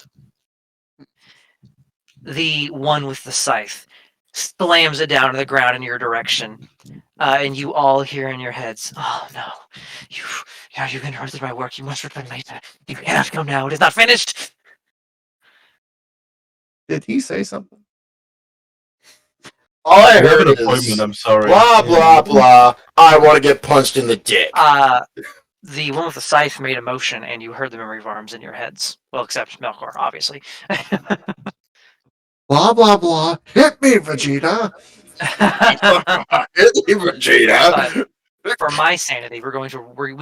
The one with the scythe slams it down to the ground in your direction, and you all hear in your heads, "Oh no, you've interrupted my work. You must return later. You cannot go now. It is not finished." Did he say something? All I I have heard an is appointment, I'm sorry. blah, blah, blah. I want to get punched in the dick. The one with the scythe made a motion, and you heard the memory of arms in your heads. Well, except Melkor, obviously. Blah, blah, blah. Hit me, Vegeta! Vegeta. For my sanity, we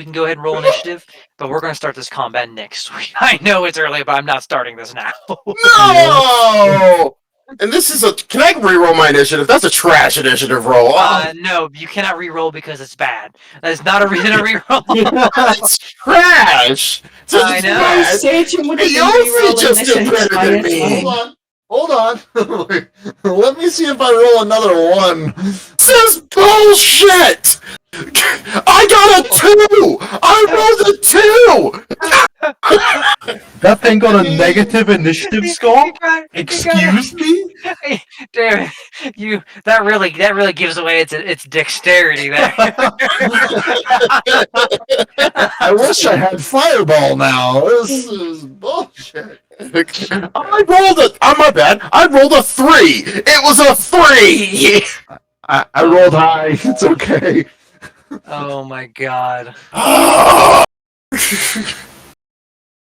can go ahead and roll initiative, but we're going to start this combat next week. I know it's early, but I'm not starting this now. No! And this is can I re-roll my initiative? That's a trash initiative roll. No, you cannot re-roll because it's bad. That is not a reason to re-roll. It's trash! I know. Bad. Satan would have Hey, been Yossi re-rolling just this did better than entire me. time. Hold on. Let me see if I roll another one. This is bullshit! I got a 2! I rolled a 2! That thing got a negative initiative score? Excuse me? Damn it! That really gives away its dexterity there. I wish I had Fireball now. This is bullshit. I rolled my bad. I rolled a 3! It was a 3! I rolled high. It's okay. Oh my god.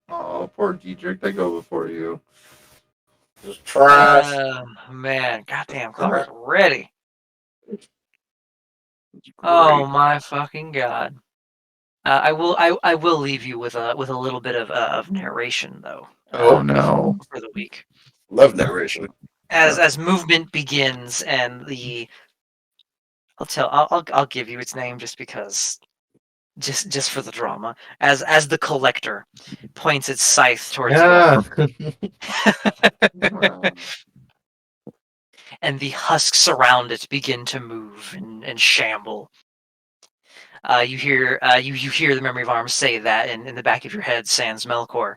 Oh, poor Dietrich. They go before you. Just trash. Man, goddamn, Clara's ready. Oh my fucking god. I will leave you with a little bit of narration though. Oh no. For the week. Love narration. As movement begins and I'll give you its name just because just for the drama. As the collector points its scythe towards you. And the husks around it begin to move and shamble. You hear the memory of arms say that in the back of your head, sans Melkor.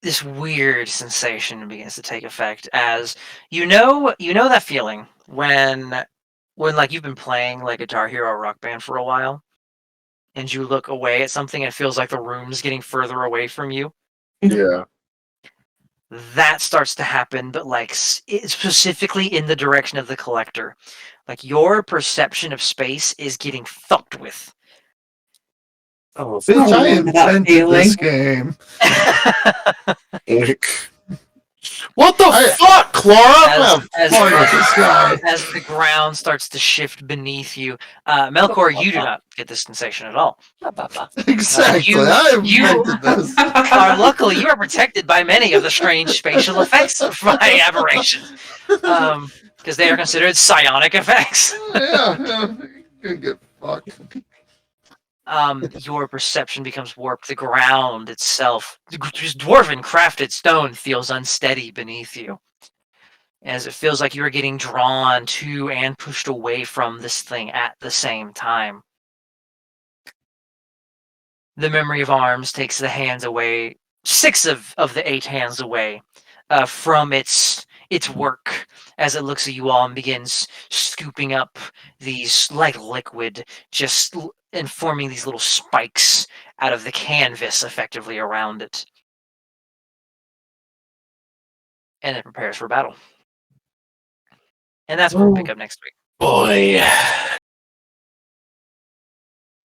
This weird sensation begins to take effect as you know that feeling when like you've been playing like Guitar Hero or Rock Band for a while, and you look away at something and it feels like the room's getting further away from you. Yeah. That starts to happen, but like specifically in the direction of the collector. Like your perception of space is getting fucked with. Oh, Bitch, I remember that invented feeling. this game. What the I- fuck, Clara? As, Fuck this guy. as the ground starts to shift beneath you, Melkor, you do not get this sensation at all. Exactly. you- I you- invented this. Luckily, you are protected by many of the strange spatial effects of my aberration, because they are considered psionic effects. Yeah. Gonna get fucked. Your perception becomes warped. The ground itself, just dwarven crafted stone, feels unsteady beneath you, as it feels like you are getting drawn to and pushed away from this thing at the same time. The memory of arms takes the hands away, 6 of the 8 hands away from its work, as it looks at you all and begins scooping up these like liquid, and forming these little spikes out of the canvas effectively around it. And it prepares for battle. And that's what we'll pick up next week. Boy.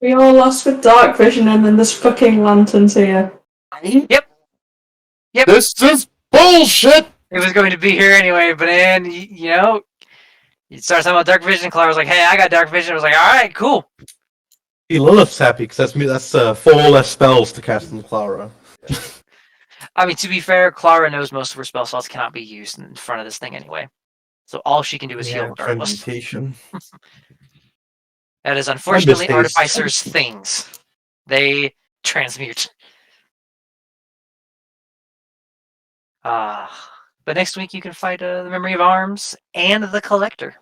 We all lost with dark vision, and then there's fucking lanterns here. This is bullshit! It was going to be here anyway, but then, you know, you start talking about dark vision, Clara was like, hey, I got dark vision. I was like, alright, cool. Hey, Lilith's happy because that's 4 less spells to cast on Clara. I mean, to be fair, Clara knows most of her spell slots cannot be used in front of this thing anyway. So all she can do is heal regardless. Transmutation. That is unfortunately these. Artificer's things. They transmute. But next week you can fight the Memory of Arms and the Collector.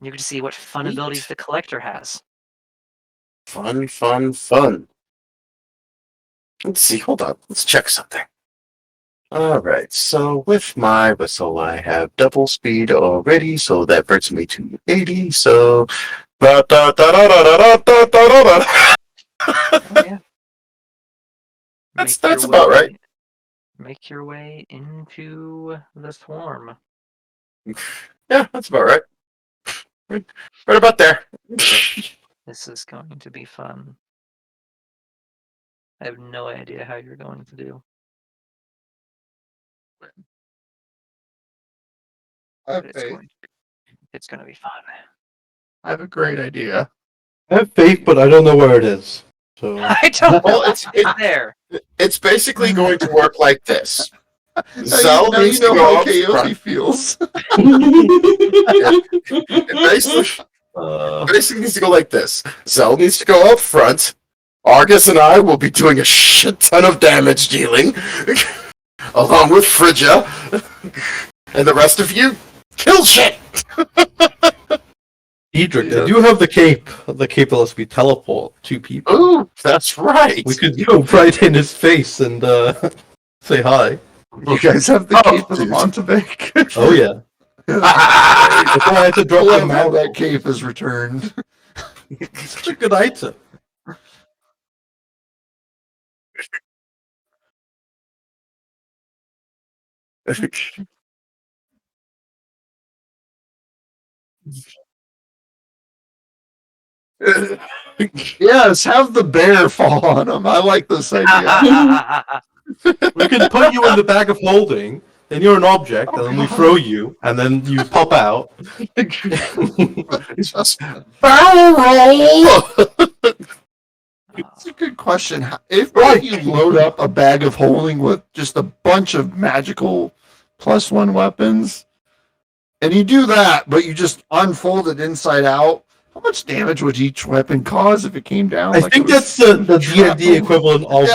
You get to see what fun Sweet. abilities the Collector has. Fun, fun, fun. Let's see, hold on. Let's check something. Alright, so with my whistle, I have double speed already, so that brings me to 80, so... Oh, yeah. That's Make your about way- right. Make your way into the swarm. Yeah, that's about right. Right about there. This is going to be fun. I have no idea how you're going to do. I have But it's faith. going to be fun. I have a great idea. I have faith, but I don't know where it is. So I don't Well, know. it's there. it's basically going to work like this. Now Zell you needs to know go how up Coyote front. feels. It basically needs to go like this. Zell needs to go up front. Argus and I will be doing a shit ton of damage dealing, along with Phrygia, and the rest of you kill shit. Diedrich, they do have the cape. The cape that lets me teleport 2 people. Ooh, that's right. We could go right in his face and say hi. You guys have the Oh, cape of the dude. Montevec. Oh yeah. That's why I had to drop Love them how out. that cape is returned. It's such a good item. Yes, have the bear fall on him. I like this idea. We can put you in the bag of holding, then you're an object, and then we throw you, and then you pop out. Just barrel roll. It's a good question. If you load up a bag of holding with just a bunch of magical +1 weapons, and you do that, but you just unfold it inside out, how much damage would each weapon cause if it came down? I like think it was- that's the D&D equivalent of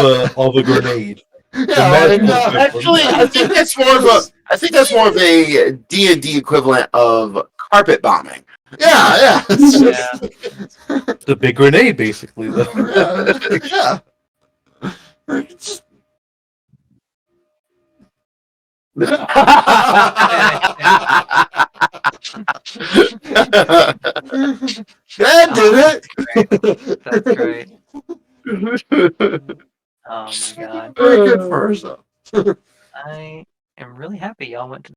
a grenade. Yeah, like, magical Actually, I think that's more of a D&D equivalent of carpet bombing. yeah. It's just- The big grenade, basically. Though. yeah. It's just- That did it. That's great. Oh my god. Very good for herself. I am really happy y'all went to